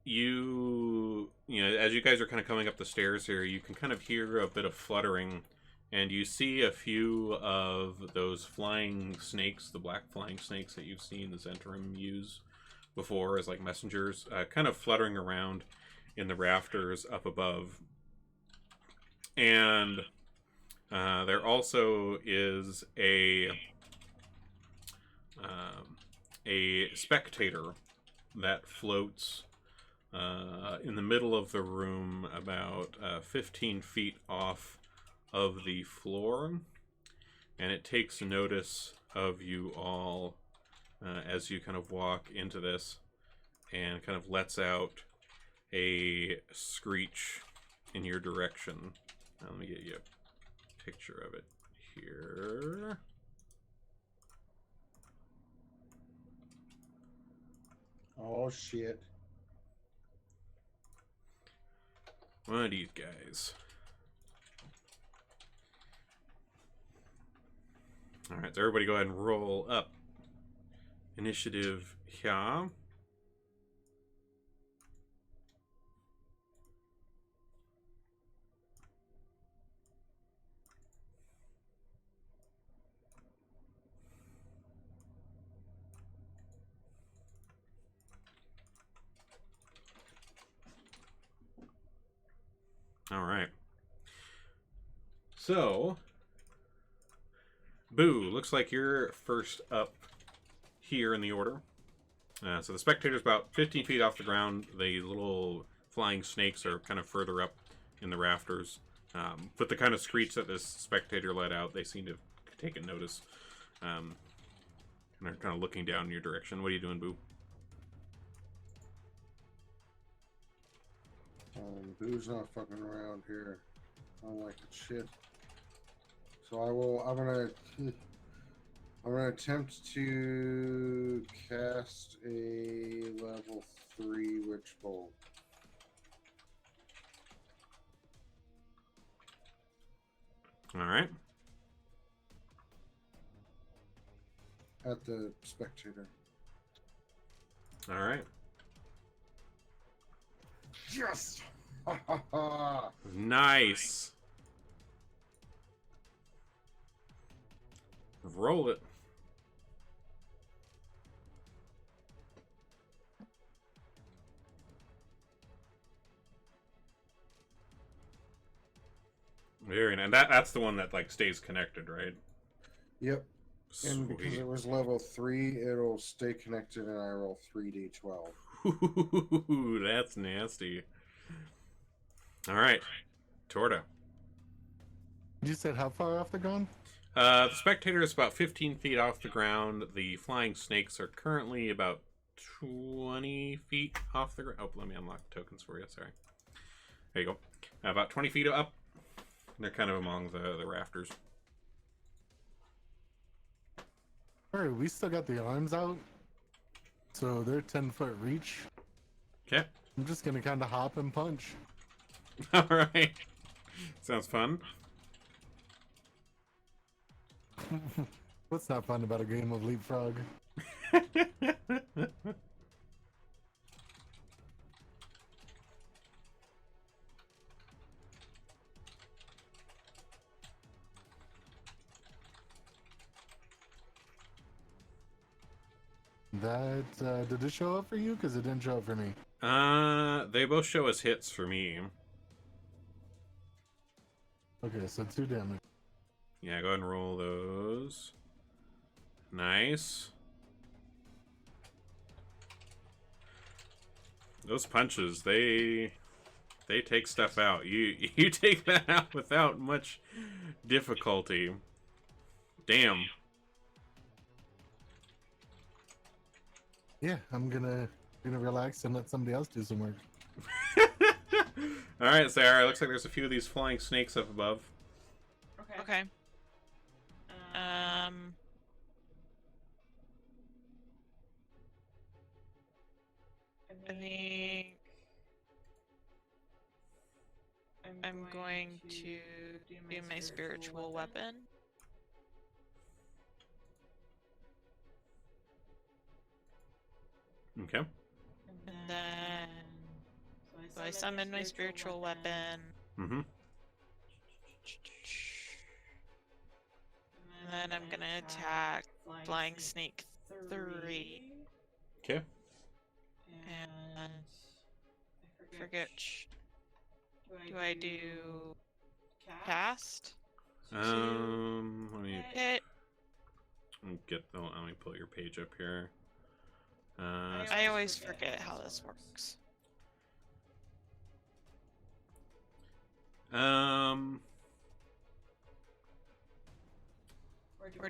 you know, as you guys are kind of coming up the stairs here, you can kind of hear a bit of fluttering, and you see a few of those flying snakes, the black flying snakes that you've seen the Zentrum use before as like messengers, kind of fluttering around in the rafters up above. And there also is a spectator that floats in the middle of the room, about 15 feet off of the floor, and it takes notice of you all as you kind of walk into this, and kind of lets out a screech in your direction. Now, let me get you a picture of it here. Oh shit. One of these guys. Alright, so everybody go ahead and roll up initiative here. Alright. So, Boo, looks like you're first up here in the order. So the spectator's about 15 feet off the ground. The little flying snakes are kind of further up in the rafters. But the kind of screech that this spectator let out, they seem to have taken notice. And they're kind of looking down in your direction. What are you doing, Boo? Boo's not fucking around here. I don't like it shit. So I'm gonna attempt to cast a level 3 witch bolt. Alright. At the spectator. Alright. Yes! Ha ha ha! Nice. Roll it. Very nice. And that's the one that like stays connected, right? Yep. And because Sweet. it was level 3, it'll stay connected and I roll 3d12. Ooh, that's nasty. Alright. Torta. You said how far off the ground? The spectator is about 15 feet off the ground. The flying snakes are currently about 20 feet off the ground. Oh, let me unlock the tokens for you. Sorry. There you go. About 20 feet up. They're kind of among the rafters. Alright, we still got the arms out. So they're 10-foot reach. Okay. I'm just gonna kind of hop and punch. Alright. Sounds fun. What's not fun about a game of leapfrog? That did it show up for you? Because it didn't show up for me. They both show as hits for me. Okay, so 2 damage. Yeah, go ahead and roll those. Nice. Those punches, they take stuff out. You take that out without much difficulty. Damn. Yeah, I'm gonna relax and let somebody else do some work. All right, Sarah. Looks like there's a few of these flying snakes up above. Okay. I think I'm going to do my spiritual weapon. Okay. And then, so I summon my spiritual weapon. Mm-hmm. And then I'm gonna attack Flying Snake 3. Okay. And I forget. Do I do cast? Let me Hit. let me pull your page up here. I always forget how this works. Or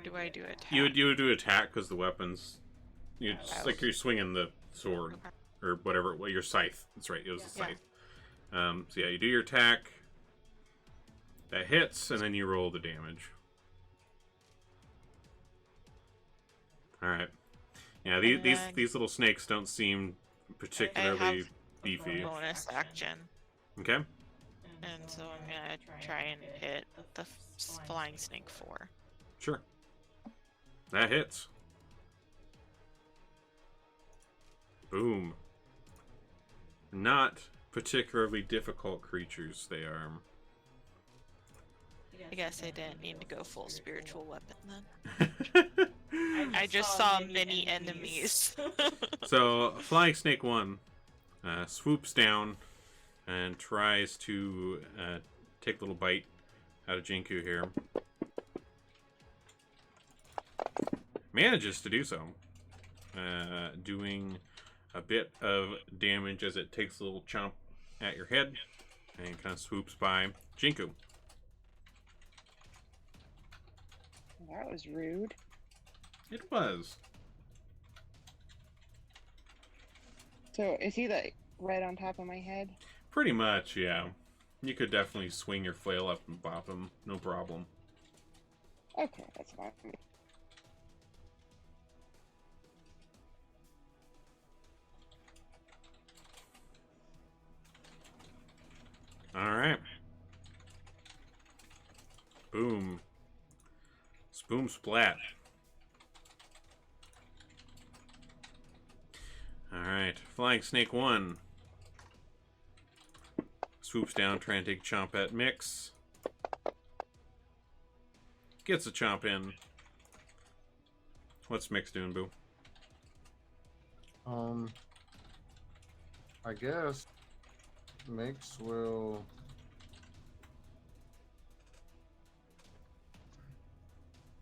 do I do attack? You would do attack because the weapons. Like you're swinging the sword or whatever. Well, your scythe. That's right. It was the scythe. So yeah, you do your attack. That hits, and then you roll the damage. All right. Yeah, these little snakes don't seem particularly beefy. Bonus action. Okay. And so I'm gonna try and hit the Flying Snake 4. Sure. That hits. Boom. Not particularly difficult creatures, they are. I guess I didn't need to go full spiritual weapon then. I just saw many enemies. So, Flying Snake 1 swoops down and tries to take a little bite out of Jinku here. Manages to do so. Doing a bit of damage as it takes a little chomp at your head and kind of swoops by Jinku. That was rude. It was. So is he like right on top of my head? Pretty much, yeah. You could definitely swing your flail up and bop him. No problem. Okay, that's fine. Alright. Boom. Spoom splat. Alright. Flying Snake 1. Swoops down, trying to take chomp at Mix. Gets a chomp in. What's Mix doing, Boo? I guess Mix will.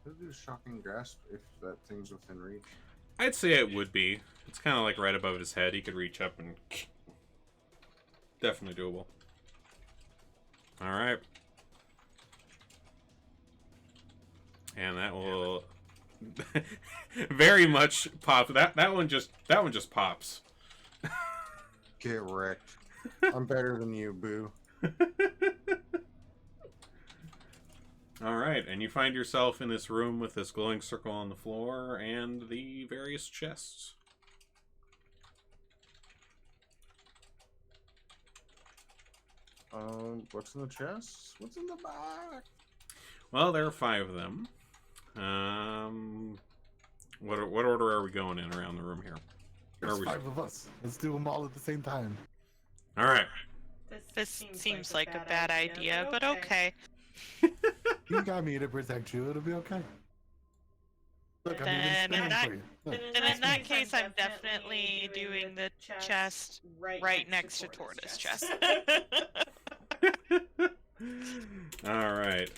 He'll do Shocking Grasp if that thing's within reach. I'd say it would be. It's kind of like right above his head. He could reach up and... Definitely doable. Alright. And that will... very much pop. That one just pops. Get wrecked. I'm better than you, Boo. Alright, and you find yourself in this room with this glowing circle on the floor and the various chests. What's in the chest? What's in the back? Well, there are 5 of them. What order are we going in around the room here? There's 5 of us. Let's do them all at the same time. Alright. This seems like a bad idea, but okay. You got me to protect you. It'll be okay. Look, I'm Then even in spinning for you. Look. Then in that case, I'm definitely doing the chest right next to Tortoise chest. All right.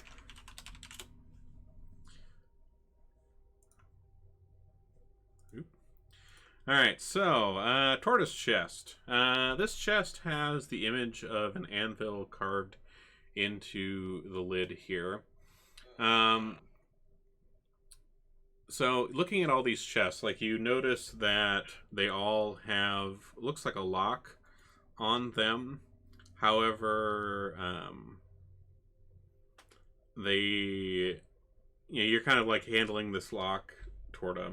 All right, so tortoise chest. This chest has the image of an anvil carved into the lid here. So looking at all these chests, like you notice that they all have looks like a lock on them. However, you're kind of like handling this lock, Torta,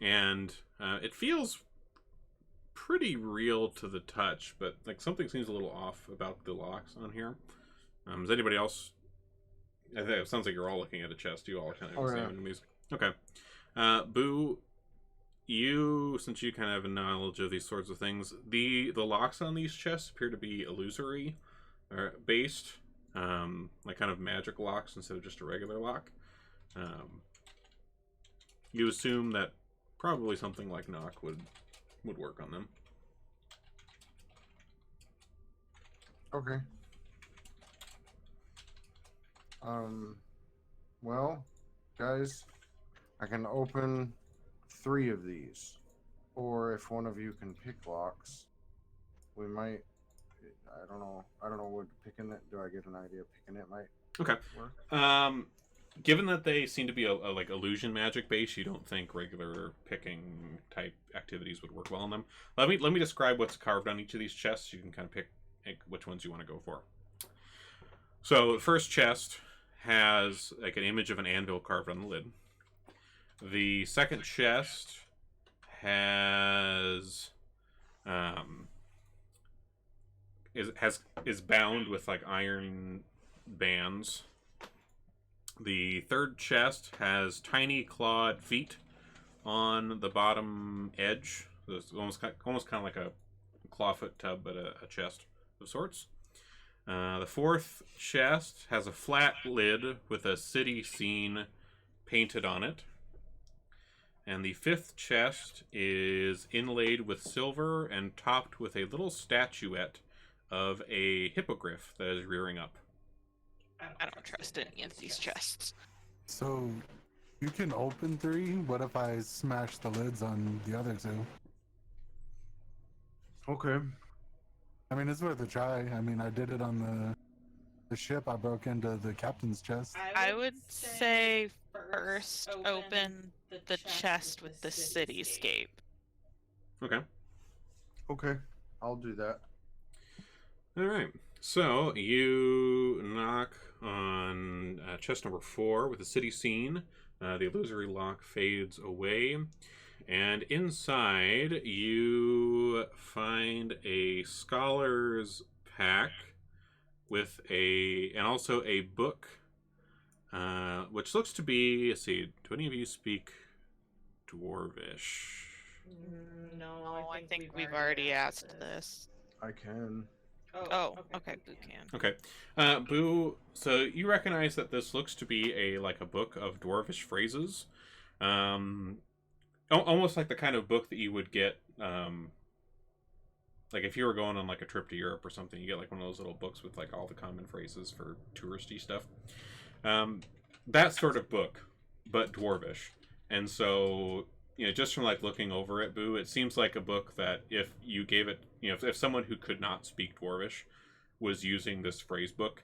and it feels pretty real to the touch, but like something seems a little off about the locks on here. Is anybody else? I think it sounds like you're all looking at a chest. You all kind of examining these. Okay. Boo, you, since you kind of have a knowledge of these sorts of things, the locks on these chests appear to be illusory or based, like kind of magic locks instead of just a regular lock. You assume that probably something like knock would work on them. Okay. Well, guys, I can open 3 of these, or if one of you can pick locks, we might. I don't know what picking it. Do I get an idea? Picking it might. Okay. Work? Given that they seem to be a like illusion magic base, you don't think regular picking type activities would work well on them. Let me describe what's carved on each of these chests. You can kind of pick which ones you want to go for. So the first chest has like an image of an anvil carved on the lid. The second chest has is bound with like iron bands. The third chest has tiny clawed feet on the bottom edge. It's almost kind of like a clawfoot tub, but a chest of sorts. The fourth chest has a flat lid with a city scene painted on it. And the fifth chest is inlaid with silver and topped with a little statuette of a hippogriff that is rearing up. I don't trust any of these chests. So, you can open 3. What if I smash the lids on the other 2? Okay. I mean, it's worth a try. I mean, I did it on the ship. I broke into the captain's chest. I would say first open the chest with the cityscape. Okay. Okay. I'll do that. All right. So you knock on chest number 4 with the city scene. The illusory lock fades away. And inside, you find a scholar's pack with and also a book, which looks to be, let's see, do any of you speak Dwarvish? No, I think we've already asked this. I can. Oh, okay, Boo can. Okay. Boo, so you recognize that this looks to be a book of Dwarvish phrases. Almost like the kind of book that you would get, like if you were going on like a trip to Europe or something, you get like one of those little books with like all the common phrases for touristy stuff. That sort of book, but Dwarvish. And so, just from like looking over it, Boo, it seems like a book that if you gave it, if someone who could not speak Dwarvish was using this phrase book,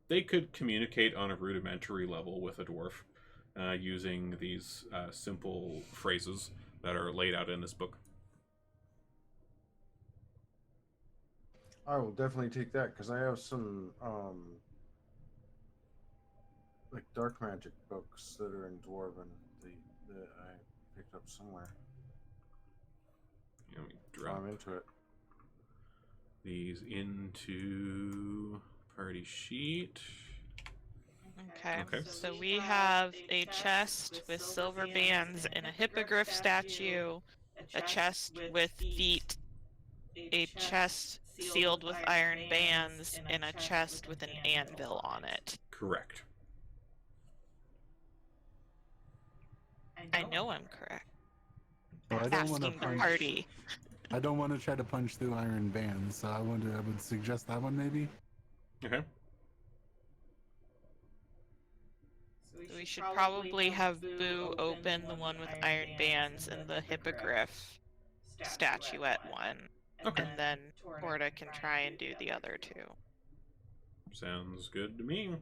they could communicate on a rudimentary level with a dwarf. Using these simple phrases that are laid out in this book. I will definitely take that because I have some like dark magic books that are in Dwarven that I picked up somewhere. Let me drop I'm into it. These into party sheet. Okay, so we have a chest with silver bands and a hippogriff statue, a chest with feet, a chest sealed with iron bands, and a chest with an anvil on it. Correct. I know I'm correct. Well, I don't want to Asking the punch. party. I don't want to try to punch through iron bands, so I would suggest that one maybe. Okay. we should probably have Boo open the one with iron bands and the hippogriff statuette one. Okay. And then Torta can try and do the other two. Sounds good to me.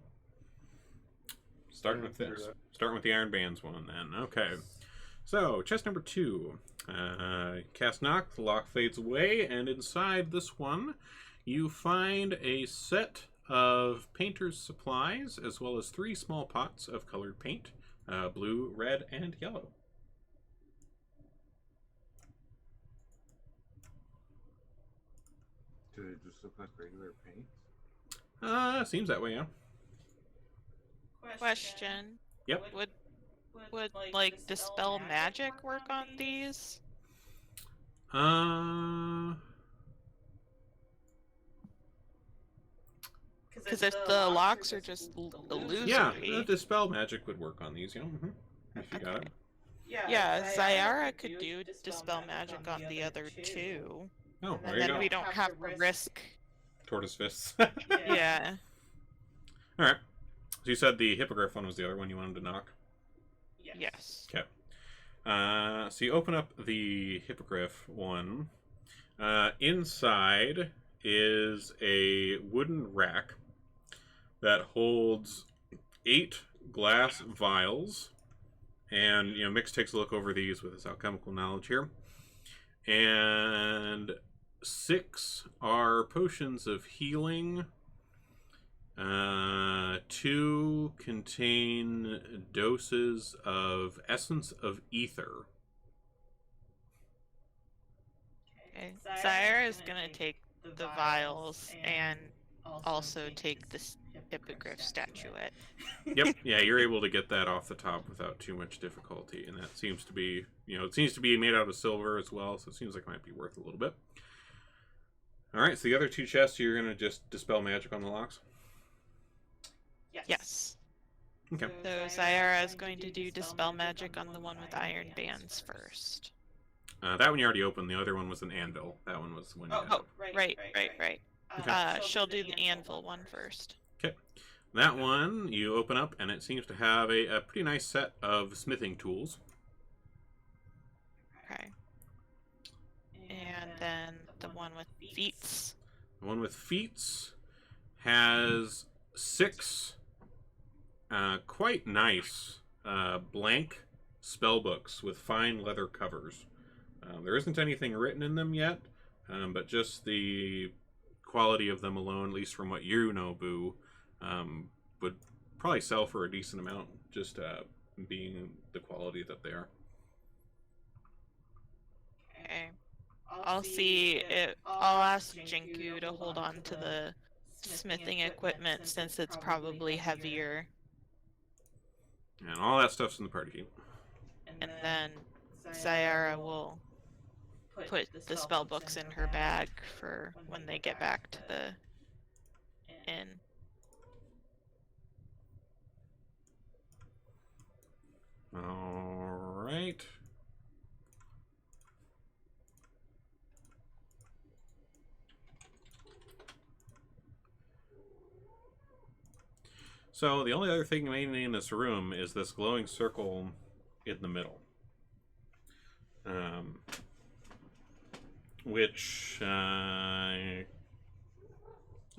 Starting Yeah, with figure this. that. Starting with the Iron Bands one then. Okay. So, chest number 2. Cast knock, the lock fades away, and inside this one, you find a set of painter's supplies, as well as 3 small pots of colored paint, blue, red, and yellow. Do they just look like regular paint? Seems that way, yeah. Question. Yep. Would like dispel magic work on these? Because if the locks are just illusory. Yeah, dispel magic would work on these, yeah. If you got it. Yeah, Zyara could do dispel magic on the other two. Oh, there And you then go. we don't have to risk. Tortoise fists. Yeah. Alright. So you said the hippogriff one was the other one you wanted to knock? Yes. Okay. So you open up the hippogriff one. Inside is a wooden rack that holds 8 glass vials. And, Mix takes a look over these with his alchemical knowledge here. And 6 are potions of healing. 2 contain doses of essence of ether. Okay. Zyara is gonna take the vials and also take this hippogriff statuette. Yep. Yeah, you're able to get that off the top without too much difficulty, and that seems to be, it seems to be made out of silver as well, so it seems like it might be worth a little bit. All right, so the other 2 chests, you're gonna just dispel magic on the locks. Yes. Okay. So Zyara is going to do dispel magic on the one with iron bands first. That one you already opened. The other one was an anvil. That one was when you had Oh, right. Okay. She'll do the anvil one first. Okay. That one you open up, and it seems to have a pretty nice set of smithing tools. Okay. And then the one with feats. The one with feats has 6 quite nice blank spell books with fine leather covers. There isn't anything written in them yet, but just the quality of them alone, at least from what you know, Boo, would probably sell for a decent amount, just being the quality that they are. Okay. I'll see it. I'll ask Jinku to hold on to the smithing equipment since it's probably heavier. And all that stuff's in the party sheet. And then Zyara will put the spell books in her bag for when they get back to the inn. All right. So the only other thing remaining in this room is this glowing circle in the middle. Which, if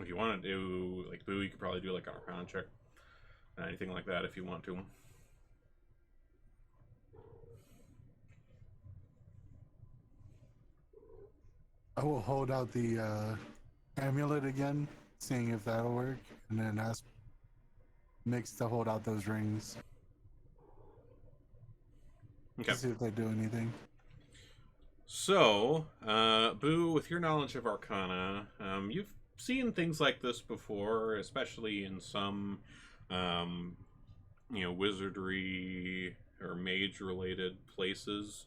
you want to do, like, Boo, you could probably do, like, an Arcana check. Anything like that if you want to. I will hold out the amulet again, seeing if that'll work, and then ask Mix to hold out those rings. Okay. To see if they do anything. So, Boo, with your knowledge of Arcana, you've seen things like this before, especially in some, wizardry or mage-related places.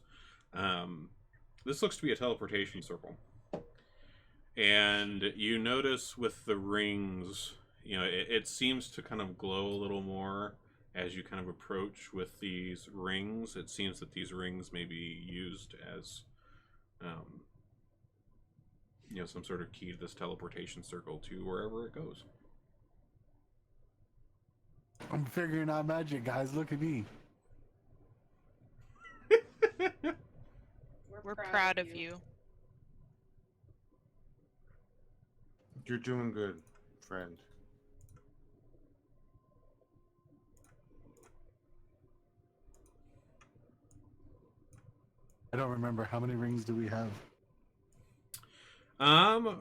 This looks to be a teleportation circle. And you notice with the rings, it seems to kind of glow a little more as you kind of approach with these rings. It seems that these rings may be used as some sort of key to this teleportation circle to wherever it goes. I'm figuring out magic, guys. Look at me. We're proud of you. You're doing good, friend. I don't remember. How many rings do we have?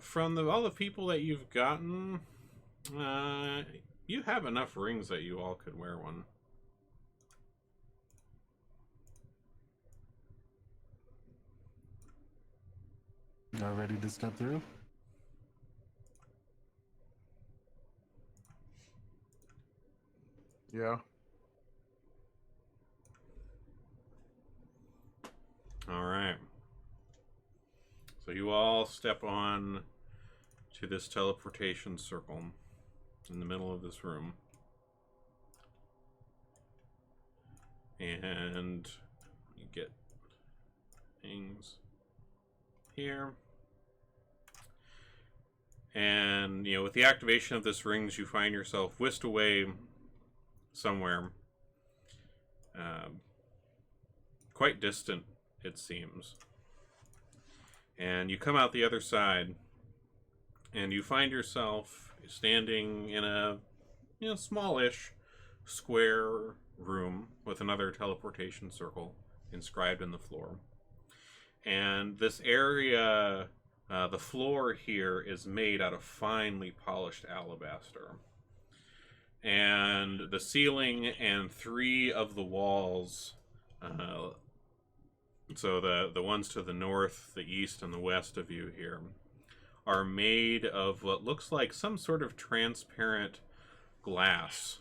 From all the people that you've gotten, you have enough rings that you all could wear one. Y'all ready to step through? Yeah. All right. So you all step on to this teleportation circle in the middle of this room. And you get things here. And, you know, with the activation of this rings, you find yourself whisked away somewhere. Quite distant, it seems. And you come out the other side, and you find yourself standing in a, you know, smallish square room with another teleportation circle inscribed in the floor. And this area, the floor here is made out of finely polished alabaster. And the ceiling and 3 of the walls, so the ones to the north, the east, and the west of you here, are made of what looks like some sort of transparent glass.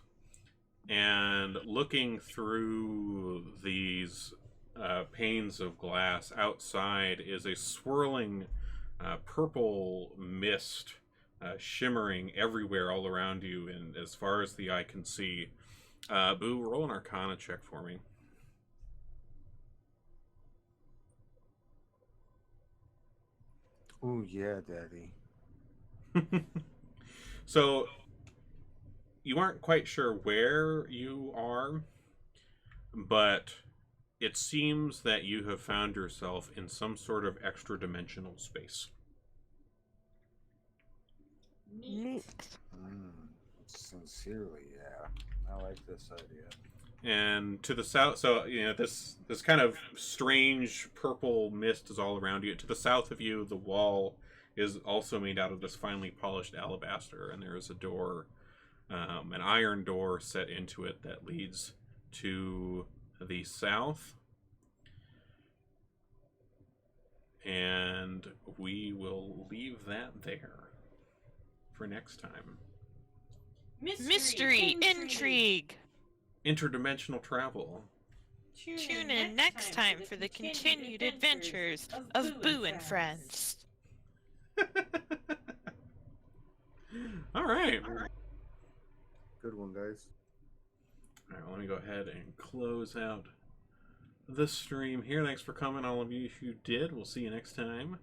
And looking through these panes of glass outside is a swirling purple mist shimmering everywhere all around you and as far as the eye can see. Boo, roll an Arcana check for me. Oh yeah, Daddy. So, you aren't quite sure where you are, but it seems that you have found yourself in some sort of extra-dimensional space. Neat. Sincerely, yeah. I like this idea. And to the south, so, you know, this kind of strange purple mist is all around you. To the south of you, the wall is also made out of this finely polished alabaster, and there is a door, an iron door set into it that leads to the south. And we will leave that there for next time. Mystery, intrigue. Interdimensional travel. Tune in next time for the continued adventures of Boo and Friends. All right. Good one, guys. All right, well, let me go ahead and close out the stream here. Thanks for coming, all of you. If you did, we'll see you next time.